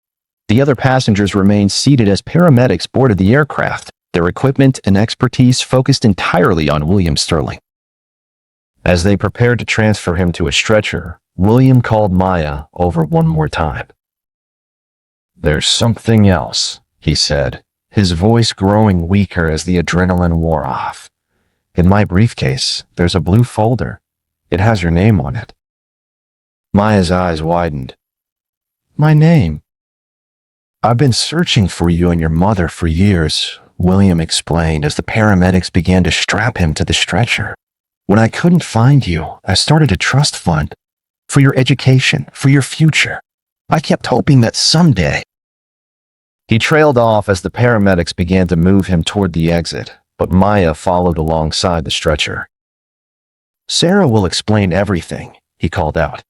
The other passengers remained seated as paramedics boarded the aircraft, their equipment and expertise focused entirely on William Sterling. As they prepared to transfer him to a stretcher, William called Maya over one more time. "There's something else," he said, his voice growing weaker as the adrenaline wore off. "In my briefcase, there's a blue folder. It has your name on it." Maya's eyes widened. "My name?" "I've been searching for you and your mother for years," William explained as the paramedics began to strap him to the stretcher. "When I couldn't find you, I started a trust fund. For your education, for your future. I kept hoping that someday—" He trailed off as the paramedics began to move him toward the exit, but Maya followed alongside the stretcher. "Sarah will explain everything," he called out.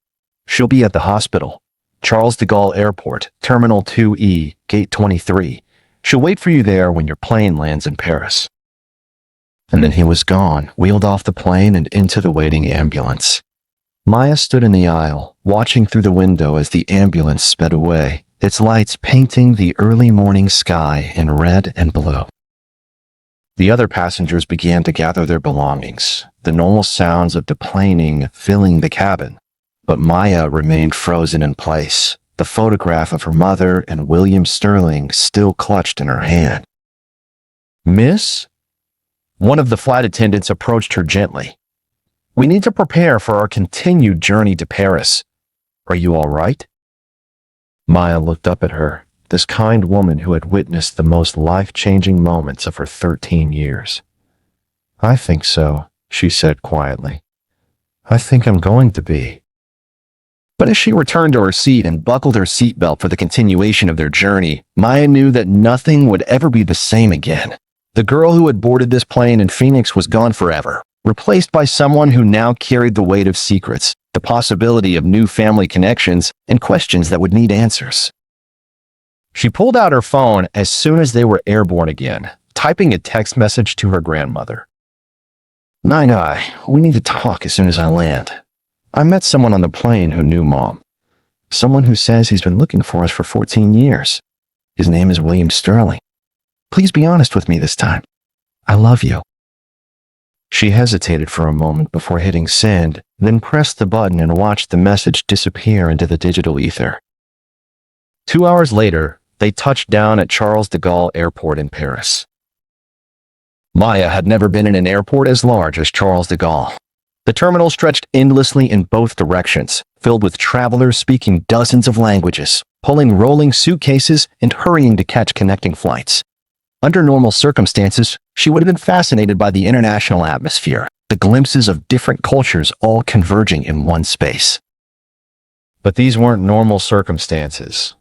"She'll be at the hospital. Charles de Gaulle Airport, Terminal 2E, Gate 23. She'll wait for you there when your plane lands in Paris." And then he was gone, wheeled off the plane and into the waiting ambulance. Maya stood in the aisle, watching through the window as the ambulance sped away, its lights painting the early morning sky in red and blue. The other passengers began to gather their belongings, the normal sounds of deplaning filling the cabin. But Maya remained frozen in place, the photograph of her mother and William Sterling still clutched in her hand. "Miss?" One of the flight attendants approached her gently. "We need to prepare for our continued journey to Paris. Are you all right?" Maya looked up at her, this kind woman who had witnessed the most life-changing moments of her 13 years. "I think so," she said quietly. "I think I'm going to be." But as she returned to her seat and buckled her seatbelt for the continuation of their journey, Maya knew that nothing would ever be the same again. The girl who had boarded this plane in Phoenix was gone forever, replaced by someone who now carried the weight of secrets, the possibility of new family connections, and questions that would need answers. She pulled out her phone as soon as they were airborne again, typing a text message to her grandmother. "Nine, we need to talk as soon as I land. I met someone on the plane who knew Mom. Someone who says he's been looking for us for 14 years. His name is William Sterling. Please be honest with me this time. I love you." She hesitated for a moment before hitting send, then pressed the button and watched the message disappear into the digital ether. 2 hours later, they touched down at Charles de Gaulle Airport in Paris. Maya had never been in an airport as large as Charles de Gaulle. The terminal stretched endlessly in both directions, filled with travelers speaking dozens of languages, pulling rolling suitcases and hurrying to catch connecting flights. Under normal circumstances, she would have been fascinated by the international atmosphere, the glimpses of different cultures all converging in one space. But these weren't normal circumstances.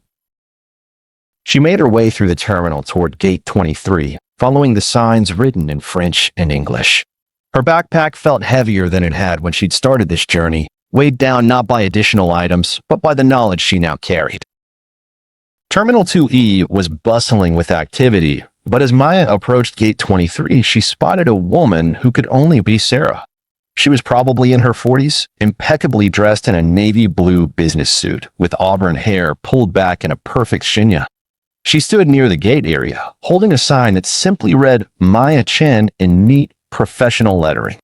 She made her way through the terminal toward Gate 23, following the signs written in French and English. Her backpack felt heavier than it had when she'd started this journey, weighed down not by additional items, but by the knowledge she now carried. Terminal 2E was bustling with activity, but as Maya approached Gate 23, she spotted a woman who could only be Sarah. She was probably in her 40s, impeccably dressed in a navy blue business suit, with auburn hair pulled back in a perfect chignon. She stood near the gate area, holding a sign that simply read Maya Chen in neat, professional lettering.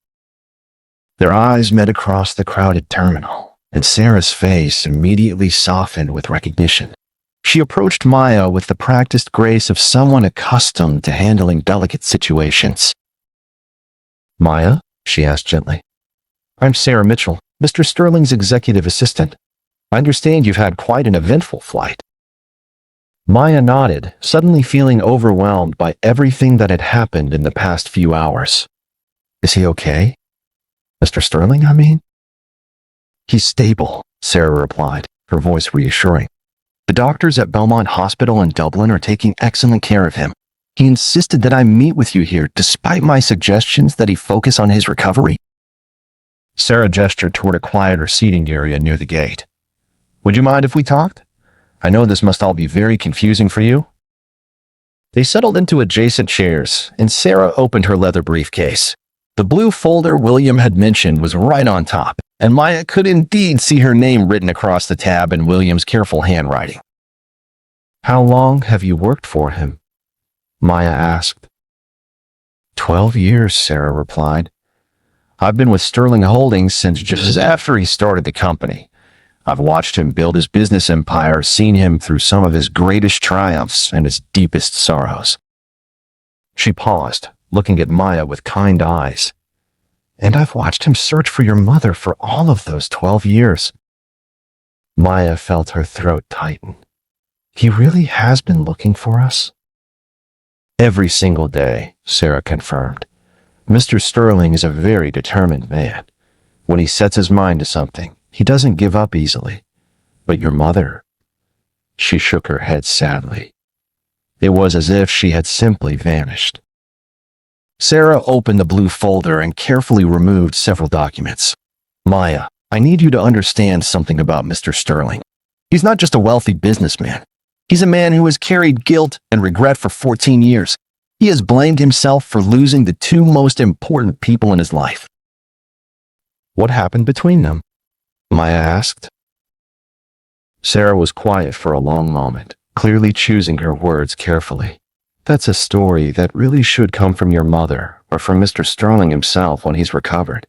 Their eyes met across the crowded terminal, and Sarah's face immediately softened with recognition. She approached Maya with the practiced grace of someone accustomed to handling delicate situations. "Maya?" she asked gently. "I'm Sarah Mitchell, Mr. Sterling's executive assistant. I understand you've had quite an eventful flight." Maya nodded, suddenly feeling overwhelmed by everything that had happened in the past few hours. "Is he okay? Mr. Sterling, I mean?" "He's stable," Sarah replied, her voice reassuring. "The doctors at Belmont Hospital in Dublin are taking excellent care of him. He insisted that I meet with you here despite my suggestions that he focus on his recovery." Sarah gestured toward a quieter seating area near the gate. "Would you mind if we talked? I know this must all be very confusing for you." They settled into adjacent chairs, and Sarah opened her leather briefcase. The blue folder William had mentioned was right on top, and Maya could indeed see her name written across the tab in William's careful handwriting. "How long have you worked for him?" Maya asked. 12 years, Sarah replied. "I've been with Sterling Holdings since just after he started the company. I've watched him build his business empire, seen him through some of his greatest triumphs and his deepest sorrows." She paused, looking at Maya with kind eyes. "And I've watched him search for your mother for all of those 12 years. Maya felt her throat tighten. "He really has been looking for us?" "Every single day," Sarah confirmed. "Mr. Sterling is a very determined man. When he sets his mind to something, he doesn't give up easily. But your mother..." She shook her head sadly. It was as if she had simply vanished. Sarah opened the blue folder and carefully removed several documents. "Maya, I need you to understand something about Mr. Sterling. He's not just a wealthy businessman. He's a man who has carried guilt and regret for 14 years. He has blamed himself for losing the two most important people in his life." "What happened between them?" Maya asked. Sarah was quiet for a long moment, clearly choosing her words carefully. "That's a story that really should come from your mother or from Mr. Sterling himself when he's recovered.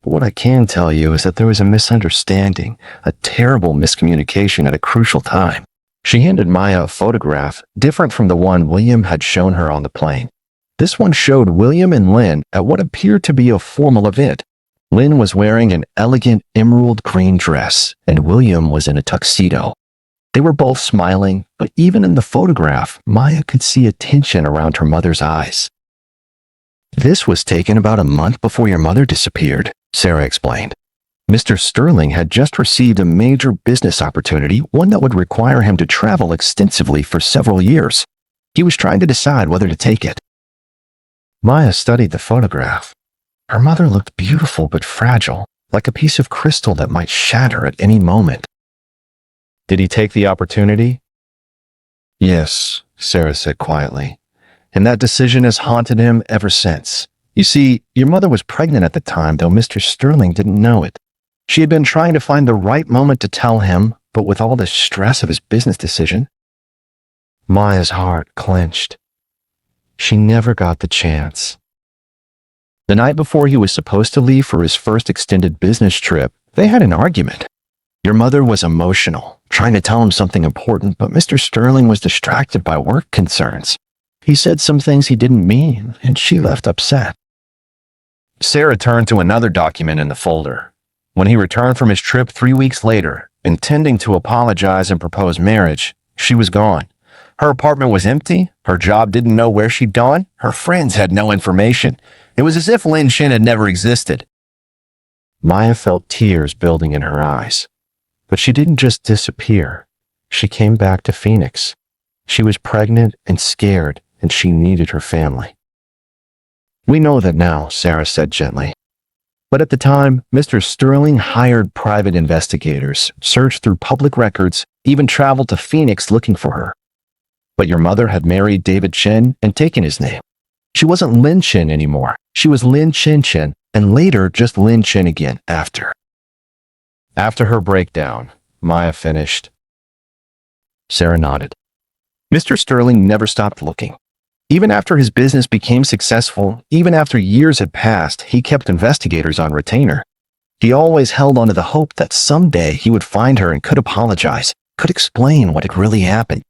But what I can tell you is that there was a misunderstanding, a terrible miscommunication at a crucial time." She handed Maya a photograph different from the one William had shown her on the plane. This one showed William and Lynn at what appeared to be a formal event. Lynn was wearing an elegant emerald green dress, and William was in a tuxedo. They were both smiling, but even in the photograph, Maya could see a tension around her mother's eyes. "This was taken about a month before your mother disappeared," Sarah explained. "Mr. Sterling had just received a major business opportunity, one that would require him to travel extensively for several years. He was trying to decide whether to take it." Maya studied the photograph. Her mother looked beautiful but fragile, like a piece of crystal that might shatter at any moment. "Did he take the opportunity?" "Yes," Sarah said quietly. "And that decision has haunted him ever since. You see, your mother was pregnant at the time, though Mr. Sterling didn't know it. She had been trying to find the right moment to tell him, but with all the stress of his business decision..." Maya's heart clenched. She never got the chance. The night before he was supposed to leave for his first extended business trip, they had an argument. Your mother was emotional, trying to tell him something important, but Mr. Sterling was distracted by work concerns. He said some things he didn't mean, and she left upset. Sarah turned to another document in the folder. When he returned from his trip 3 weeks later, intending to apologize and propose marriage, she was gone. Her apartment was empty, her job didn't know where she'd gone, her friends had no information. It was as if Lin Shin had never existed. Maya felt tears building in her eyes. But she didn't just disappear. She came back to Phoenix. She was pregnant and scared, and she needed her family. "We know that now," Sarah said gently. "But at the time, Mr. Sterling hired private investigators, searched through public records, even traveled to Phoenix looking for her. But your mother had married David Chen and taken his name. She wasn't Lin Chen anymore. She was Lin Chen Chen, and later just Lin Chen again after." After her breakdown, Maya finished. Sarah nodded. Mr. Sterling never stopped looking. Even after his business became successful, even after years had passed, he kept investigators on retainer. He always held on to the hope that someday he would find her and could apologize, could explain what had really happened.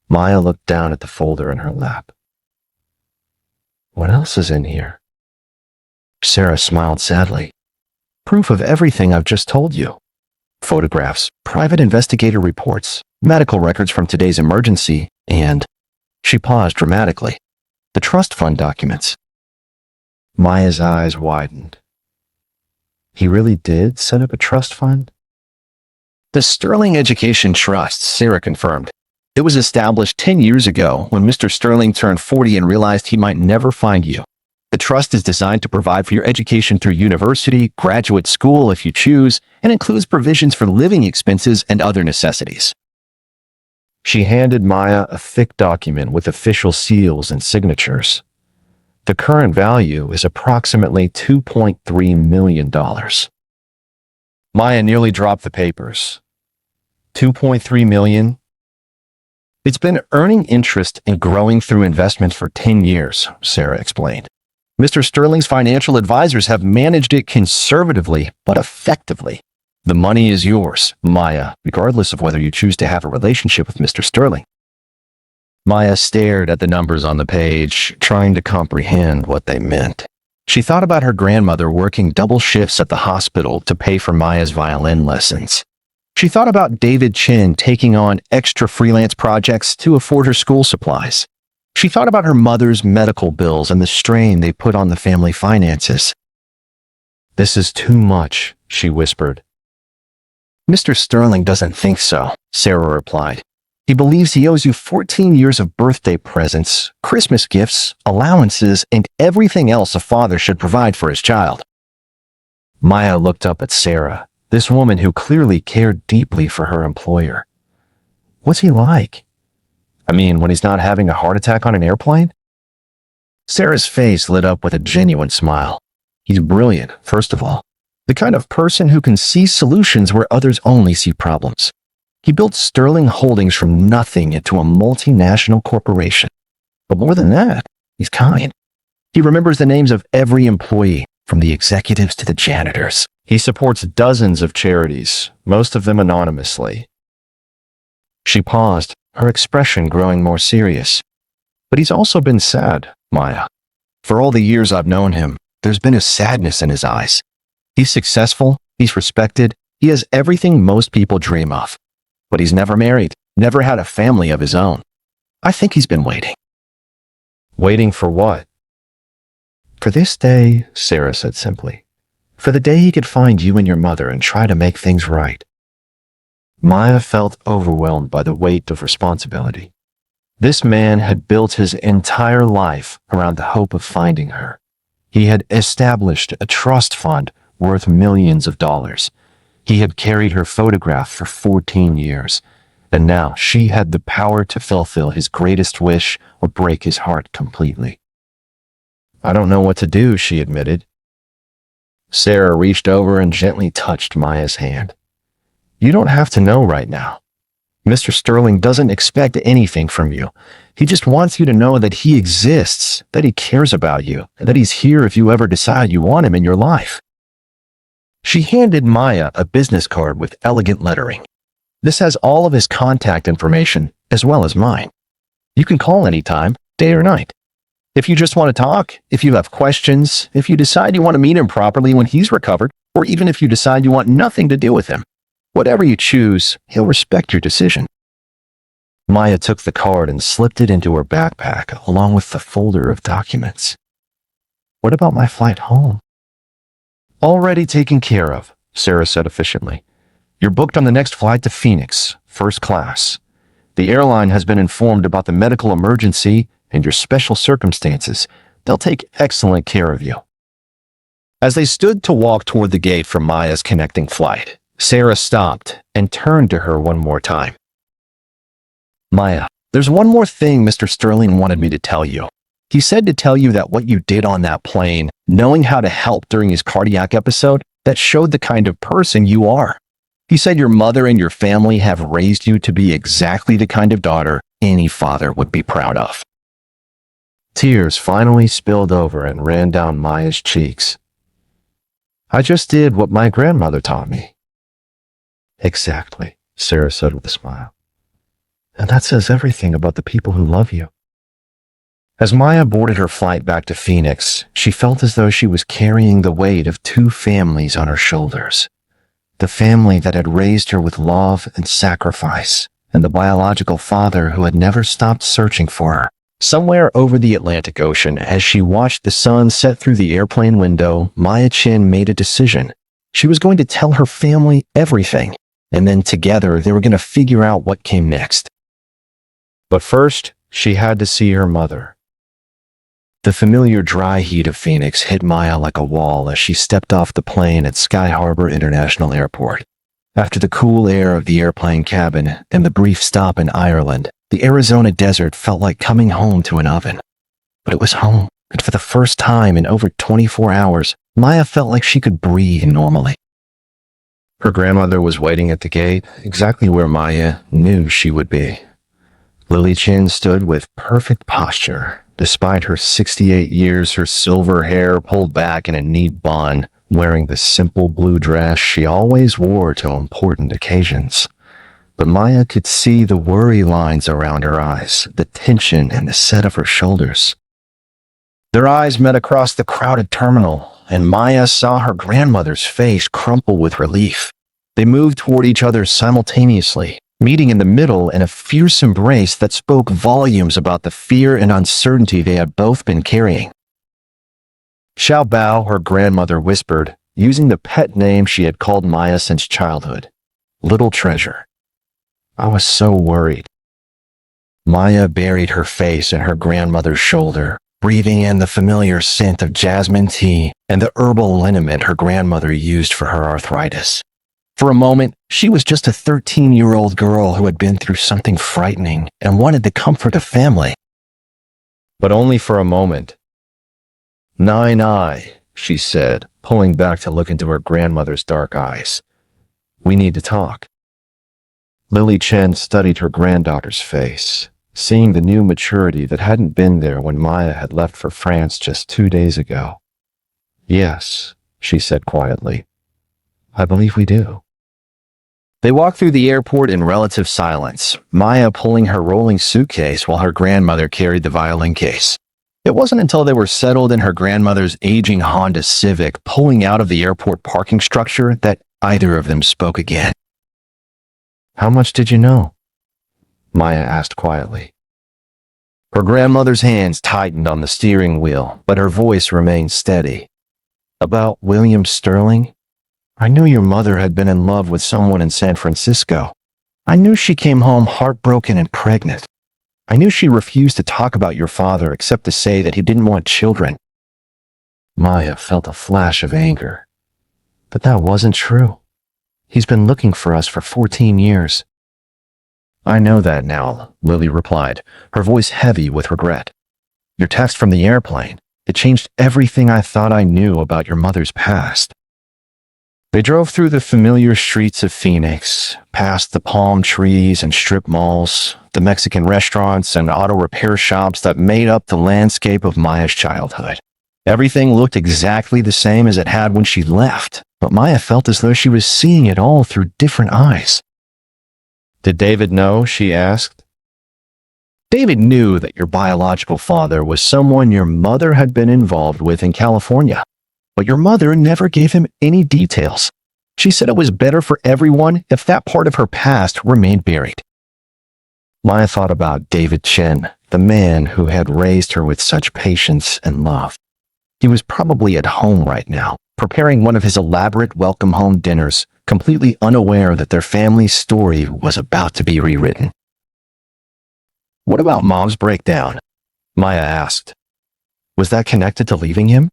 Maya looked down at the folder in her lap. What else is in here? Sarah smiled sadly. Proof of everything I've just told you. Photographs, private investigator reports, medical records from today's emergency, and... She paused dramatically. The trust fund documents. Maya's eyes widened. He really did set up a trust fund? The Sterling Education Trust, Sarah confirmed. It was established 10 years ago when Mr. Sterling turned 40 and realized he might never find you. The trust is designed to provide for your education through university, graduate school if you choose, and includes provisions for living expenses and other necessities. She handed Maya a thick document with official seals and signatures. The current value is approximately $2.3 million. Maya nearly dropped the papers. $2.3 million? It's been earning interest and growing through investments for 10 years, Sarah explained. Mr. Sterling's financial advisors have managed it conservatively but effectively. The money is yours, Maya, regardless of whether you choose to have a relationship with Mr. Sterling. Maya stared at the numbers on the page, trying to comprehend what they meant. She thought about her grandmother working double shifts at the hospital to pay for Maya's violin lessons. She thought about David Chen taking on extra freelance projects to afford her school supplies. She thought about her mother's medical bills and the strain they put on the family finances. This is too much, she whispered. Mr. Sterling doesn't think so, Sarah replied. He believes he owes you 14 years of birthday presents, Christmas gifts, allowances, and everything else a father should provide for his child. Maya looked up at Sarah, this woman who clearly cared deeply for her employer. What's he like? I mean, when he's not having a heart attack on an airplane? Sarah's face lit up with a genuine smile. He's brilliant, first of all. The kind of person who can see solutions where others only see problems. He built Sterling Holdings from nothing into a multinational corporation. But more than that, he's kind. He remembers the names of every employee, from the executives to the janitors. He supports dozens of charities, most of them anonymously. She paused, her expression growing more serious. But he's also been sad, Maya. For all the years I've known him, there's been a sadness in his eyes. He's successful, he's respected, he has everything most people dream of. But he's never married, never had a family of his own. I think he's been waiting. Waiting for what? For this day, Sarah said simply. For the day he could find you and your mother and try to make things right. Maya felt overwhelmed by the weight of responsibility. This man had built his entire life around the hope of finding her. He had established a trust fund worth millions of dollars. He had carried her photograph for 14 years, and now she had the power to fulfill his greatest wish or break his heart completely. I don't know what to do, she admitted. Sarah reached over and gently touched Maya's hand. You don't have to know right now. Mr. Sterling doesn't expect anything from you. He just wants you to know that he exists, that he cares about you, and that he's here if you ever decide you want him in your life. She handed Maya a business card with elegant lettering. This has all of his contact information, as well as mine. You can call anytime, day or night. If you just want to talk, if you have questions, if you decide you want to meet him properly when he's recovered, or even if you decide you want nothing to do with him, whatever you choose, he'll respect your decision. Maya took the card and slipped it into her backpack along with the folder of documents. What about my flight home? Already taken care of, Sarah said efficiently. You're booked on the next flight to Phoenix, first class. The airline has been informed about the medical emergency and your special circumstances. They'll take excellent care of you. As they stood to walk toward the gate for Maya's connecting flight, Sarah stopped and turned to her one more time. Maya, there's one more thing Mr. Sterling wanted me to tell you. He said to tell you that what you did on that plane, knowing how to help during his cardiac episode, that showed the kind of person you are. He said your mother and your family have raised you to be exactly the kind of daughter any father would be proud of. Tears finally spilled over and ran down Maya's cheeks. I just did what my grandmother taught me. Exactly, Sarah said with a smile. And that says everything about the people who love you. As Maya boarded her flight back to Phoenix, she felt as though she was carrying the weight of two families on her shoulders. The family that had raised her with love and sacrifice, and the biological father who had never stopped searching for her. Somewhere over the Atlantic Ocean, as she watched the sun set through the airplane window, Maya Chen made a decision. She was going to tell her family everything, and then together they were going to figure out what came next. But first, she had to see her mother. The familiar dry heat of Phoenix hit Maya like a wall as she stepped off the plane at Sky Harbor International Airport. After the cool air of the airplane cabin and the brief stop in Ireland, the Arizona desert felt like coming home to an oven. But it was home, and for the first time in over 24 hours, Maya felt like she could breathe normally. Her grandmother was waiting at the gate, exactly where Maya knew she would be. Lily Chen stood with perfect posture. Despite her 68 years, her silver hair pulled back in a neat bun, wearing the simple blue dress she always wore to important occasions. But Maya could see the worry lines around her eyes, the tension in the set of her shoulders. Their eyes met across the crowded terminal, and Maya saw her grandmother's face crumple with relief. They moved toward each other simultaneously, meeting in the middle in a fierce embrace that spoke volumes about the fear and uncertainty they had both been carrying. Xiao Bao, her grandmother, whispered, using the pet name she had called Maya since childhood. Little treasure. I was so worried. Maya buried her face in her grandmother's shoulder, breathing in the familiar scent of jasmine tea and the herbal liniment her grandmother used for her arthritis. For a moment, she was just a 13-year-old girl who had been through something frightening and wanted to comfort a family. But only for a moment. Nai, she said, pulling back to look into her grandmother's dark eyes. We need to talk. Lily Chen studied her granddaughter's face, seeing the new maturity that hadn't been there when Maya had left for France just 2 days ago. Yes, she said quietly. I believe we do. They walked through the airport in relative silence, Maya pulling her rolling suitcase while her grandmother carried the violin case. It wasn't until they were settled in her grandmother's aging Honda Civic pulling out of the airport parking structure that either of them spoke again. How much did you know? Maya asked quietly. Her grandmother's hands tightened on the steering wheel, but her voice remained steady. About William Sterling? I knew your mother had been in love with someone in San Francisco. I knew she came home heartbroken and pregnant. I knew she refused to talk about your father except to say that he didn't want children. Maya felt a flash of anger. But that wasn't true. He's been looking for us for 14 years. I know that now, Lily replied, her voice heavy with regret. Your text from the airplane, it changed everything I thought I knew about your mother's past. They drove through the familiar streets of Phoenix, past the palm trees and strip malls, the Mexican restaurants and auto repair shops that made up the landscape of Maya's childhood. Everything looked exactly the same as it had when she left, but Maya felt as though she was seeing it all through different eyes. Did David know? She asked. David knew that your biological father was someone your mother had been involved with in California. But your mother never gave him any details. She said it was better for everyone if that part of her past remained buried. Maya thought about David Chen, the man who had raised her with such patience and love. He was probably at home right now, preparing one of his elaborate welcome home dinners, completely unaware that their family's story was about to be rewritten. What about Mom's breakdown? Maya asked. Was that connected to leaving him?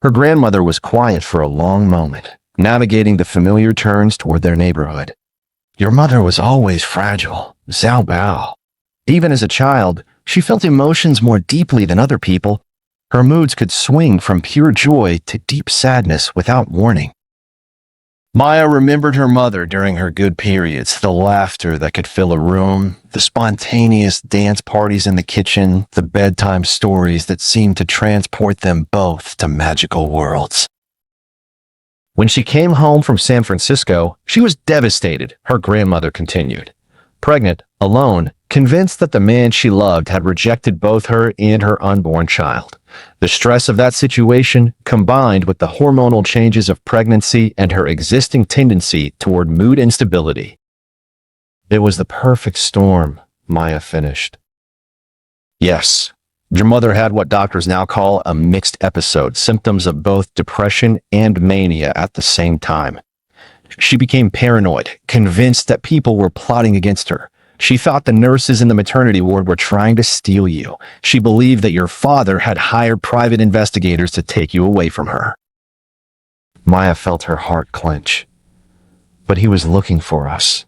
Her grandmother was quiet for a long moment, navigating the familiar turns toward their neighborhood. Your mother was always fragile, Xiao Bao. Even as a child, she felt emotions more deeply than other people. Her moods could swing from pure joy to deep sadness without warning. Maya remembered her mother during her good periods, the laughter that could fill a room, the spontaneous dance parties in the kitchen, the bedtime stories that seemed to transport them both to magical worlds. When she came home from San Francisco, she was devastated, her grandmother continued. Pregnant, alone, convinced that the man she loved had rejected both her and her unborn child. The stress of that situation, combined with the hormonal changes of pregnancy and her existing tendency toward mood instability. It was the perfect storm, Maya finished. Yes, your mother had what doctors now call a mixed episode, symptoms of both depression and mania at the same time. She became paranoid, convinced that people were plotting against her. She thought the nurses in the maternity ward were trying to steal you. She believed that your father had hired private investigators to take you away from her. Maya felt her heart clench. But he was looking for us.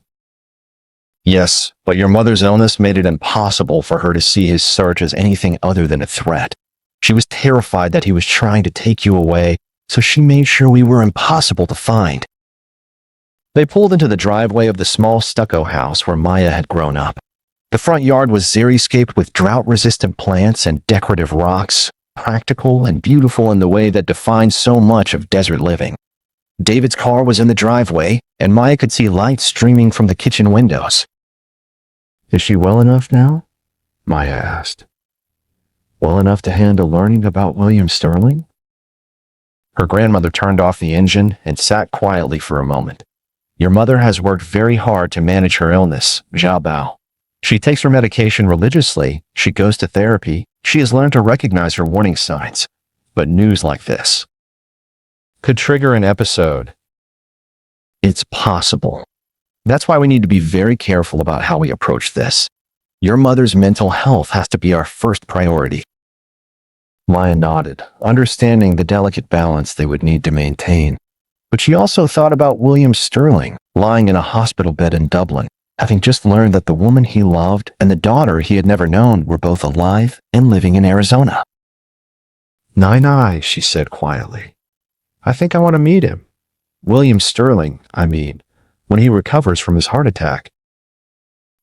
Yes, but your mother's illness made it impossible for her to see his search as anything other than a threat. She was terrified that he was trying to take you away, so she made sure we were impossible to find. They pulled into the driveway of the small stucco house where Maya had grown up. The front yard was xeriscaped with drought-resistant plants and decorative rocks, practical and beautiful in the way that defines so much of desert living. David's car was in the driveway, and Maya could see light streaming from the kitchen windows. "Is she well enough now?" Maya asked. "Well enough to handle learning about William Sterling?" Her grandmother turned off the engine and sat quietly for a moment. "Your mother has worked very hard to manage her illness, Zhao Bao. She takes her medication religiously, she goes to therapy, she has learned to recognize her warning signs. But news like this could trigger an episode. It's possible. That's why we need to be very careful about how we approach this. Your mother's mental health has to be our first priority." Maya nodded, understanding the delicate balance they would need to maintain. But she also thought about William Sterling, lying in a hospital bed in Dublin, having just learned that the woman he loved and the daughter he had never known were both alive and living in Arizona. "Nai," she said quietly. "I think I want to meet him. William Sterling, I mean, when he recovers from his heart attack."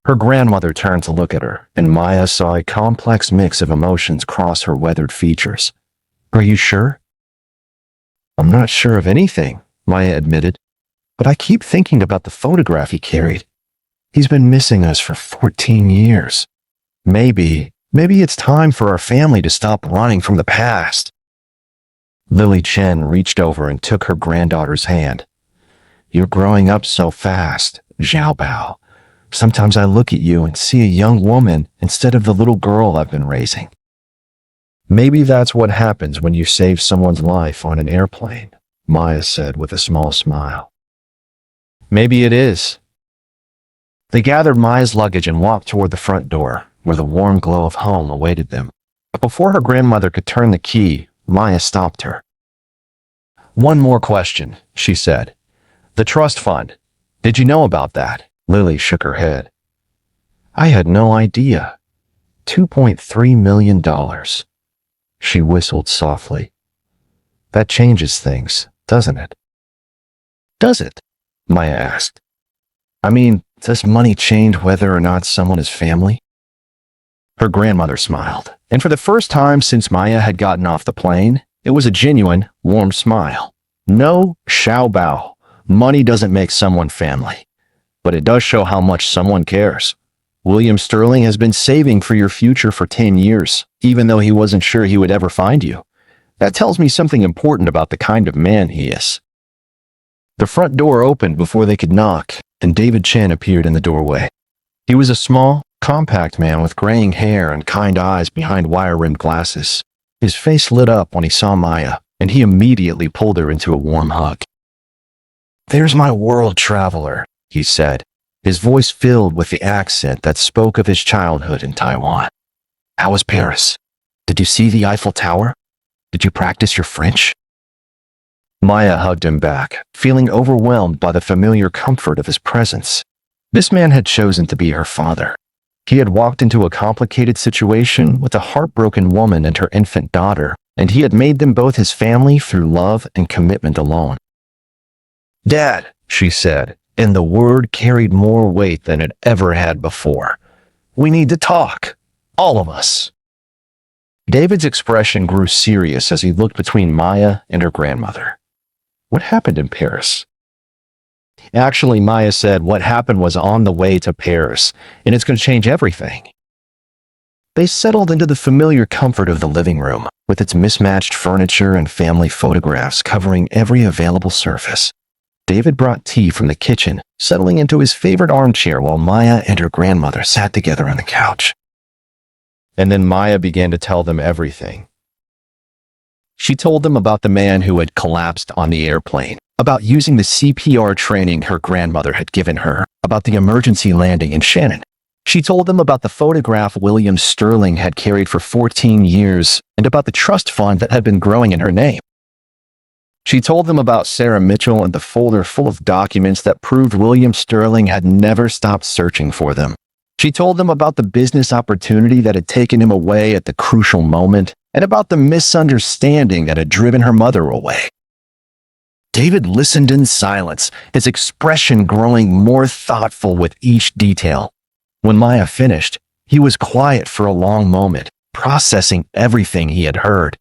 Her grandmother turned to look at her, and Maya saw a complex mix of emotions cross her weathered features. "Are you sure?" "I'm not sure of anything," Maya admitted, "but I keep thinking about the photograph he carried. He's been missing us for 14 years. Maybe it's time for our family to stop running from the past." Lily Chen reached over and took her granddaughter's hand. "You're growing up so fast, Zhao Bao. Sometimes I look at you and see a young woman instead of the little girl I've been raising." "Maybe that's what happens when you save someone's life on an airplane," Maya said with a small smile. "Maybe it is." They gathered Maya's luggage and walked toward the front door, where the warm glow of home awaited them. But before her grandmother could turn the key, Maya stopped her. "One more question," she said. "The trust fund. Did you know about that?" Lily shook her head. "I had no idea. $2.3 million. She whistled softly. "That changes things, doesn't it?" "Does it?" Maya asked. "I mean, does money change whether or not someone is family?" Her grandmother smiled, and for the first time since Maya had gotten off the plane, it was a genuine, warm smile. "No, Zhao Bao, money doesn't make someone family, but it does show how much someone cares. William Sterling has been saving for your future for 10 years, even though he wasn't sure he would ever find you. That tells me something important about the kind of man he is." The front door opened before they could knock, and David Chen appeared in the doorway. He was a small, compact man with graying hair and kind eyes behind wire-rimmed glasses. His face lit up when he saw Maya, and he immediately pulled her into a warm hug. "There's my world traveler," he said, his voice filled with the accent that spoke of his childhood in Taiwan. "How was Paris? Did you see the Eiffel Tower? Did you practice your French?" Maya hugged him back, feeling overwhelmed by the familiar comfort of his presence. This man had chosen to be her father. He had walked into a complicated situation with a heartbroken woman and her infant daughter, and he had made them both his family through love and commitment alone. "Dad, she said, and the word carried more weight than it ever had before. We need to talk. All of us. David's expression grew serious as he looked between Maya and her grandmother. What happened in Paris? Actually, Maya said what happened was on the way to Paris, and it's going to change everything. They settled into the familiar comfort of the living room, with its mismatched furniture and family photographs covering every available surface. David brought tea from the kitchen, settling into his favorite armchair while Maya and her grandmother sat together on the couch. And then Maya began to tell them everything. She told them about the man who had collapsed on the airplane, about using the CPR training her grandmother had given her, about the emergency landing in Shannon. She told them about the photograph William Sterling had carried for 14 years and about the trust fund that had been growing in her name. She told them about Sarah Mitchell and the folder full of documents that proved William Sterling had never stopped searching for them. She told them about the business opportunity that had taken him away at the crucial moment and about the misunderstanding that had driven her mother away. David listened in silence, his expression growing more thoughtful with each detail. When Maya finished, he was quiet for a long moment, processing everything he had heard.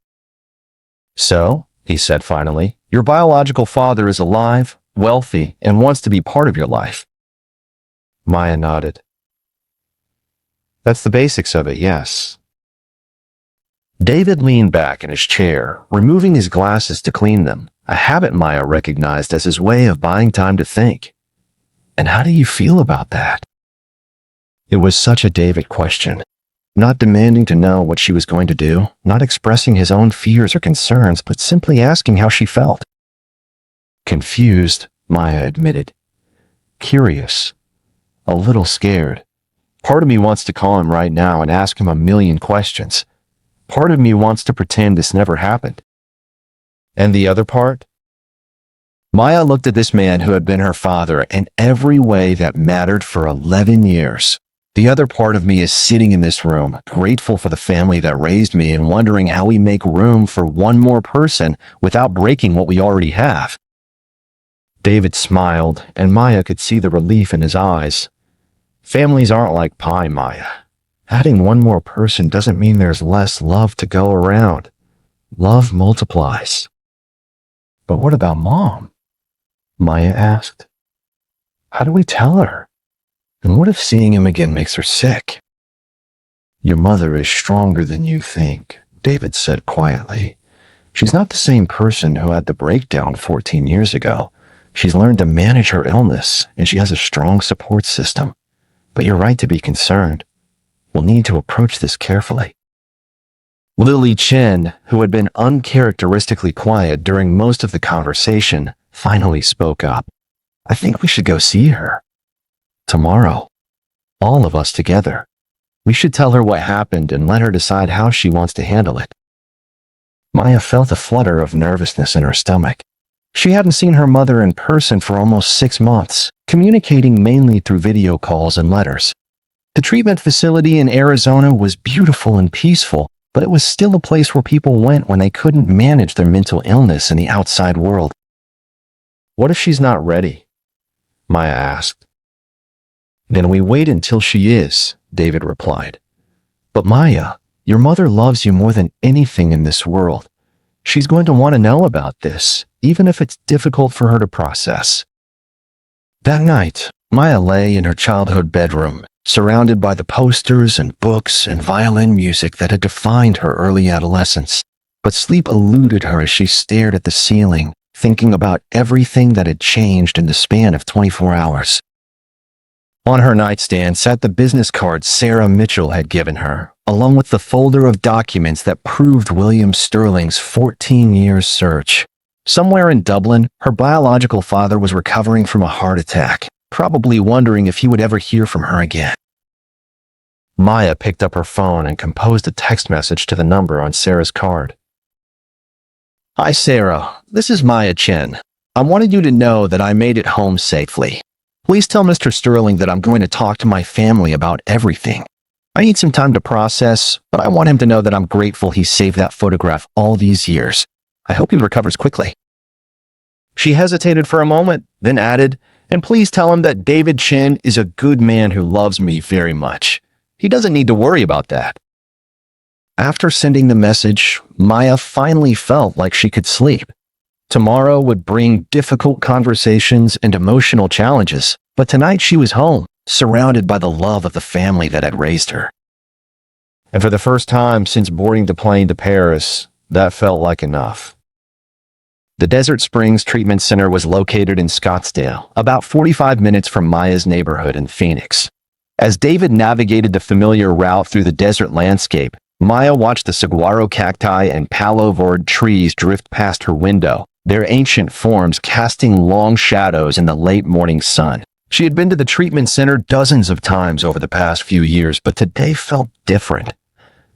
So, he said finally, your biological father is alive, wealthy, and wants to be part of your life. Maya nodded. That's the basics of it, yes. David leaned back in his chair, removing his glasses to clean them, a habit Maya recognized as his way of buying time to think. And how do you feel about that? It was such a David question, not demanding to know what she was going to do, not expressing his own fears or concerns, but simply asking how she felt. Confused, Maya admitted. Curious. A little scared. Part of me wants to call him right now and ask him a million questions. Part of me wants to pretend this never happened. And the other part? Maya looked at this man who had been her father in every way that mattered for 11 years. The other part of me is sitting in this room, grateful for the family that raised me and wondering how we make room for one more person without breaking what we already have. David smiled, and Maya could see the relief in his eyes. Families aren't like pie, Maya. Adding one more person doesn't mean there's less love to go around. Love multiplies. But what about Mom? Maya asked. How do we tell her? And what if seeing him again makes her sick? Your mother is stronger than you think, David said quietly. She's not the same person who had the breakdown 14 years ago. She's learned to manage her illness, and she has a strong support system. But you're right to be concerned. We'll need to approach this carefully. Lily Chen, who had been uncharacteristically quiet during most of the conversation, finally spoke up. I think we should go see her. Tomorrow. All of us together. We should tell her what happened and let her decide how she wants to handle it. Maya felt a flutter of nervousness in her stomach. She hadn't seen her mother in person for almost 6 months, communicating mainly through video calls and letters. The treatment facility in Arizona was beautiful and peaceful, but it was still a place where people went when they couldn't manage their mental illness in the outside world. What if she's not ready? Maya asked. Then we wait until she is, David replied. But Maya, your mother loves you more than anything in this world. She's going to want to know about this, even if it's difficult for her to process. That night, Maya lay in her childhood bedroom, surrounded by the posters and books and violin music that had defined her early adolescence. But sleep eluded her as she stared at the ceiling, thinking about everything that had changed in the span of 24 hours. On her nightstand sat the business card Sarah Mitchell had given her, along with the folder of documents that proved William Sterling's 14-year search. Somewhere in Dublin, her biological father was recovering from a heart attack, probably wondering if he would ever hear from her again. Maya picked up her phone and composed a text message to the number on Sarah's card. Hi, Sarah. This is Maya Chen. I wanted you to know that I made it home safely. Please tell Mr. Sterling that I'm going to talk to my family about everything. I need some time to process, but I want him to know that I'm grateful he saved that photograph all these years. I hope he recovers quickly. She hesitated for a moment, then added, "And please tell him that David Chen is a good man who loves me very much. He doesn't need to worry about that." After sending the message, Maya finally felt like she could sleep. Tomorrow would bring difficult conversations and emotional challenges, but tonight she was home, surrounded by the love of the family that had raised her. And for the first time since boarding the plane to Paris, that felt like enough. The Desert Springs Treatment Center was located in Scottsdale, about 45 minutes from Maya's neighborhood in Phoenix. As David navigated the familiar route through the desert landscape, Maya watched the saguaro cacti and palo verde trees drift past her window, their ancient forms casting long shadows in the late morning sun. She had been to the treatment center dozens of times over the past few years, but today felt different.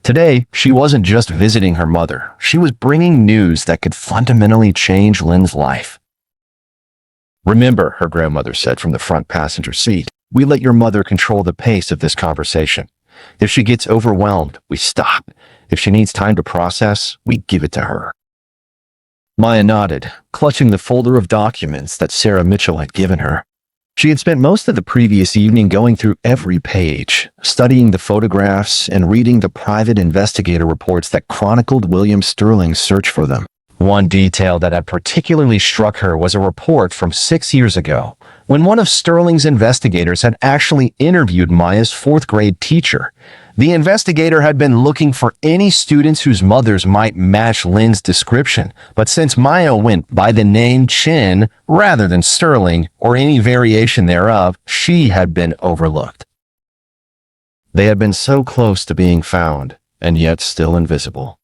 Today, she wasn't just visiting her mother. She was bringing news that could fundamentally change Lynn's life. "Remember," her grandmother said from the front passenger seat, "we let your mother control the pace of this conversation. If she gets overwhelmed, we stop. If she needs time to process, we give it to her." Maya nodded, clutching the folder of documents that Sarah Mitchell had given her. She had spent most of the previous evening going through every page, studying the photographs and reading the private investigator reports that chronicled William Sterling's search for them. One detail that had particularly struck her was a report from 6 years ago, when one of Sterling's investigators had actually interviewed Maya's fourth-grade teacher. The investigator had been looking for any students whose mothers might match Lynn's description, but since Maya went by the name Chen rather than Sterling or any variation thereof, she had been overlooked. They had been so close to being found, and yet still invisible.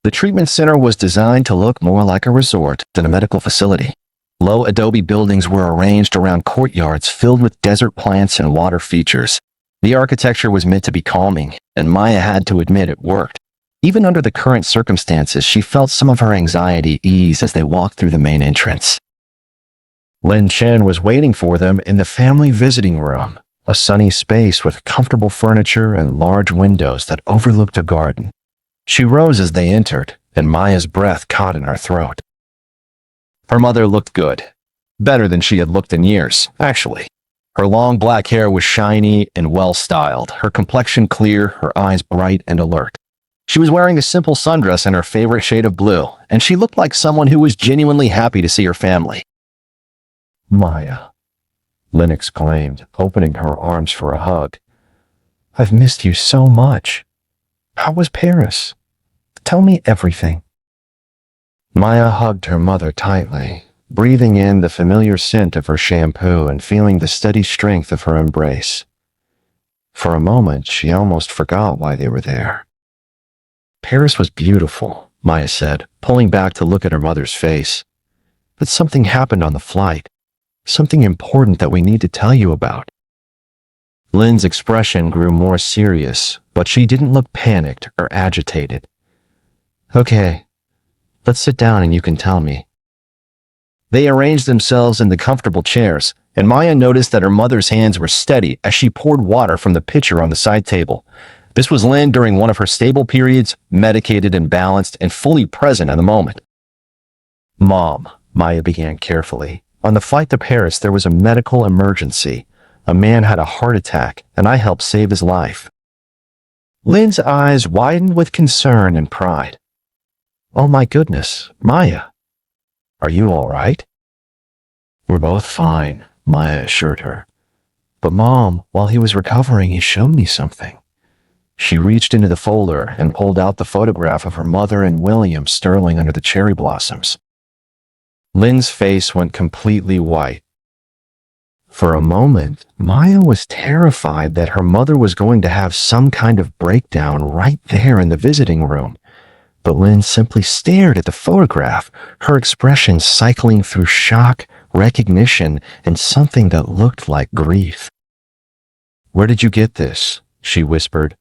The treatment center was designed to look more like a resort than a medical facility. Low adobe buildings were arranged around courtyards filled with desert plants and water features. The architecture was meant to be calming, and Maya had to admit it worked. Even under the current circumstances, she felt some of her anxiety ease as they walked through the main entrance. Lynn Chen was waiting for them in the family visiting room, a sunny space with comfortable furniture and large windows that overlooked a garden. She rose as they entered, and Maya's breath caught in her throat. Her mother looked good. Better than she had looked in years, actually. Her long black hair was shiny and well-styled, her complexion clear, her eyes bright and alert. She was wearing a simple sundress in her favorite shade of blue, and she looked like someone who was genuinely happy to see her family. "Maya," Lynn exclaimed, opening her arms for a hug. "I've missed you so much. How was Paris? Tell me everything." Maya hugged her mother tightly, breathing in the familiar scent of her shampoo and feeling the steady strength of her embrace. For a moment, she almost forgot why they were there. "Paris was beautiful," Maya said, pulling back to look at her mother's face. "But something happened on the flight. Something important that we need to tell you about." Lynn's expression grew more serious, but she didn't look panicked or agitated. "Okay, let's sit down and you can tell me." They arranged themselves in the comfortable chairs, and Maya noticed that her mother's hands were steady as she poured water from the pitcher on the side table. This was Lynn during one of her stable periods, medicated and balanced and fully present in the moment. "Mom," Maya began carefully, "on the flight to Paris there was a medical emergency. A man had a heart attack, and I helped save his life." Lynn's eyes widened with concern and pride. "Oh my goodness, Maya. Are you all right?" "We're both fine," Maya assured her. "But Mom, while he was recovering, he showed me something." She reached into the folder and pulled out the photograph of her mother and William Sterling under the cherry blossoms. Lynn's face went completely white. For a moment, Maya was terrified that her mother was going to have some kind of breakdown right there in the visiting room. But Lynn simply stared at the photograph, her expression cycling through shock, recognition, and something that looked like grief. "Where did you get this?" she whispered.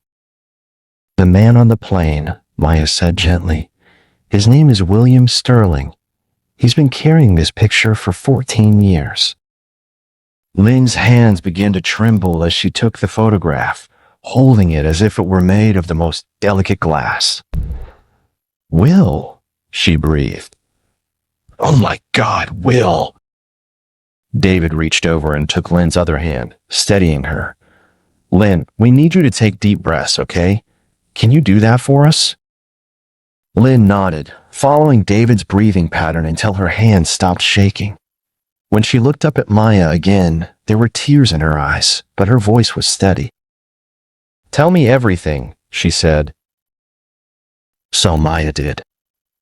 "The man on the plane," Maya said gently. "His name is William Sterling. He's been carrying this picture for 14 years. Lynn's hands began to tremble as she took the photograph, holding it as if it were made of the most delicate glass. "Will," she breathed. Oh my God, Will. David reached over and took Lynn's other hand, steadying her. Lynn, we need you to take deep breaths, okay? Can you do that for us? Lynn nodded, following David's breathing pattern until her hands stopped shaking. When she looked up at Maya again, there were tears in her eyes, but her voice was steady. Tell me everything, she said. So Maya did.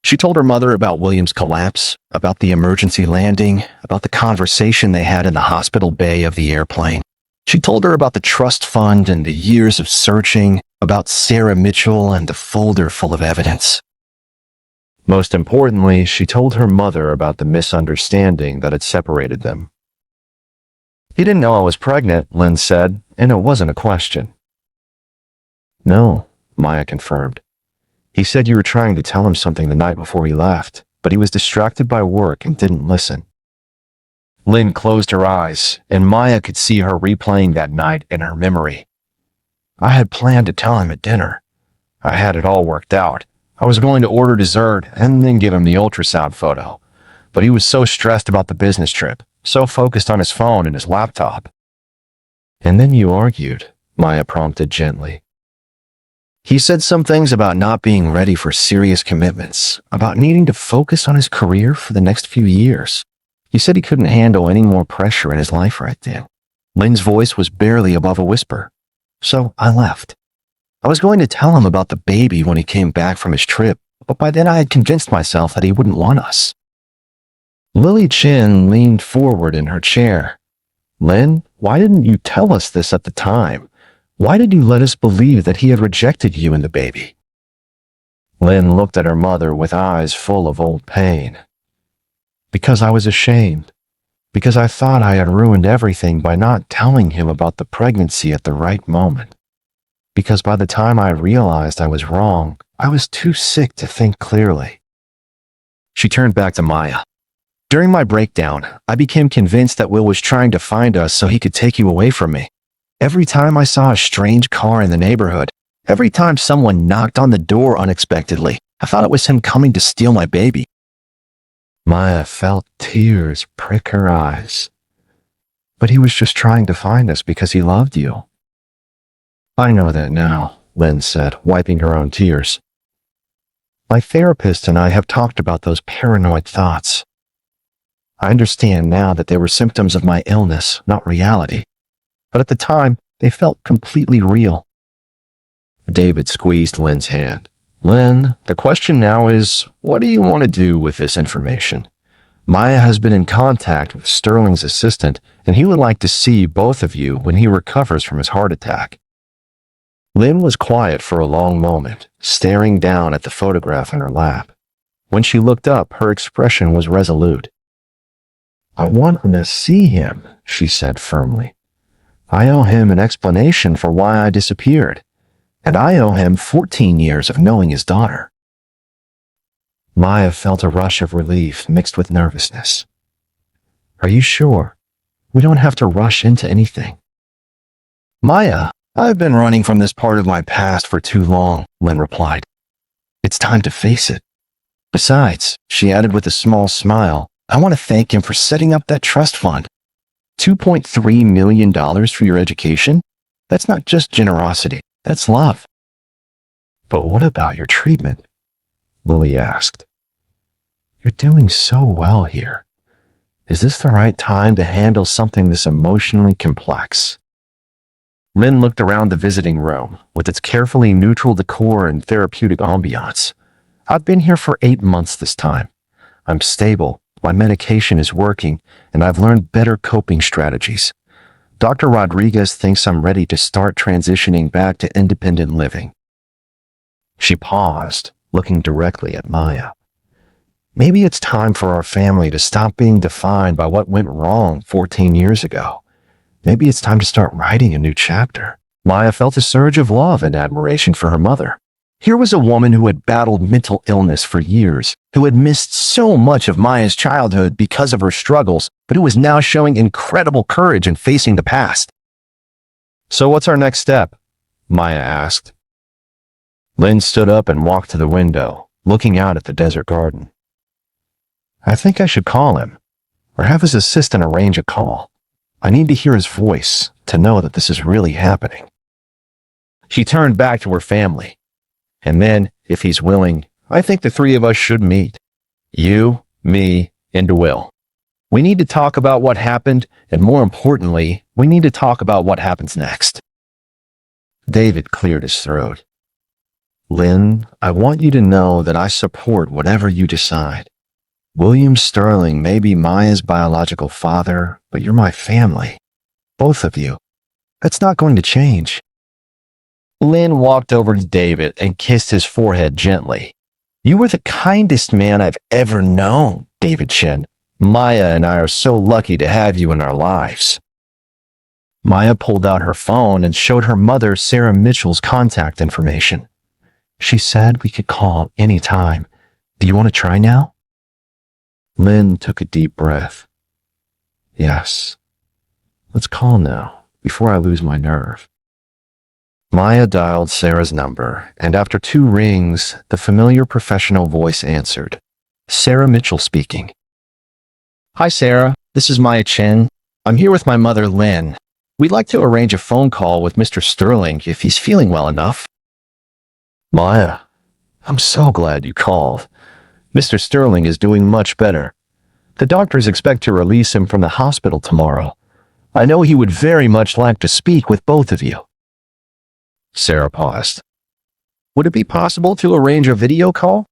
She told her mother about William's collapse, about the emergency landing, about the conversation they had in the hospital bay of the airplane. She told her about the trust fund and the years of searching, about Sarah Mitchell and the folder full of evidence. Most importantly, she told her mother about the misunderstanding that had separated them. He didn't know I was pregnant, Lynn said, and it wasn't a question. No, Maya confirmed. He said you were trying to tell him something the night before he left, but he was distracted by work and didn't listen. Lynn closed her eyes, and Maya could see her replaying that night in her memory. I had planned to tell him at dinner. I had it all worked out. I was going to order dessert and then give him the ultrasound photo. But he was so stressed about the business trip, so focused on his phone and his laptop. And then you argued, Maya prompted gently. He said some things about not being ready for serious commitments, about needing to focus on his career for the next few years. He said he couldn't handle any more pressure in his life right then. Lynn's voice was barely above a whisper. So I left. I was going to tell him about the baby when he came back from his trip, but by then I had convinced myself that he wouldn't want us. Lily Chen leaned forward in her chair. Lynn, why didn't you tell us this at the time? Why did you let us believe that he had rejected you and the baby? Lynn looked at her mother with eyes full of old pain. Because I was ashamed. Because I thought I had ruined everything by not telling him about the pregnancy at the right moment. Because by the time I realized I was wrong, I was too sick to think clearly. She turned back to Maya. During my breakdown, I became convinced that Will was trying to find us so he could take you away from me. Every time I saw a strange car in the neighborhood, every time someone knocked on the door unexpectedly, I thought it was him coming to steal my baby. Maya felt tears prick her eyes. But he was just trying to find us because he loved you. I know that now, Lynn said, wiping her own tears. My therapist and I have talked about those paranoid thoughts. I understand now that they were symptoms of my illness, not reality. But at the time, they felt completely real. David squeezed Lynn's hand. Lynn, the question now is, what do you want to do with this information? Maya has been in contact with Sterling's assistant, and he would like to see both of you when he recovers from his heart attack. Lynn was quiet for a long moment, staring down at the photograph in her lap. When she looked up, her expression was resolute. I want to see him, she said firmly. I owe him an explanation for why I disappeared, and I owe him 14 years of knowing his daughter. Maya felt a rush of relief mixed with nervousness. Are you sure? We don't have to rush into anything. Maya, I've been running from this part of my past for too long, Lynn replied. It's time to face it. Besides, she added with a small smile, I want to thank him for setting up that trust fund. $2.3 million for your education? That's not just generosity, that's love. But what about your treatment? Lily asked. You're doing so well here. Is this the right time to handle something this emotionally complex? Lynn looked around the visiting room with its carefully neutral decor and therapeutic ambiance. I've been here for 8 months this time. I'm stable, my medication is working, and I've learned better coping strategies. Dr. Rodriguez thinks I'm ready to start transitioning back to independent living. She paused, looking directly at Maya. Maybe it's time for our family to stop being defined by what went wrong 14 years ago. Maybe it's time to start writing a new chapter. Maya felt a surge of love and admiration for her mother. Here was a woman who had battled mental illness for years, who had missed so much of Maya's childhood because of her struggles, but who was now showing incredible courage in facing the past. So what's our next step? Maya asked. Lynn stood up and walked to the window, looking out at the desert garden. I think I should call him, or have his assistant arrange a call. I need to hear his voice to know that this is really happening. She turned back to her family. And then, if he's willing, I think the three of us should meet. You, me, and Will. We need to talk about what happened, and more importantly, we need to talk about what happens next. David cleared his throat. Lynn, I want you to know that I support whatever you decide. William Sterling may be Maya's biological father, but you're my family. Both of you. That's not going to change. Lynn walked over to David and kissed his forehead gently. You were the kindest man I've ever known, David Chen. Maya and I are so lucky to have you in our lives. Maya pulled out her phone and showed her mother Sarah Mitchell's contact information. She said we could call any time. Do you want to try now? Lynn took a deep breath. Yes. Let's call now, before I lose my nerve. Maya dialed Sarah's number, and after 2 rings, the familiar professional voice answered. Sarah Mitchell speaking. Hi, Sarah. This is Maya Chen. I'm here with my mother, Lynn. We'd like to arrange a phone call with Mr. Sterling if he's feeling well enough. Maya, I'm so glad you called. Mr. Sterling is doing much better. The doctors expect to release him from the hospital tomorrow. I know he would very much like to speak with both of you. Sarah paused. Would it be possible to arrange a video call?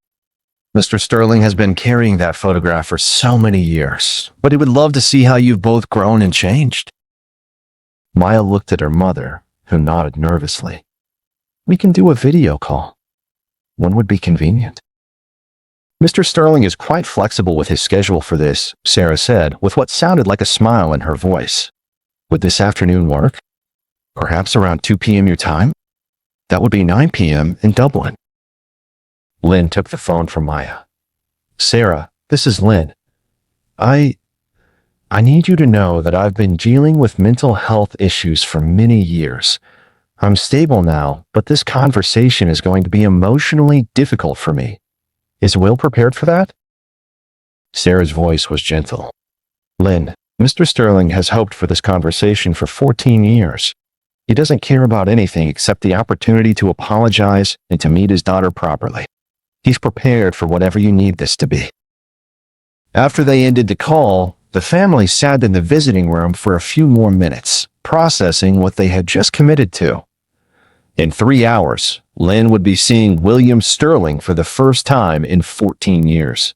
Mr. Sterling has been carrying that photograph for so many years, but he would love to see how you've both grown and changed. Maya looked at her mother, who nodded nervously. We can do a video call. When would be convenient? Mr. Sterling is quite flexible with his schedule for this, Sarah said, with what sounded like a smile in her voice. Would this afternoon work? Perhaps around 2 p.m. your time? That would be 9 p.m. in Dublin. Lynn took the phone from Maya. Sarah, this is Lynn. I need you to know that I've been dealing with mental health issues for many years. I'm stable now, but this conversation is going to be emotionally difficult for me. Is Will prepared for that? Sarah's voice was gentle. Lynn, Mr. Sterling has hoped for this conversation for 14 years. He doesn't care about anything except the opportunity to apologize and to meet his daughter properly. He's prepared for whatever you need this to be. After they ended the call, the family sat in the visiting room for a few more minutes, processing what they had just committed to. In 3 hours, Lynn would be seeing William Sterling for the first time in 14 years.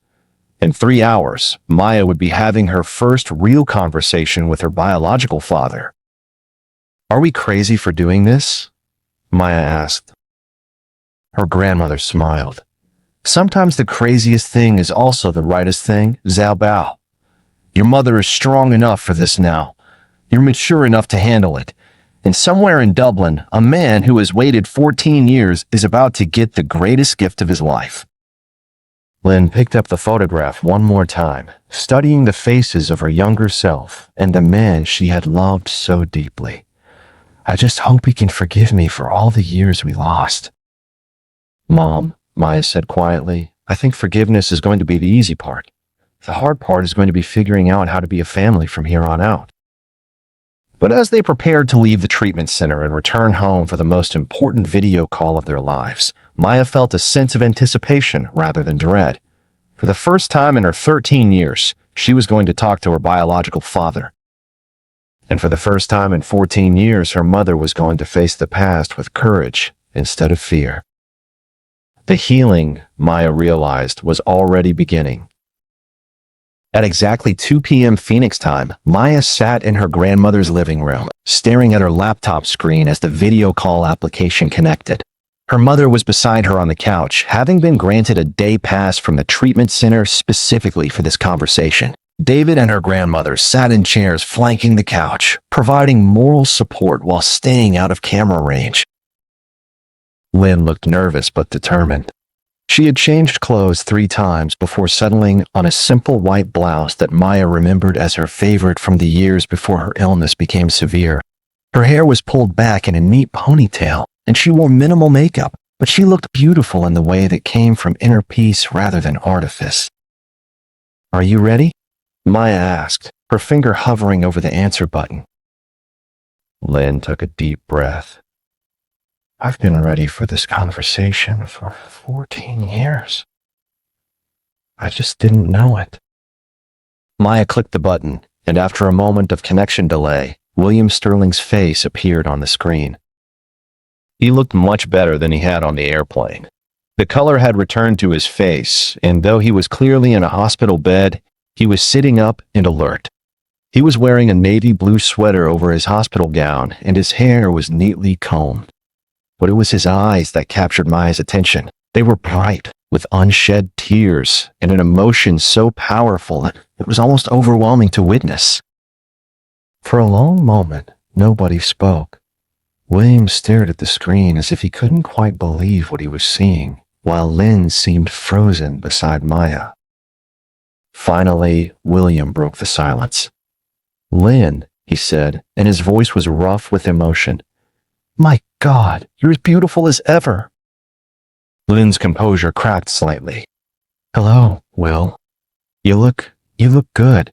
In 3 hours, Maya would be having her first real conversation with her biological father. Are we crazy for doing this? Maya asked. Her grandmother smiled. Sometimes the craziest thing is also the rightest thing, Zhao Bao. Your mother is strong enough for this now. You're mature enough to handle it. And somewhere in Dublin, a man who has waited 14 years is about to get the greatest gift of his life. Lynn picked up the photograph one more time, studying the faces of her younger self and the man she had loved so deeply. I just hope he can forgive me for all the years we lost. Mom, Maya said quietly, I think forgiveness is going to be the easy part. The hard part is going to be figuring out how to be a family from here on out. But as they prepared to leave the treatment center and return home for the most important video call of their lives, Maya felt a sense of anticipation rather than dread. For the first time in her 13 years, she was going to talk to her biological father. And for the first time in 14 years, her mother was going to face the past with courage instead of fear. The healing, Maya realized, was already beginning. At exactly 2 p.m. Phoenix time, Maya sat in her grandmother's living room, staring at her laptop screen as the video call application connected. Her mother was beside her on the couch, having been granted a day pass from the treatment center specifically for this conversation. David and her grandmother sat in chairs flanking the couch, providing moral support while staying out of camera range. Lynn looked nervous but determined. She had changed clothes 3 times before settling on a simple white blouse that Maya remembered as her favorite from the years before her illness became severe. Her hair was pulled back in a neat ponytail, and she wore minimal makeup, but she looked beautiful in the way that came from inner peace rather than artifice. Are you ready? Maya asked, her finger hovering over the answer button. Lynn took a deep breath. I've been ready for this conversation for 14 years. I just didn't know it. Maya clicked the button, and after a moment of connection delay, William Sterling's face appeared on the screen. He looked much better than he had on the airplane. The color had returned to his face, and though he was clearly in a hospital bed, he was sitting up and alert. He was wearing a navy blue sweater over his hospital gown, and his hair was neatly combed. But it was his eyes that captured Maya's attention. They were bright, with unshed tears, and an emotion so powerful that it was almost overwhelming to witness. For a long moment, nobody spoke. William stared at the screen as if he couldn't quite believe what he was seeing, while Lynn seemed frozen beside Maya. Finally, William broke the silence. Lynn, he said, and his voice was rough with emotion. My God, you're as beautiful as ever. Lynn's composure cracked slightly. Hello, Will. You look good,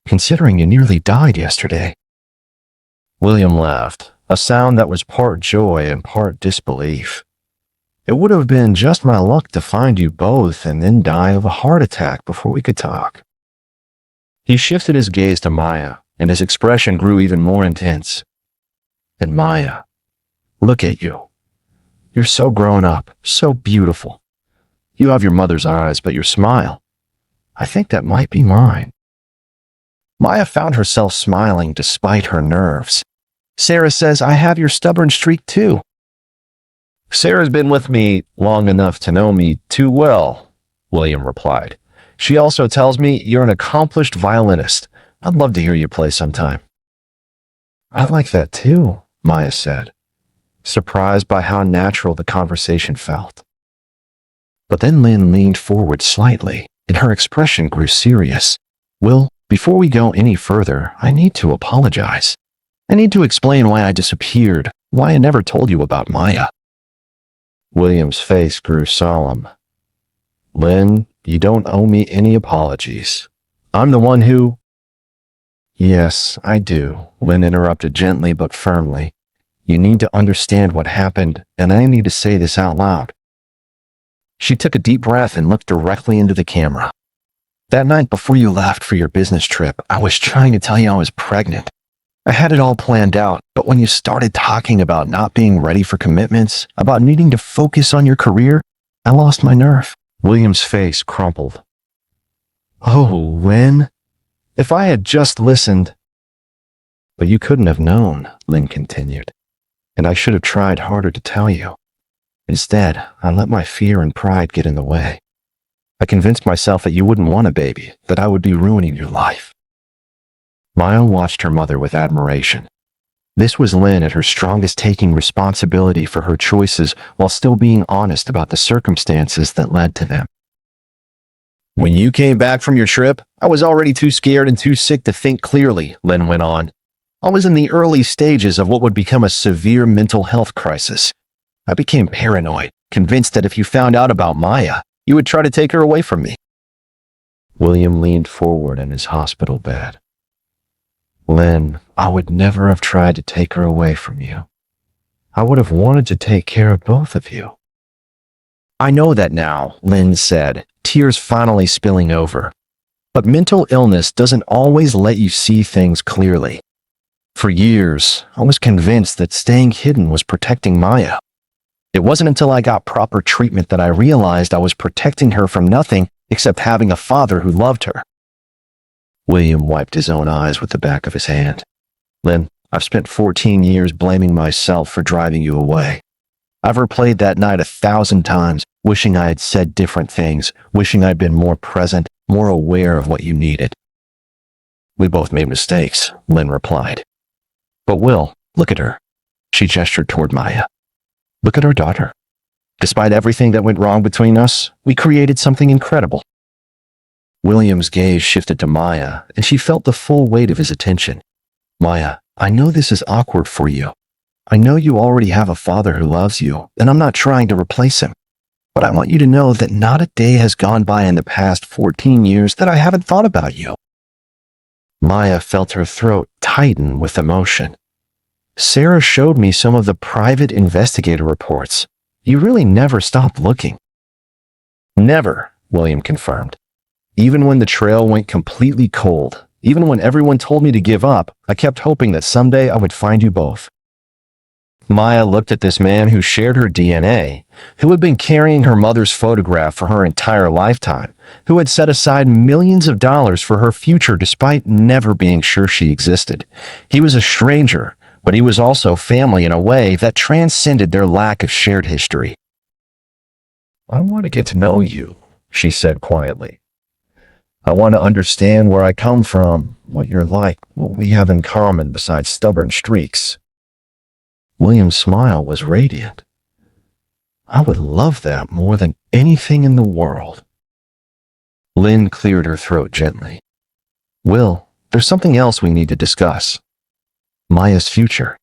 considering you nearly died yesterday. William laughed, a sound that was part joy and part disbelief. It would have been just my luck to find you both and then die of a heart attack before we could talk. He shifted his gaze to Maya, and his expression grew even more intense. And Maya, look at you. You're so grown up, so beautiful. You have your mother's eyes, but your smile, I think that might be mine. Maya found herself smiling despite her nerves. Sarah says I have your stubborn streak too. Sarah's been with me long enough to know me too well, William replied. She also tells me you're an accomplished violinist. I'd love to hear you play sometime. I like that too, Maya said, surprised by how natural the conversation felt. But then Lynn leaned forward slightly, and her expression grew serious. Will, before we go any further, I need to apologize. I need to explain why I disappeared, why I never told you about Maya. William's face grew solemn. Lynn, you don't owe me any apologies. I'm the one who... Yes, I do, Lynn interrupted gently but firmly. You need to understand what happened, and I need to say this out loud. She took a deep breath and looked directly into the camera. That night before you left for your business trip, I was trying to tell you I was pregnant. I had it all planned out, but when you started talking about not being ready for commitments, about needing to focus on your career, I lost my nerve. William's face crumpled. Oh, Lynn, if I had just listened. But you couldn't have known, Lynn continued, and I should have tried harder to tell you. Instead, I let my fear and pride get in the way. I convinced myself that you wouldn't want a baby, that I would be ruining your life. Maya watched her mother with admiration. This was Lynn at her strongest, taking responsibility for her choices while still being honest about the circumstances that led to them. When you came back from your trip, I was already too scared and too sick to think clearly, Lynn went on. I was in the early stages of what would become a severe mental health crisis. I became paranoid, convinced that if you found out about Maya, you would try to take her away from me. William leaned forward in his hospital bed. Lynn, I would never have tried to take her away from you. I would have wanted to take care of both of you. I know that now, Lynn said, tears finally spilling over. But mental illness doesn't always let you see things clearly. For years, I was convinced that staying hidden was protecting Maya. It wasn't until I got proper treatment that I realized I was protecting her from nothing except having a father who loved her. William wiped his own eyes with the back of his hand. Lynn, I've spent 14 years blaming myself for driving you away. I've replayed that night 1,000 times, wishing I had said different things, wishing I'd been more present, more aware of what you needed. We both made mistakes, Lynn replied. But Will, look at her. She gestured toward Maya. Look at our daughter. Despite everything that went wrong between us, we created something incredible. William's gaze shifted to Maya, and she felt the full weight of his attention. Maya, I know this is awkward for you. I know you already have a father who loves you, and I'm not trying to replace him. But I want you to know that not a day has gone by in the past 14 years that I haven't thought about you. Maya felt her throat tighten with emotion. Sarah showed me some of the private investigator reports. You really never stopped looking. Never, William confirmed. Even when the trail went completely cold, even when everyone told me to give up, I kept hoping that someday I would find you both. Maya looked at this man who shared her DNA, who had been carrying her mother's photograph for her entire lifetime, who had set aside millions of dollars for her future despite never being sure she existed. He was a stranger, but he was also family in a way that transcended their lack of shared history. I want to get to know you, she said quietly. I want to understand where I come from, what you're like, what we have in common besides stubborn streaks. William's smile was radiant. I would love that more than anything in the world. Lynn cleared her throat gently. Will, there's something else we need to discuss. Maya's future.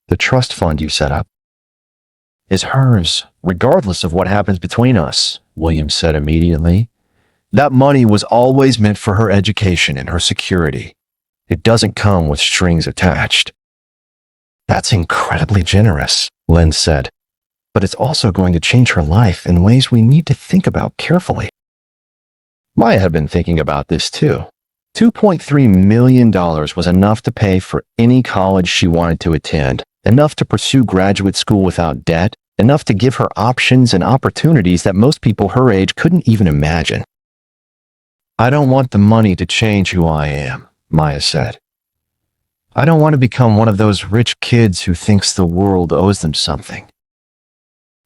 The trust fund you set up is hers, regardless of what happens between us, William said immediately. That money was always meant for her education and her security. It doesn't come with strings attached. That's incredibly generous, Lynn said, but it's also going to change her life in ways we need to think about carefully. Maya had been thinking about this too. $2.3 million was enough to pay for any college she wanted to attend, enough to pursue graduate school without debt, enough to give her options and opportunities that most people her age couldn't even imagine. I don't want the money to change who I am, Maya said. I don't want to become one of those rich kids who thinks the world owes them something.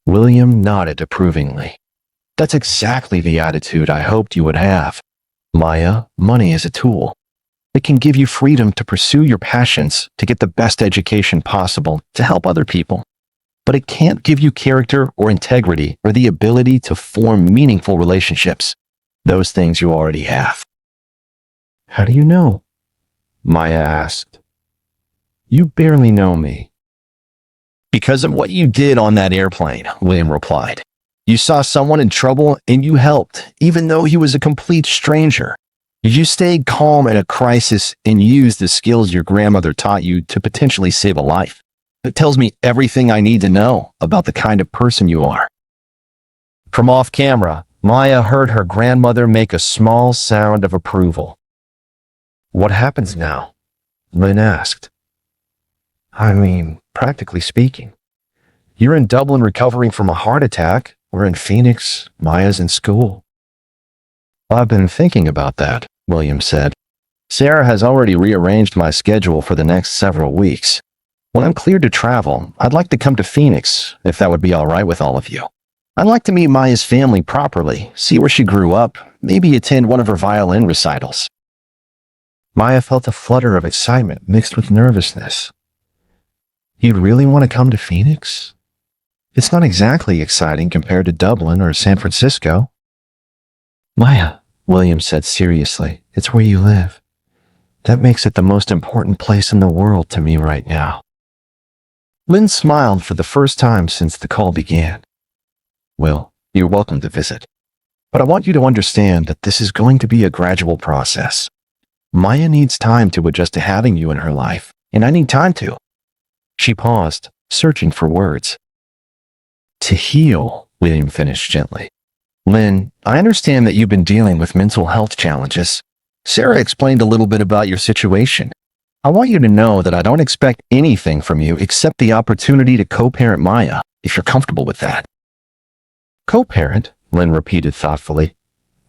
William nodded approvingly. That's exactly the attitude I hoped you would have. Maya, money is a tool. It can give you freedom to pursue your passions, to get the best education possible, to help other people. But it can't give you character or integrity or the ability to form meaningful relationships. Those things you already have. How do you know? Maya asked. You barely know me. Because of what you did on that airplane, William replied. You saw someone in trouble and you helped, even though he was a complete stranger. You stayed calm in a crisis and used the skills your grandmother taught you to potentially save a life. It tells me everything I need to know about the kind of person you are. From off camera, Maya heard her grandmother make a small sound of approval. What happens now? Lynn asked. I mean, practically speaking. You're in Dublin recovering from a heart attack. We're in Phoenix. Maya's in school. I've been thinking about that, William said. Sarah has already rearranged my schedule for the next several weeks. When I'm cleared to travel, I'd like to come to Phoenix, if that would be all right with all of you. I'd like to meet Maya's family properly, see where she grew up, maybe attend one of her violin recitals. Maya felt a flutter of excitement mixed with nervousness. You'd really want to come to Phoenix? It's not exactly exciting compared to Dublin or San Francisco. Maya, William said seriously, it's where you live. That makes it the most important place in the world to me right now. Lynn smiled for the first time since the call began. Will, you're welcome to visit. But I want you to understand that this is going to be a gradual process. Maya needs time to adjust to having you in her life, and I need time to. She paused, searching for words. To heal, William finished gently. Lynn, I understand that you've been dealing with mental health challenges. Sarah explained a little bit about your situation. I want you to know that I don't expect anything from you except the opportunity to co-parent Maya, if you're comfortable with that. Co-parent, Lynn repeated thoughtfully.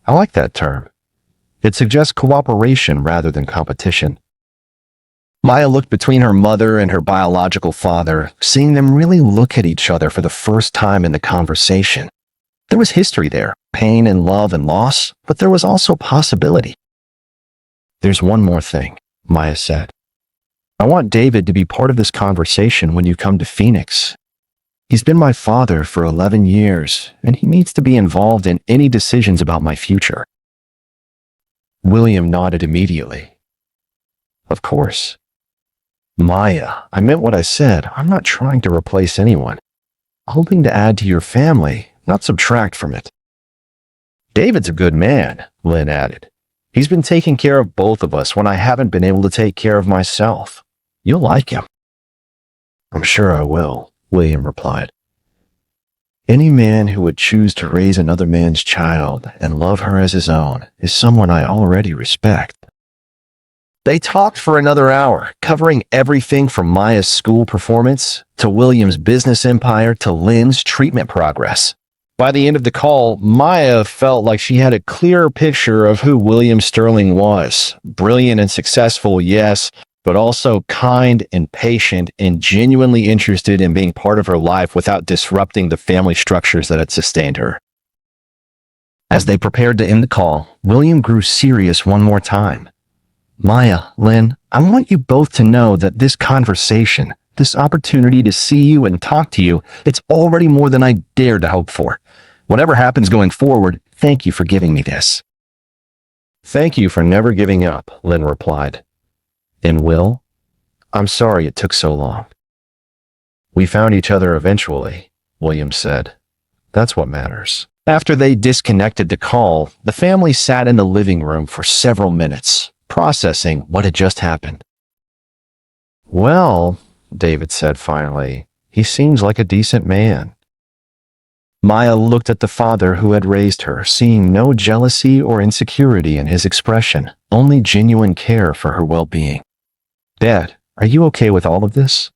I like that term. It suggests cooperation rather than competition. Maya looked between her mother and her biological father, seeing them really look at each other for the first time in the conversation. There was history there, pain and love and loss, but there was also possibility. There's one more thing, Maya said. I want David to be part of this conversation when you come to Phoenix. He's been my father for 11 years, and he needs to be involved in any decisions about my future. William nodded immediately. Of course. Maya, I meant what I said. I'm not trying to replace anyone. Hoping to add to your family, not subtract from it. David's a good man, Lynn added. He's been taking care of both of us when I haven't been able to take care of myself. You'll like him. I'm sure I will, William replied. Any man who would choose to raise another man's child and love her as his own is someone I already respect. They talked for another hour, covering everything from Maya's school performance to William's business empire to Lynn's treatment progress. By the end of the call, Maya felt like she had a clearer picture of who William Sterling was. Brilliant and successful, yes, but also kind and patient and genuinely interested in being part of her life without disrupting the family structures that had sustained her. As they prepared to end the call, William grew serious one more time. Maya, Lynn, I want you both to know that this conversation, this opportunity to see you and talk to you, it's already more than I dared to hope for. Whatever happens going forward, thank you for giving me this. Thank you for never giving up, Lynn replied. And Will, I'm sorry it took so long. We found each other eventually, William said. That's what matters. After they disconnected the call, the family sat in the living room for several minutes, processing what had just happened. Well, David said finally, he seems like a decent man. Maya looked at the father who had raised her, seeing no jealousy or insecurity in his expression, only genuine care for her well-being. Dad, are you okay with all of this?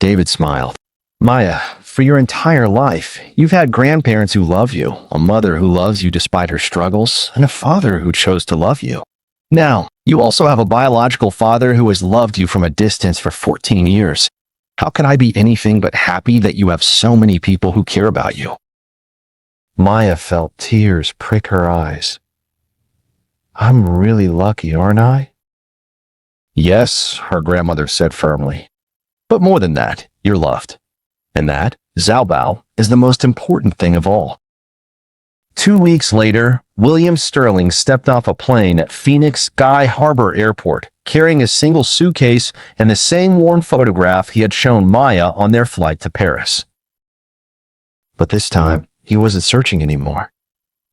David smiled. Maya, for your entire life, you've had grandparents who love you, a mother who loves you despite her struggles, and a father who chose to love you. Now, you also have a biological father who has loved you from a distance for 14 years. How can I be anything but happy that you have so many people who care about you? Maya felt tears prick her eyes. I'm really lucky, aren't I? Yes, her grandmother said firmly. But more than that, you're loved. And that, Zaobao, is the most important thing of all. 2 weeks later, William Sterling stepped off a plane at Phoenix Sky Harbor Airport, carrying a single suitcase and the same worn photograph he had shown Maya on their flight to Paris. But this time, he wasn't searching anymore.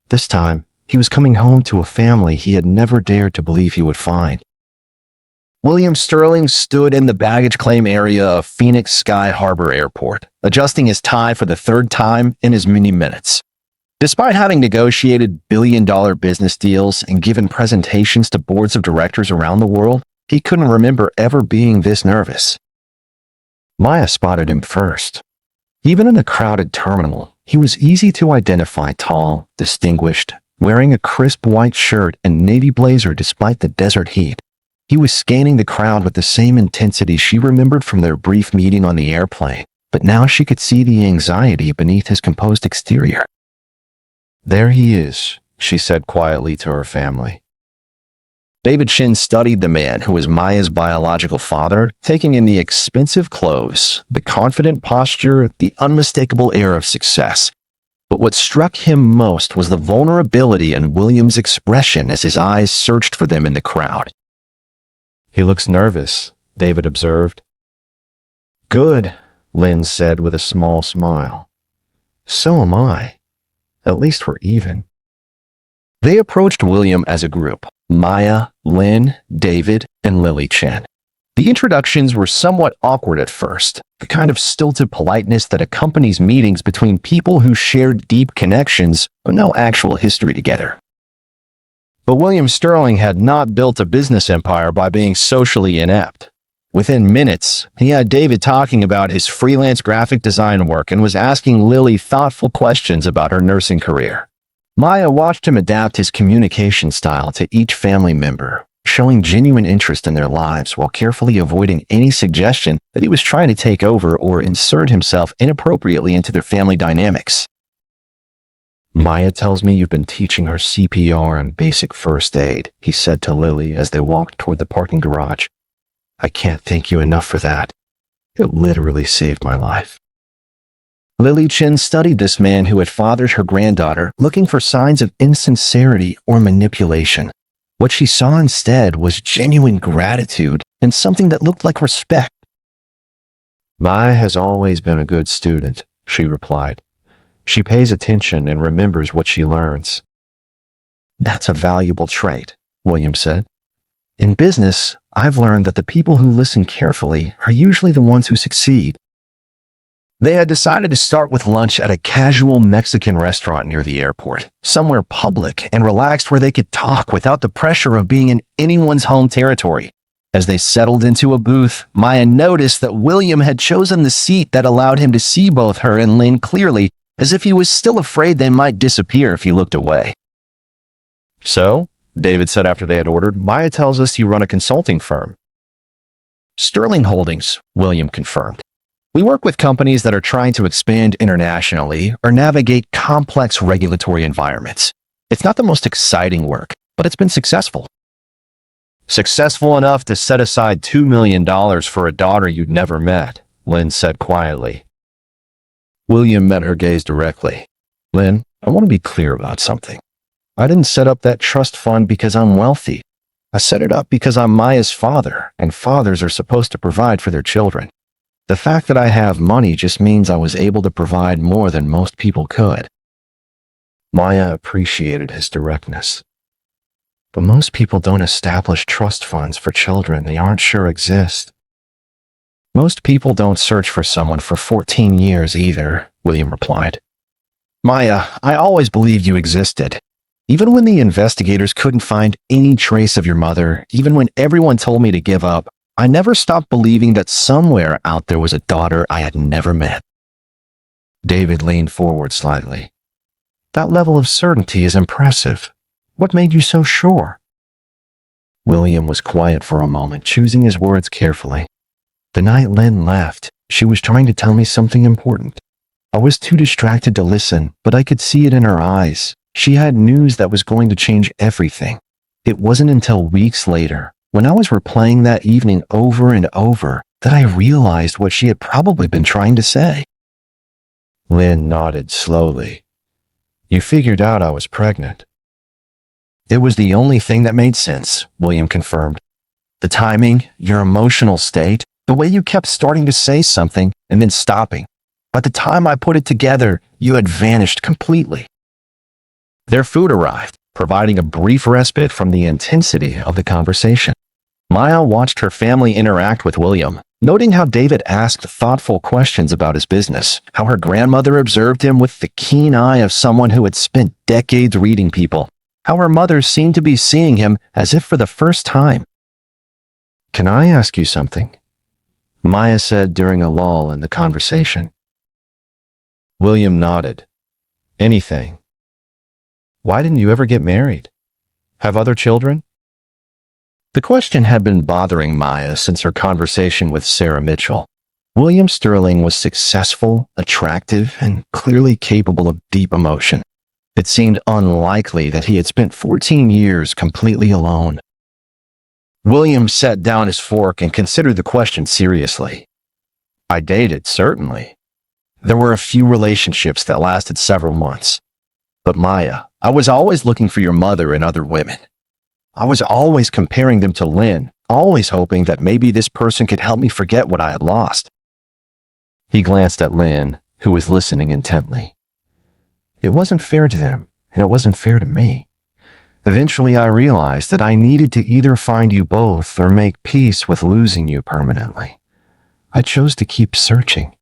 This time, he was coming home to a family he had never dared to believe he would find. William Sterling stood in the baggage claim area of Phoenix Sky Harbor Airport, adjusting his tie for the third time in as many minutes. Despite having negotiated billion-dollar business deals and given presentations to boards of directors around the world, he couldn't remember ever being this nervous. Maya spotted him first. Even in a crowded terminal, he was easy to identify, tall, distinguished, wearing a crisp white shirt and navy blazer despite the desert heat. He was scanning the crowd with the same intensity she remembered from their brief meeting on the airplane, but now she could see the anxiety beneath his composed exterior. There he is, she said quietly to her family. David Chen studied the man who was Maya's biological father, taking in the expensive clothes, the confident posture, the unmistakable air of success. But what struck him most was the vulnerability in William's expression as his eyes searched for them in the crowd. He looks nervous, David observed. Good, Lynn said with a small smile. So am I. At least we're even. They approached William as a group, Maya, Lynn, David, and Lily Chen. The introductions were somewhat awkward at first, the kind of stilted politeness that accompanies meetings between people who shared deep connections but no actual history together. But William Sterling had not built a business empire by being socially inept. Within minutes, he had David talking about his freelance graphic design work and was asking Lily thoughtful questions about her nursing career. Maya watched him adapt his communication style to each family member, showing genuine interest in their lives while carefully avoiding any suggestion that he was trying to take over or insert himself inappropriately into their family dynamics. Maya tells me you've been teaching her CPR and basic first aid, he said to Lily as they walked toward the parking garage. I can't thank you enough for that. It literally saved my life. Lily Chen studied this man who had fathered her granddaughter, looking for signs of insincerity or manipulation. What she saw instead was genuine gratitude and something that looked like respect. Maya has always been a good student, she replied. She pays attention and remembers what she learns. That's a valuable trait, William said. In business, I've learned that the people who listen carefully are usually the ones who succeed. They had decided to start with lunch at a casual Mexican restaurant near the airport, somewhere public and relaxed where they could talk without the pressure of being in anyone's home territory. As they settled into a booth, Maya noticed that William had chosen the seat that allowed him to see both her and Lynn clearly, as if he was still afraid they might disappear if he looked away. "So," David said after they had ordered, "Maya tells us you run a consulting firm." "Sterling Holdings," William confirmed. "We work with companies that are trying to expand internationally or navigate complex regulatory environments. It's not the most exciting work, but it's been successful." "Successful enough to set aside $2 million for a daughter you'd never met," Lynn said quietly. William met her gaze directly. "Lynn, I want to be clear about something. I didn't set up that trust fund because I'm wealthy. I set it up because I'm Maya's father, and fathers are supposed to provide for their children. The fact that I have money just means I was able to provide more than most people could." Maya appreciated his directness. "But most people don't establish trust funds for children they aren't sure exist." "Most people don't search for someone for 14 years either," William replied. "Maya, I always believed you existed. Even when the investigators couldn't find any trace of your mother, even when everyone told me to give up, I never stopped believing that somewhere out there was a daughter I had never met." David leaned forward slightly. "That level of certainty is impressive. What made you so sure?" William was quiet for a moment, choosing his words carefully. "The night Lynn left, she was trying to tell me something important. I was too distracted to listen, but I could see it in her eyes. She had news that was going to change everything. It wasn't until weeks later, when I was replaying that evening over and over, that I realized what she had probably been trying to say." Lynn nodded slowly. "You figured out I was pregnant." "It was the only thing that made sense," William confirmed. "The timing, your emotional state, the way you kept starting to say something and then stopping. By the time I put it together, you had vanished completely." Their food arrived, providing a brief respite from the intensity of the conversation. Maya watched her family interact with William, noting how David asked thoughtful questions about his business, how her grandmother observed him with the keen eye of someone who had spent decades reading people, how her mother seemed to be seeing him as if for the first time. "Can I ask you something?" Maya said during a lull in the conversation. William nodded. "Anything. Why didn't you ever get married? Have other children?" The question had been bothering Maya since her conversation with Sarah Mitchell. William Sterling was successful, attractive, and clearly capable of deep emotion. It seemed unlikely that he had spent 14 years completely alone. William set down his fork and considered the question seriously. "I dated, certainly. There were a few relationships that lasted several months. But Maya, I was always looking for your mother and other women. I was always comparing them to Lynn, always hoping that maybe this person could help me forget what I had lost." He glanced at Lynn, who was listening intently. "It wasn't fair to them, and it wasn't fair to me. Eventually, I realized that I needed to either find you both or make peace with losing you permanently. I chose to keep searching."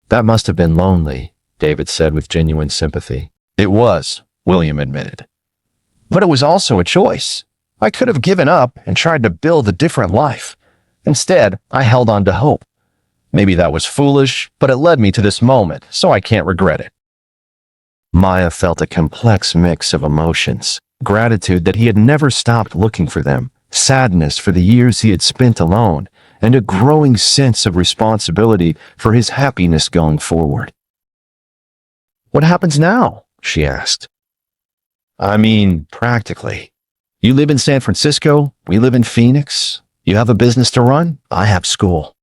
"That must have been lonely," David said with genuine sympathy. "It was," William admitted. "But it was also a choice. I could have given up and tried to build a different life. Instead, I held on to hope. Maybe that was foolish, but it led me to this moment, so I can't regret it." Maya felt a complex mix of emotions, gratitude that he had never stopped looking for them, sadness for the years he had spent alone, and a growing sense of responsibility for his happiness going forward. "What happens now?" she asked. "I mean, practically. You live in San Francisco, we live in Phoenix. You have a business to run, I have school."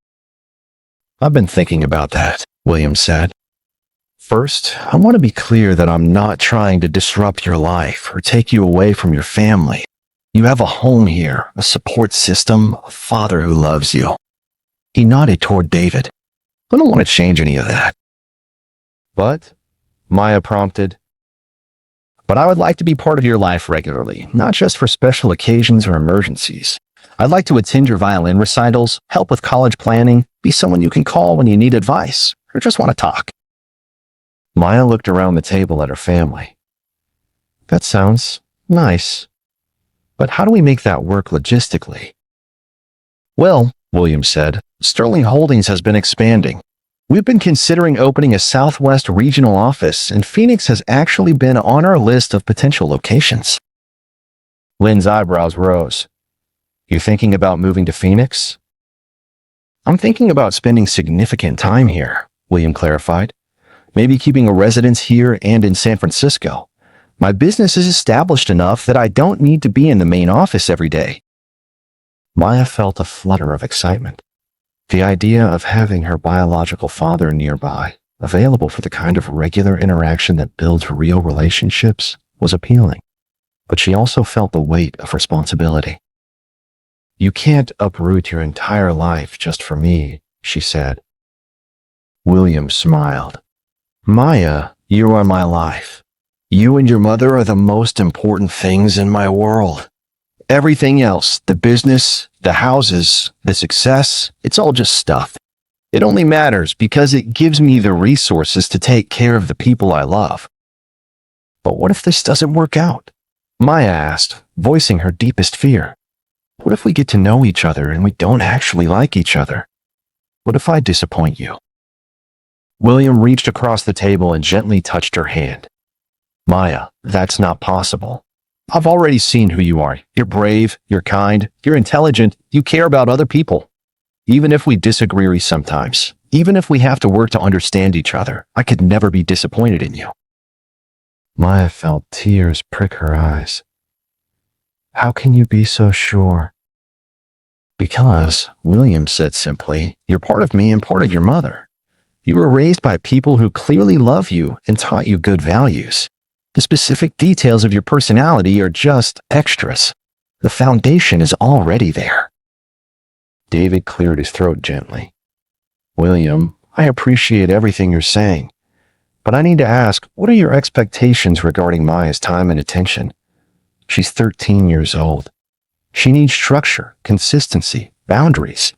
"I've been thinking about that," William said. "First, I want to be clear that I'm not trying to disrupt your life or take you away from your family. You have a home here, a support system, a father who loves you." He nodded toward David. "I don't want to change any of that." "But Maya prompted. But I would like to be part of your life regularly, not just for special occasions or emergencies. I'd like to attend your violin recitals, help with college planning, be someone you can call when you need advice, or just want to talk. Maya looked around the table at her family. That sounds nice. But how do we make that work logistically? Well, William said, Sterling Holdings has been expanding. We've been considering opening a Southwest regional office, and Phoenix has actually been on our list of potential locations. Lynn's eyebrows rose. You thinking about moving to Phoenix? I'm thinking about spending significant time here, William clarified. Maybe keeping a residence here and in San Francisco. My business is established enough that I don't need to be in the main office every day. Maya felt a flutter of excitement. The idea of having her biological father nearby, available for the kind of regular interaction that builds real relationships, was appealing. But she also felt the weight of responsibility. You can't uproot your entire life just for me, she said. William smiled. Maya, you are my life. You and your mother are the most important things in my world. Everything else, the business, the houses, the success, it's all just stuff. It only matters because it gives me the resources to take care of the people I love. But what if this doesn't work out? Maya asked, voicing her deepest fear. What if we get to know each other and we don't actually like each other? What if I disappoint you? William reached across the table and gently touched her hand. Maya, that's not possible. I've already seen who you are. You're brave, you're kind, you're intelligent, you care about other people. Even if we disagree sometimes, even if we have to work to understand each other, I could never be disappointed in you. Maya felt tears prick her eyes. How can you be so sure? Because, William said simply, you're part of me and part of your mother. You were raised by people who clearly love you and taught you good values. The specific details of your personality are just extras. The foundation is already there. David cleared his throat gently. William, I appreciate everything you're saying, but I need to ask, what are your expectations regarding Maya's time and attention? She's 13 years old. She needs structure, consistency, boundaries.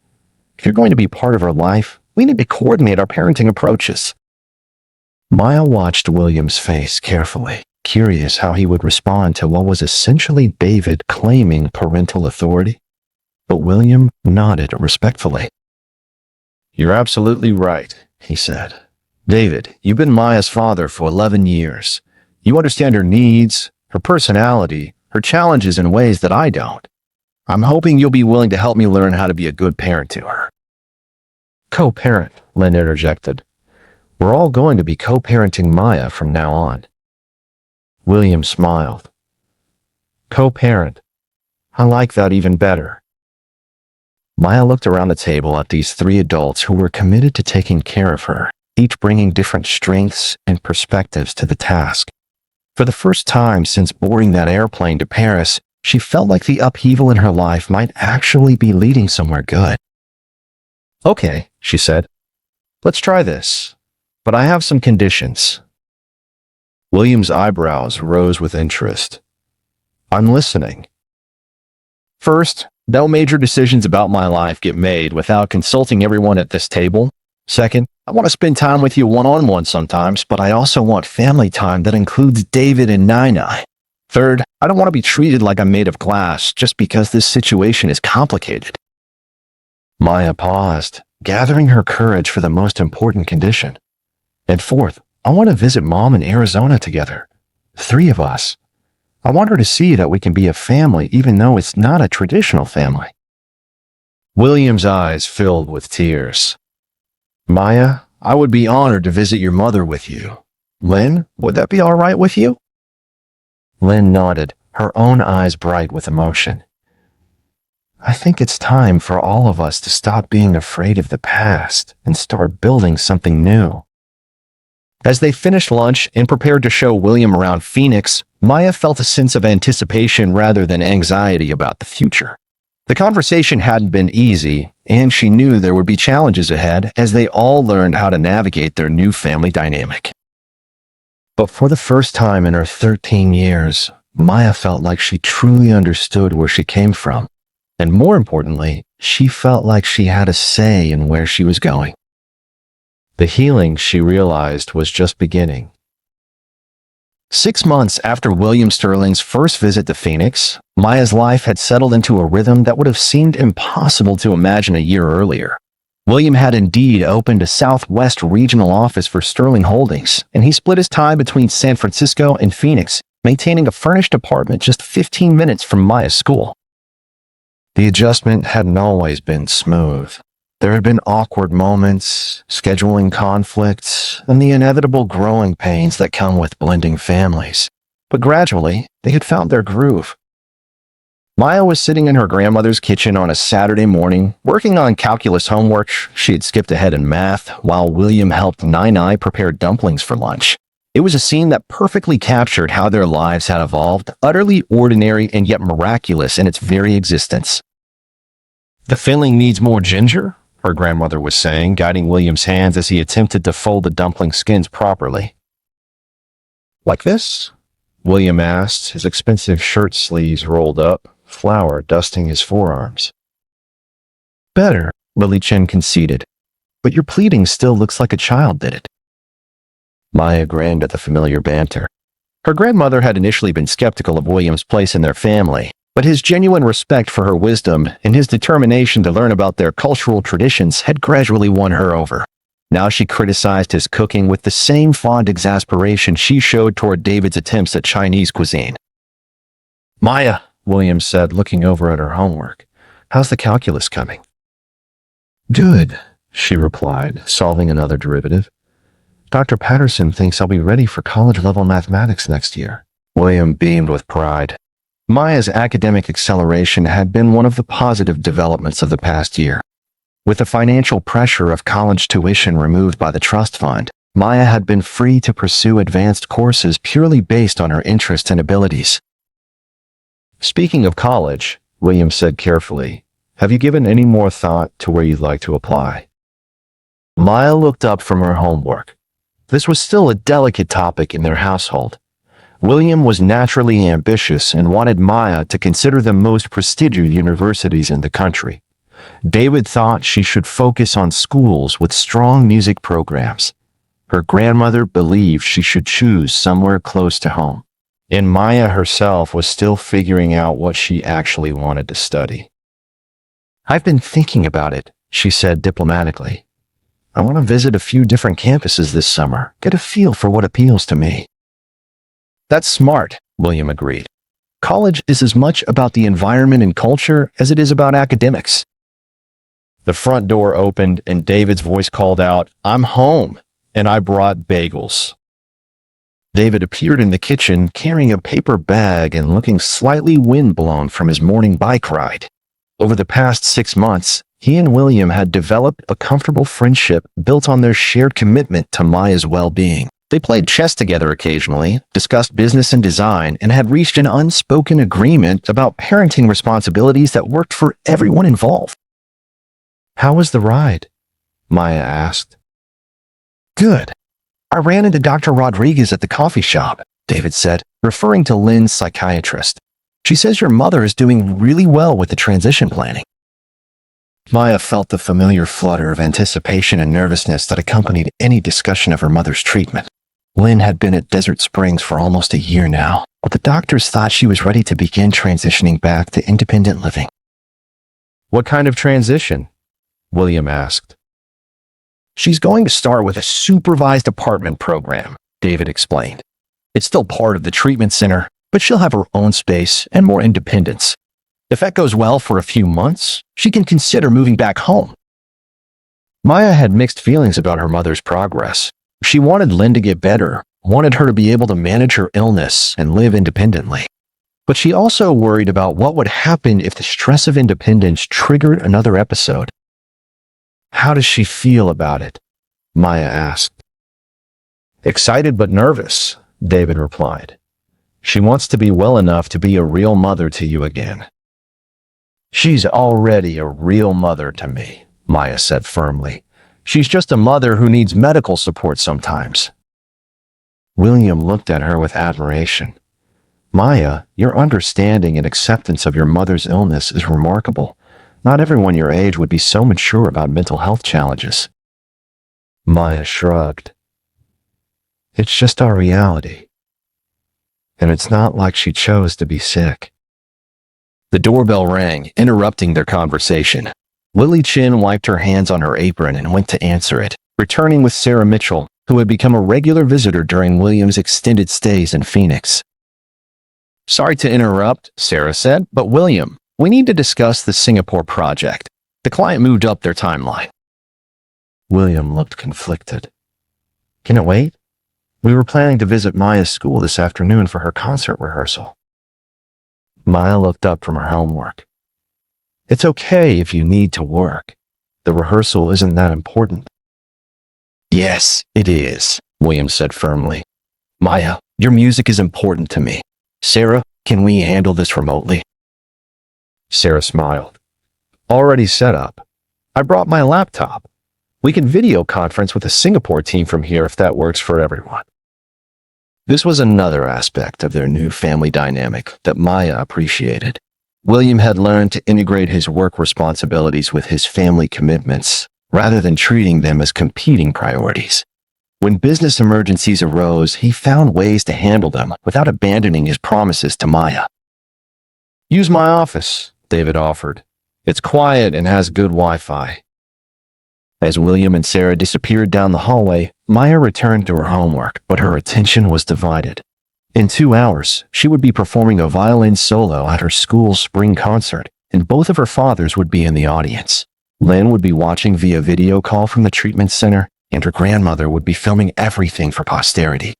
If you're going to be part of her life, we need to coordinate our parenting approaches. Maya watched William's face carefully, curious how he would respond to what was essentially David claiming parental authority. But William nodded respectfully. You're absolutely right, he said. David, you've been Maya's father for 11 years. You understand her needs, her personality, her challenges in ways that I don't. I'm hoping you'll be willing to help me learn how to be a good parent to her. Co-parent, Lynn interjected. We're all going to be co-parenting Maya from now on. William smiled. Co-parent. I like that even better. Maya looked around the table at these three adults who were committed to taking care of her, each bringing different strengths and perspectives to the task. For the first time since boarding that airplane to Paris, she felt like the upheaval in her life might actually be leading somewhere good. Okay, she said. Let's try this. But I have some conditions. William's eyebrows rose with interest. I'm listening. First, no major decisions about my life get made without consulting everyone at this table. Second, I want to spend time with you one-on-one sometimes, but I also want family time that includes David and Nai. Third, I don't want to be treated like I'm made of glass just because this situation is complicated. Maya paused, gathering her courage for the most important condition. And fourth, I want to visit Mom in Arizona together. 3 of us. I want her to see that we can be a family even though it's not a traditional family. William's eyes filled with tears. Maya, I would be honored to visit your mother with you. Lynn, would that be all right with you? Lynn nodded, her own eyes bright with emotion. I think it's time for all of us to stop being afraid of the past and start building something new. As they finished lunch and prepared to show William around Phoenix, Maya felt a sense of anticipation rather than anxiety about the future. The conversation hadn't been easy, and she knew there would be challenges ahead as they all learned how to navigate their new family dynamic. But for the first time in her 13 years, Maya felt like she truly understood where she came from. And more importantly, she felt like she had a say in where she was going. The healing, she realized, was just beginning. 6 months after William Sterling's first visit to Phoenix, Maya's life had settled into a rhythm that would have seemed impossible to imagine a year earlier. William had indeed opened a Southwest regional office for Sterling Holdings, and he split his time between San Francisco and Phoenix, maintaining a furnished apartment just 15 minutes from Maya's school. The adjustment hadn't always been smooth. There had been awkward moments, scheduling conflicts, and the inevitable growing pains that come with blending families. But gradually, they had found their groove. Maya was sitting in her grandmother's kitchen on a Saturday morning, working on calculus homework. She had skipped ahead in math, while William helped Nai prepare dumplings for lunch. It was a scene that perfectly captured how their lives had evolved, utterly ordinary and yet miraculous in its very existence. "The filling needs more ginger," her grandmother was saying, guiding William's hands as he attempted to fold the dumpling skins properly. "Like this?" William asked, his expensive shirt sleeves rolled up, flour dusting his forearms. "Better," Maya Chen conceded, "but your pleading still looks like a child did it." Maya grinned at the familiar banter. Her grandmother had initially been skeptical of William's place in their family, but his genuine respect for her wisdom and his determination to learn about their cultural traditions had gradually won her over. Now she criticized his cooking with the same fond exasperation she showed toward David's attempts at Chinese cuisine. "Maya," William said, looking over at her homework, "how's the calculus coming?" "Good," she replied, solving another derivative. "Dr. Patterson thinks I'll be ready for college-level mathematics next year." William beamed with pride. Maya's academic acceleration had been one of the positive developments of the past year. With the financial pressure of college tuition removed by the trust fund, Maya had been free to pursue advanced courses purely based on her interests and abilities. "Speaking of college," William said carefully, "have you given any more thought to where you'd like to apply?" Maya looked up from her homework. This was still a delicate topic in their household. William was naturally ambitious and wanted Maya to consider the most prestigious universities in the country. David thought she should focus on schools with strong music programs. Her grandmother believed she should choose somewhere close to home. And Maya herself was still figuring out what she actually wanted to study. "I've been thinking about it," she said diplomatically. "I want to visit a few different campuses this summer, get a feel for what appeals to me." "That's smart," William agreed. "College is as much about the environment and culture as it is about academics." The front door opened and David's voice called out, "I'm home, and I brought bagels." David appeared in the kitchen carrying a paper bag and looking slightly windblown from his morning bike ride. Over the past 6 months, he and William had developed a comfortable friendship built on their shared commitment to Maya's well-being. They played chess together occasionally, discussed business and design, and had reached an unspoken agreement about parenting responsibilities that worked for everyone involved. "How was the ride?" Maya asked. "Good. I ran into Dr. Rodriguez at the coffee shop," David said, referring to Lynn's psychiatrist. "She says your mother is doing really well with the transition planning." Maya felt the familiar flutter of anticipation and nervousness that accompanied any discussion of her mother's treatment. Lynn had been at Desert Springs for almost a year now, but the doctors thought she was ready to begin transitioning back to independent living. "What kind of transition?" William asked. "She's going to start with a supervised apartment program," David explained. "It's still part of the treatment center, but she'll have her own space and more independence. If that goes well for a few months, she can consider moving back home." Maya had mixed feelings about her mother's progress. She wanted Lynn to get better, wanted her to be able to manage her illness and live independently. But she also worried about what would happen if the stress of independence triggered another episode. "How does she feel about it?" Maya asked. "Excited but nervous," David replied. "She wants to be well enough to be a real mother to you again." "She's already a real mother to me," Maya said firmly. "She's just a mother who needs medical support sometimes." William looked at her with admiration. Maya, your understanding and acceptance of your mother's illness is remarkable. Not everyone your age would be so mature about mental health challenges. Maya shrugged. It's just our reality. And it's not like she chose to be sick. The doorbell rang, interrupting their conversation. Maya Chen wiped her hands on her apron and went to answer it, returning with Sarah Mitchell, who had become a regular visitor during William's extended stays in Phoenix. Sorry to interrupt, Sarah said, but William, we need to discuss the Singapore project. The client moved up their timeline. William looked conflicted. Can it wait? We were planning to visit Maya's school this afternoon for her concert rehearsal. Maya looked up from her homework. It's okay if you need to work. The rehearsal isn't that important. Yes, it is, William said firmly. Maya, your music is important to me. Sarah, can we handle this remotely? Sarah smiled. Already set up. I brought my laptop. We can video conference with the Singapore team from here if that works for everyone. This was another aspect of their new family dynamic that Maya appreciated. William had learned to integrate his work responsibilities with his family commitments, rather than treating them as competing priorities. When business emergencies arose, he found ways to handle them without abandoning his promises to Maya. Use my office, David offered. It's quiet and has good Wi-Fi. As William and Sarah disappeared down the hallway, Maya returned to her homework, but her attention was divided. In 2 hours, she would be performing a violin solo at her school's spring concert, and both of her fathers would be in the audience. Lynn would be watching via video call from the treatment center, and her grandmother would be filming everything for posterity.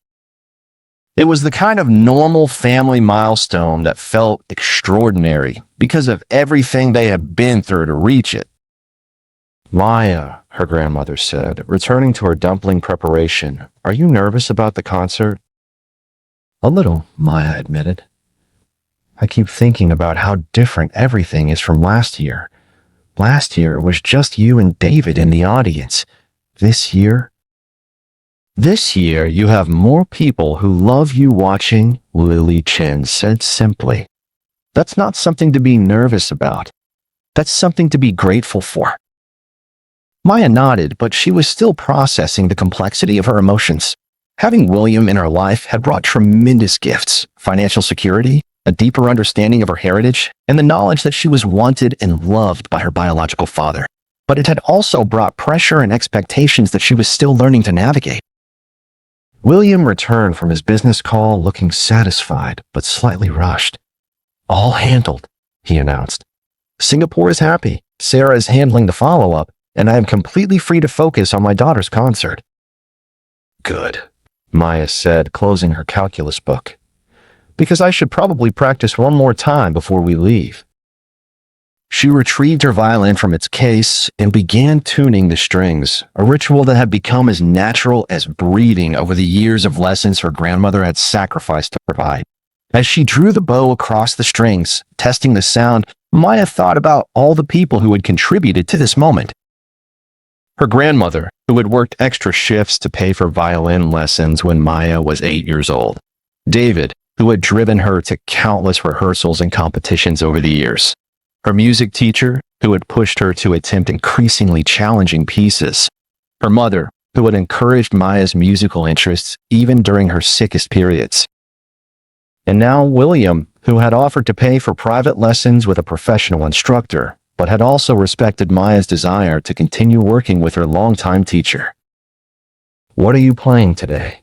It was the kind of normal family milestone that felt extraordinary because of everything they had been through to reach it. Maya, her grandmother said, returning to her dumpling preparation, are you nervous about the concert? A little, Maya admitted. I keep thinking about how different everything is from last year. Last year, it was just you and David in the audience. This year, you have more people who love you watching, Maya Chen said simply. That's not something to be nervous about. That's something to be grateful for. Maya nodded, but she was still processing the complexity of her emotions. Having William in her life had brought tremendous gifts, financial security, a deeper understanding of her heritage, and the knowledge that she was wanted and loved by her biological father. But it had also brought pressure and expectations that she was still learning to navigate. William returned from his business call looking satisfied but slightly rushed. All handled, he announced. Singapore is happy, Sarah is handling the follow-up, and I am completely free to focus on my daughter's concert. Good, Maya said, closing her calculus book. Because I should probably practice one more time before we leave. She retrieved her violin from its case and began tuning the strings, a ritual that had become as natural as breathing over the years of lessons her grandmother had sacrificed to provide. As she drew the bow across the strings, testing the sound, Maya thought about all the people who had contributed to this moment. Her grandmother, who had worked extra shifts to pay for violin lessons when Maya was 8 years old. David, who had driven her to countless rehearsals and competitions over the years. Her music teacher, who had pushed her to attempt increasingly challenging pieces. Her mother, who had encouraged Maya's musical interests even during her sickest periods. And now William, who had offered to pay for private lessons with a professional instructor, but had also respected Maya's desire to continue working with her longtime teacher. What are you playing today?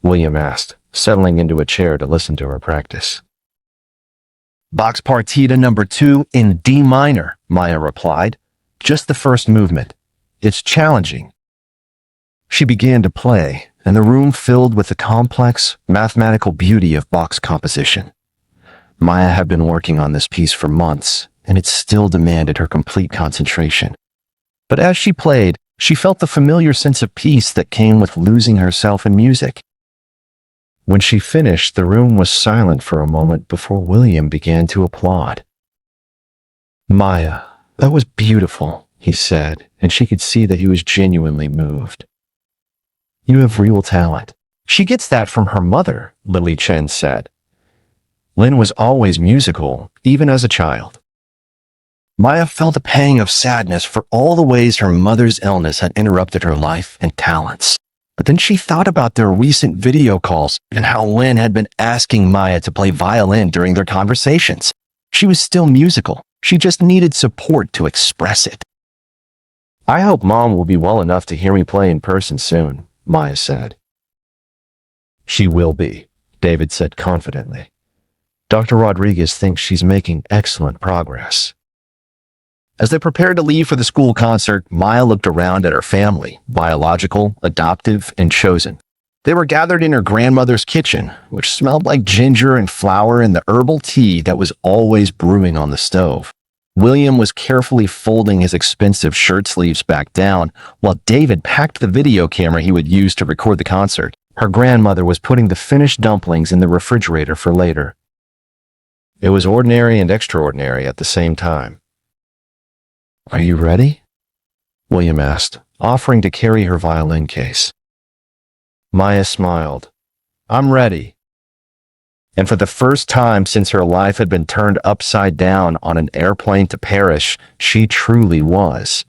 William asked, settling into a chair to listen to her practice. Box Partita number 2 in D minor, Maya replied. Just the first movement. It's challenging. She began to play, and the room filled with the complex, mathematical beauty of Bach's composition. Maya had been working on this piece for months, and it still demanded her complete concentration. But as she played, she felt the familiar sense of peace that came with losing herself in music. When she finished, the room was silent for a moment before William began to applaud. Maya, that was beautiful, he said, and she could see that he was genuinely moved. You have real talent. She gets that from her mother, Lily Chen said. Lynn was always musical, even as a child. Maya felt a pang of sadness for all the ways her mother's illness had interrupted her life and talents. But then she thought about their recent video calls and how Lynn had been asking Maya to play violin during their conversations. She was still musical. She just needed support to express it. I hope Mom will be well enough to hear me play in person soon, Maya said. She will be, David said confidently. Dr. Rodriguez thinks she's making excellent progress. As they prepared to leave for the school concert, Maya looked around at her family, biological, adoptive, and chosen. They were gathered in her grandmother's kitchen, which smelled like ginger and flour and the herbal tea that was always brewing on the stove. William was carefully folding his expensive shirt sleeves back down, while David packed the video camera he would use to record the concert. Her grandmother was putting the finished dumplings in the refrigerator for later. It was ordinary and extraordinary at the same time. Are you ready? William asked, offering to carry her violin case. Maya smiled. I'm ready. And for the first time since her life had been turned upside down on an airplane to Paris, she truly was.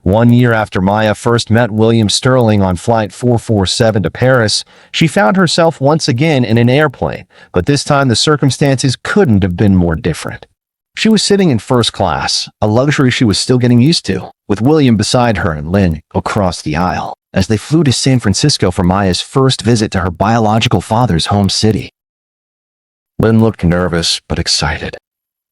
1 year after Maya first met William Sterling on Flight 447 to Paris, she found herself once again in an airplane, but this time the circumstances couldn't have been more different. She was sitting in first class, a luxury she was still getting used to, with William beside her and Lynn across the aisle, as they flew to San Francisco for Maya's first visit to her biological father's home city. Lynn looked nervous but excited.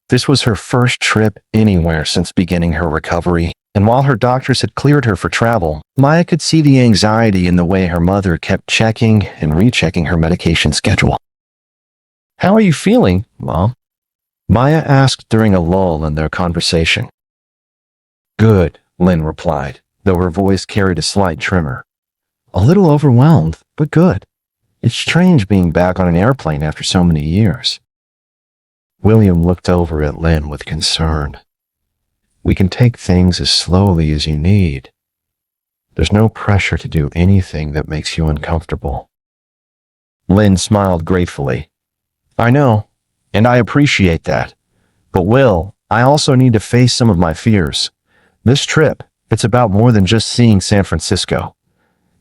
This was her first trip anywhere since beginning her recovery, and while her doctors had cleared her for travel, Maya could see the anxiety in the way her mother kept checking and rechecking her medication schedule. How are you feeling, Mom? Maya asked during a lull in their conversation. Good, Lynn replied, though her voice carried a slight tremor. A little overwhelmed, but good. It's strange being back on an airplane after so many years. William looked over at Lynn with concern. We can take things as slowly as you need. There's no pressure to do anything that makes you uncomfortable. Lynn smiled gratefully. I know, and I appreciate that. But Will, I also need to face some of my fears. This trip, it's about more than just seeing San Francisco.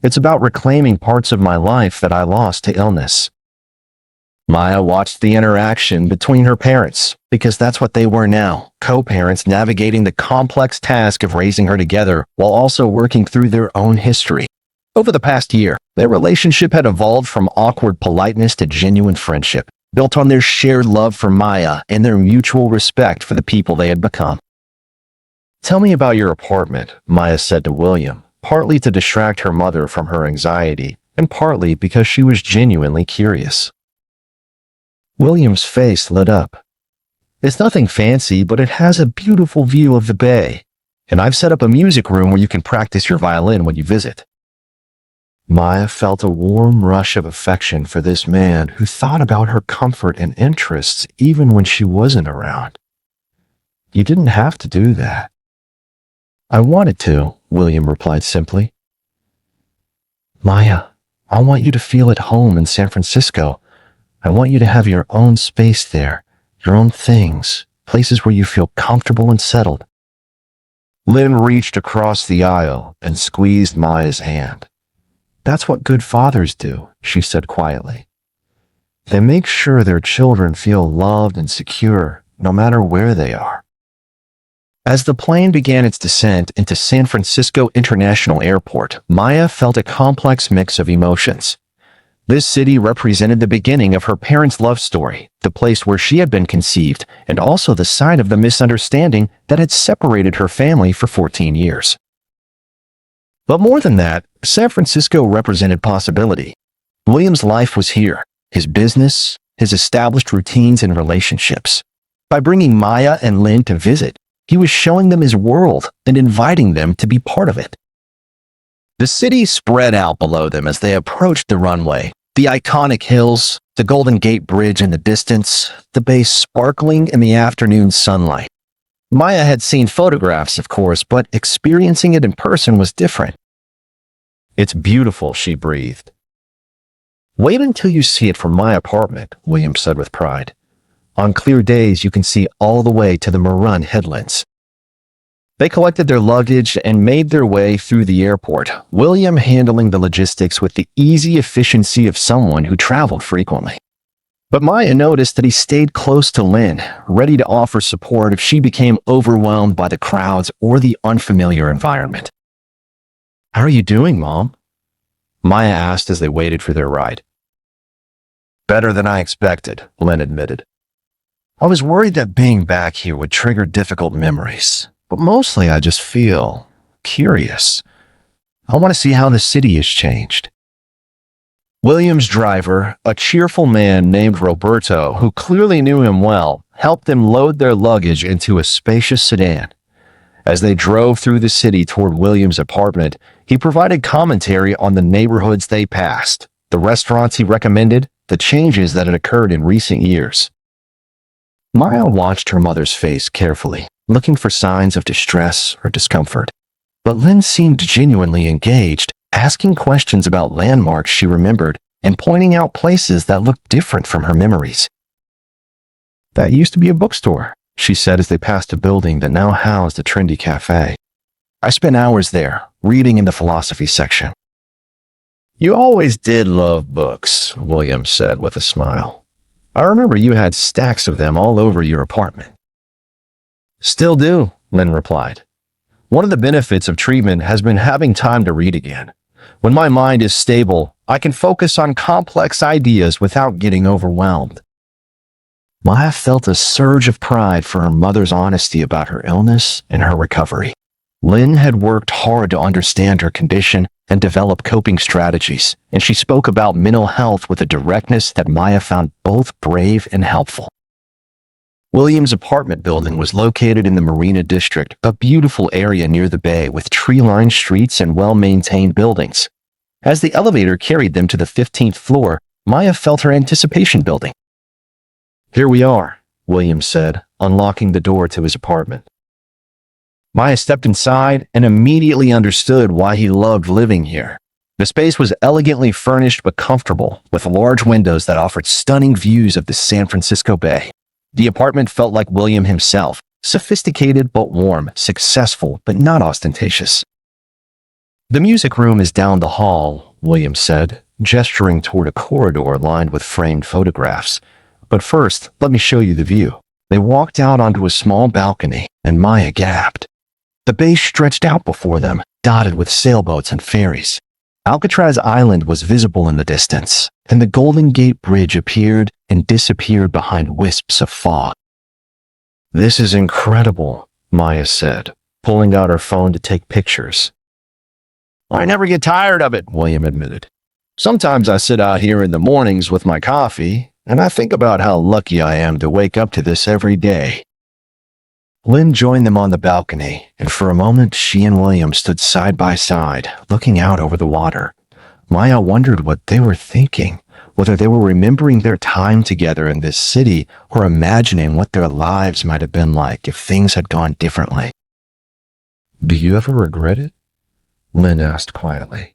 It's about reclaiming parts of my life that I lost to illness. Maya watched the interaction between her parents, because that's what they were now, co-parents navigating the complex task of raising her together while also working through their own history. Over the past year, their relationship had evolved from awkward politeness to genuine friendship, built on their shared love for Maya and their mutual respect for the people they had become. Tell me about your apartment, Maya said to William, partly to distract her mother from her anxiety, and partly because she was genuinely curious. William's face lit up. It's nothing fancy, but it has a beautiful view of the bay, and I've set up a music room where you can practice your violin when you visit. Maya felt a warm rush of affection for this man who thought about her comfort and interests even when she wasn't around. You didn't have to do that. I wanted to, William replied simply. Maya, I want you to feel at home in San Francisco. I want you to have your own space there, your own things, places where you feel comfortable and settled. Lynn reached across the aisle and squeezed Maya's hand. That's what good fathers do, she said quietly. They make sure their children feel loved and secure, no matter where they are. As the plane began its descent into San Francisco International Airport, Maya felt a complex mix of emotions. This city represented the beginning of her parents' love story, the place where she had been conceived, and also the site of the misunderstanding that had separated her family for 14 years. But more than that, San Francisco represented possibility. William's life was here, his business, his established routines and relationships. By bringing Maya and Lynn to visit, he was showing them his world and inviting them to be part of it. The city spread out below them as they approached the runway, the iconic hills, the Golden Gate Bridge in the distance, the bay sparkling in the afternoon sunlight. Maya had seen photographs, of course, but experiencing it in person was different. It's beautiful, she breathed. Wait until you see it from my apartment, William said with pride. On clear days, you can see all the way to the Marin headlands. They collected their luggage and made their way through the airport, William handling the logistics with the easy efficiency of someone who traveled frequently. But Maya noticed that he stayed close to Lynn, ready to offer support if she became overwhelmed by the crowds or the unfamiliar environment. "How are you doing, Mom?" Maya asked as they waited for their ride. "Better than I expected," Lynn admitted. "I was worried that being back here would trigger difficult memories, but mostly I just feel curious. I want to see how the city has changed." William's driver, a cheerful man named Roberto, who clearly knew him well, helped them load their luggage into a spacious sedan. As they drove through the city toward William's apartment, he provided commentary on the neighborhoods they passed, the restaurants he recommended, the changes that had occurred in recent years. Maya watched her mother's face carefully, looking for signs of distress or discomfort. But Lynn seemed genuinely engaged, asking questions about landmarks she remembered and pointing out places that looked different from her memories. "That used to be a bookstore," she said as they passed a building that now housed a trendy cafe. "I spent hours there, reading in the philosophy section." "You always did love books," William said with a smile. "I remember you had stacks of them all over your apartment." "Still do," Lynn replied. "One of the benefits of treatment has been having time to read again. When my mind is stable, I can focus on complex ideas without getting overwhelmed." Maya felt a surge of pride for her mother's honesty about her illness and her recovery. Lynn had worked hard to understand her condition and develop coping strategies, and she spoke about mental health with a directness that Maya found both brave and helpful. William's apartment building was located in the Marina District, a beautiful area near the bay with tree-lined streets and well-maintained buildings. As the elevator carried them to the 15th floor, Maya felt her anticipation building. "Here we are," William said, unlocking the door to his apartment. Maya stepped inside and immediately understood why he loved living here. The space was elegantly furnished but comfortable, with large windows that offered stunning views of the San Francisco Bay. The apartment felt like William himself, sophisticated but warm, successful but not ostentatious. "The music room is down the hall," William said, gesturing toward a corridor lined with framed photographs. "But first, let me show you the view." They walked out onto a small balcony, and Maya gasped. The bay stretched out before them, dotted with sailboats and ferries. Alcatraz Island was visible in the distance, and the Golden Gate Bridge appeared and disappeared behind wisps of fog. "This is incredible," Maya said, pulling out her phone to take pictures. "I never get tired of it," William admitted. "Sometimes I sit out here in the mornings with my coffee, and I think about how lucky I am to wake up to this every day." Lynn joined them on the balcony, and for a moment she and William stood side by side, looking out over the water. Maya wondered what they were thinking, whether they were remembering their time together in this city or imagining what their lives might have been like if things had gone differently. "Do you ever regret it?" Lynn asked quietly.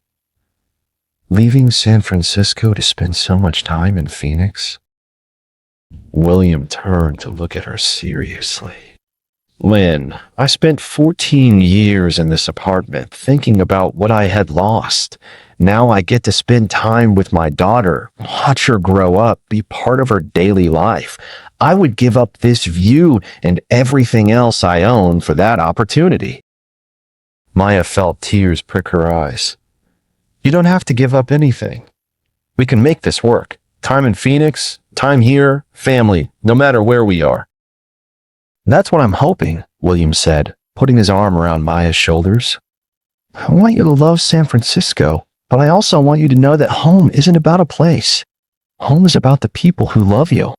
"Leaving San Francisco to spend so much time in Phoenix?" William turned to look at her seriously. "Lynn, I spent 14 years in this apartment thinking about what I had lost. Now I get to spend time with my daughter, watch her grow up, be part of her daily life. I would give up this view and everything else I own for that opportunity." Maya felt tears prick her eyes. "You don't have to give up anything. We can make this work. Time in Phoenix, time here, family, no matter where we are." "That's what I'm hoping," William said, putting his arm around Maya's shoulders. "I want you to love San Francisco, but I also want you to know that home isn't about a place. Home is about the people who love you."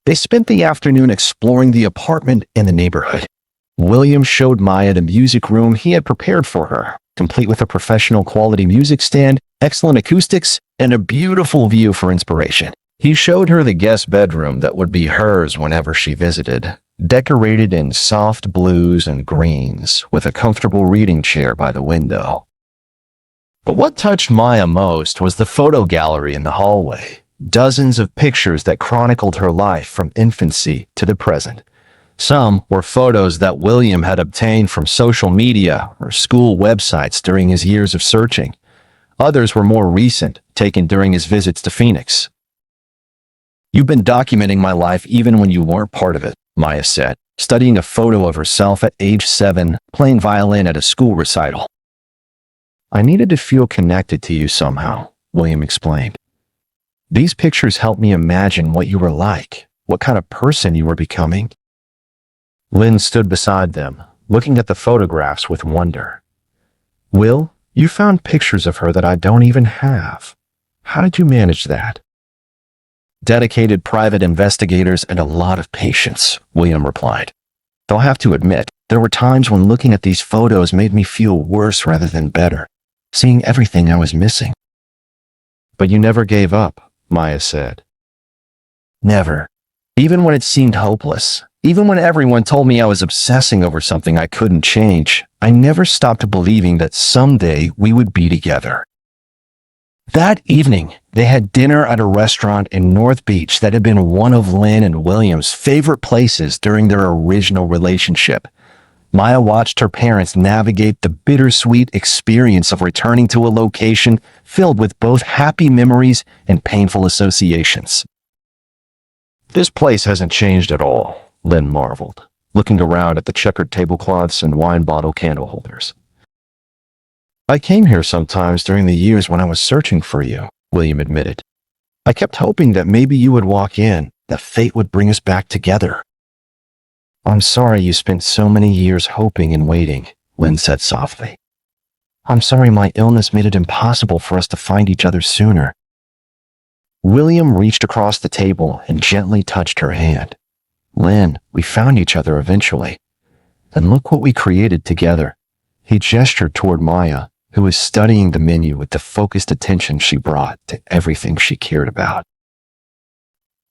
They spent the afternoon exploring the apartment and the neighborhood. William showed Maya the music room he had prepared for her, complete with a professional quality music stand, excellent acoustics, and a beautiful view for inspiration. He showed her the guest bedroom that would be hers whenever she visited, decorated in soft blues and greens, with a comfortable reading chair by the window. But what touched Maya most was the photo gallery in the hallway. Dozens of pictures that chronicled her life from infancy to the present. Some were photos that William had obtained from social media or school websites during his years of searching. Others were more recent, taken during his visits to Phoenix. "You've been documenting my life even when you weren't part of it," Maya said, studying a photo of herself at age 7, playing violin at a school recital. "I needed to feel connected to you somehow," William explained. "These pictures helped me imagine what you were like, what kind of person you were becoming." Lynn stood beside them, looking at the photographs with wonder. "Will, you found pictures of her that I don't even have. How did you manage that?" "Dedicated private investigators and a lot of patience," William replied. "Though I have to admit, there were times when looking at these photos made me feel worse rather than better, seeing everything I was missing." "But you never gave up," Maya said. "Never. Even when it seemed hopeless. Even when everyone told me I was obsessing over something I couldn't change, I never stopped believing that someday we would be together." That evening, they had dinner at a restaurant in North Beach that had been one of Lynn and William's favorite places during their original relationship. Maya watched her parents navigate the bittersweet experience of returning to a location filled with both happy memories and painful associations. "This place hasn't changed at all," Lynn marveled, looking around at the checkered tablecloths and wine bottle candle holders. "I came here sometimes during the years when I was searching for you," William admitted. "I kept hoping that maybe you would walk in, that fate would bring us back together." "I'm sorry you spent so many years hoping and waiting," Lynn said softly. "I'm sorry my illness made it impossible for us to find each other sooner." William reached across the table and gently touched her hand. "Lynn, we found each other eventually. And look what we created together." He gestured toward Maya, who was studying the menu with the focused attention she brought to everything she cared about.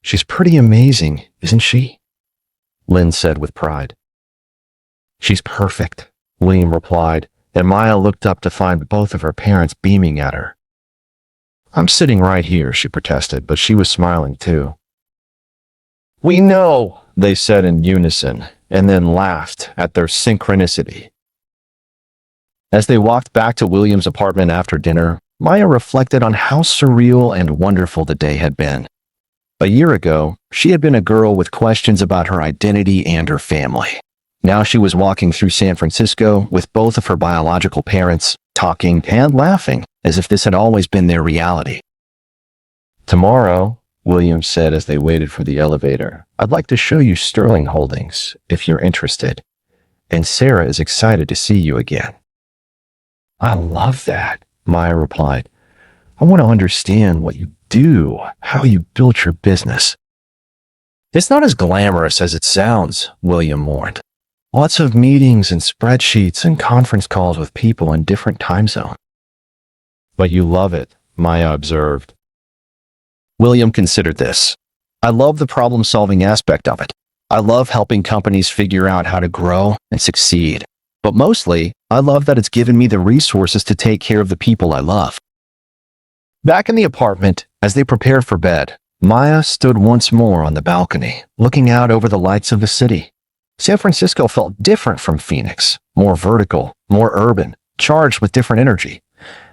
"She's pretty amazing, isn't she?" Lynn said with pride. "She's perfect," William replied, and Maya looked up to find both of her parents beaming at her. "I'm sitting right here," she protested, but she was smiling too. "We know," they said in unison, and then laughed at their synchronicity. As they walked back to William's apartment after dinner, Maya reflected on how surreal and wonderful the day had been. A year ago, she had been a girl with questions about her identity and her family. Now she was walking through San Francisco with both of her biological parents, talking and laughing as if this had always been their reality. "Tomorrow," William said as they waited for the elevator, "I'd like to show you Sterling Holdings, if you're interested. And Sarah is excited to see you again." "I love that," Maya replied. "I want to understand what you do, how you built your business." "It's not as glamorous as it sounds," William warned. "Lots of meetings and spreadsheets and conference calls with people in different time zones." "But you love it," Maya observed. William considered this. "I love the problem-solving aspect of it. I love helping companies figure out how to grow and succeed. But mostly, I love that it's given me the resources to take care of the people I love." Back in the apartment, as they prepared for bed, Maya stood once more on the balcony, looking out over the lights of the city. San Francisco felt different from Phoenix, more vertical, more urban, charged with different energy.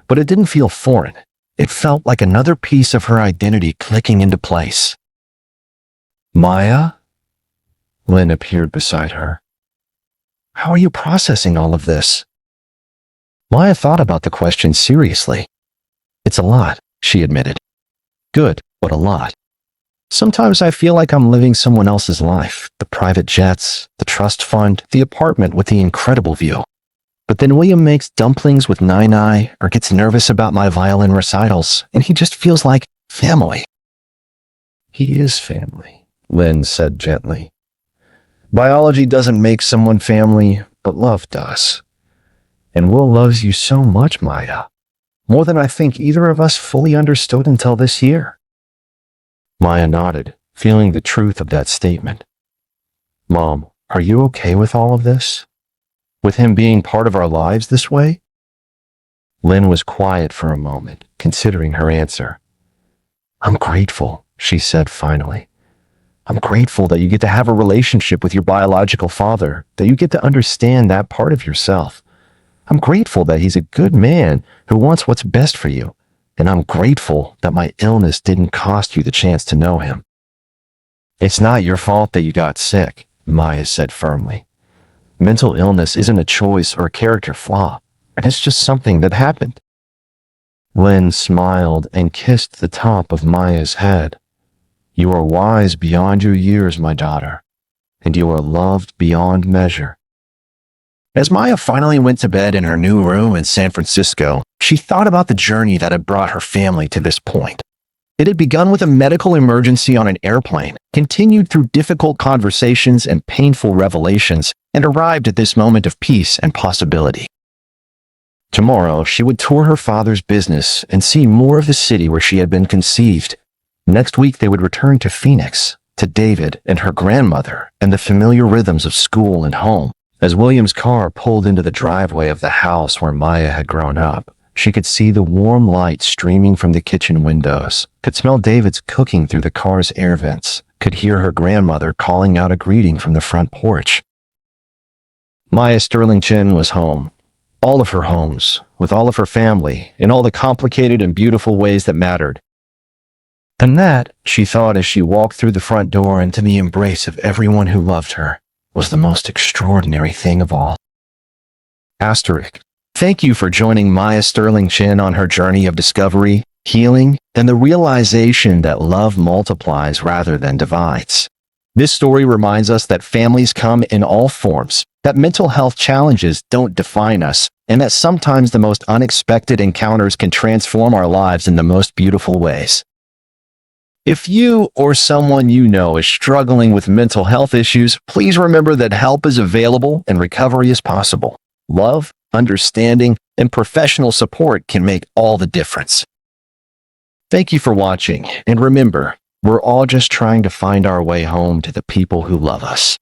But it didn't feel foreign. It felt like another piece of her identity clicking into place. "Maya?" Lynn appeared beside her. "How are you processing all of this?" Maya thought about the question seriously. "It's a lot," she admitted. "Good, but a lot. Sometimes I feel like I'm living someone else's life, the private jets, the trust fund, the apartment with the incredible view. But then William makes dumplings with Nai or gets nervous about my violin recitals, and he just feels like family." "He is family," Lynn said gently. "Biology doesn't make someone family, but love does. And Will loves you so much, Maya. More than I think either of us fully understood until this year." Maya nodded, feeling the truth of that statement. "Mom, are you okay with all of this? With him being part of our lives this way?" Lynn was quiet for a moment, considering her answer. I'm grateful, she said finally. I'm grateful that you get to have a relationship with your biological father, that you get to understand that part of yourself. I'm grateful that he's a good man who wants what's best for you, and I'm grateful that my illness didn't cost you the chance to know him. It's not your fault that you got sick, Maya said firmly. Mental illness isn't a choice or a character flaw, and it's just something that happened. Lynn smiled and kissed the top of Maya's head. You are wise beyond your years, my daughter, and you are loved beyond measure. As Maya finally went to bed in her new room in San Francisco, she thought about the journey that had brought her family to this point. It had begun with a medical emergency on an airplane, continued through difficult conversations and painful revelations, and arrived at this moment of peace and possibility. Tomorrow, she would tour her father's business and see more of the city where she had been conceived. Next week, they would return to Phoenix, to David and her grandmother, and the familiar rhythms of school and home. As William's car pulled into the driveway of the house where Maya had grown up, she could see the warm light streaming from the kitchen windows, could smell David's cooking through the car's air vents, could hear her grandmother calling out a greeting from the front porch. Maya Sterling Chen was home. All of her homes, with all of her family, in all the complicated and beautiful ways that mattered. And that, she thought as she walked through the front door into the embrace of everyone who loved her, was the most extraordinary thing of all. Asterisk. Thank you for joining Maya Sterling Chen on her journey of discovery, healing, and the realization that love multiplies rather than divides. This story reminds us that families come in all forms, that mental health challenges don't define us, and that sometimes the most unexpected encounters can transform our lives in the most beautiful ways. If you or someone you know is struggling with mental health issues, please remember that help is available and recovery is possible. Love, understanding, and professional support can make all the difference. Thank you for watching, and remember, we're all just trying to find our way home to the people who love us.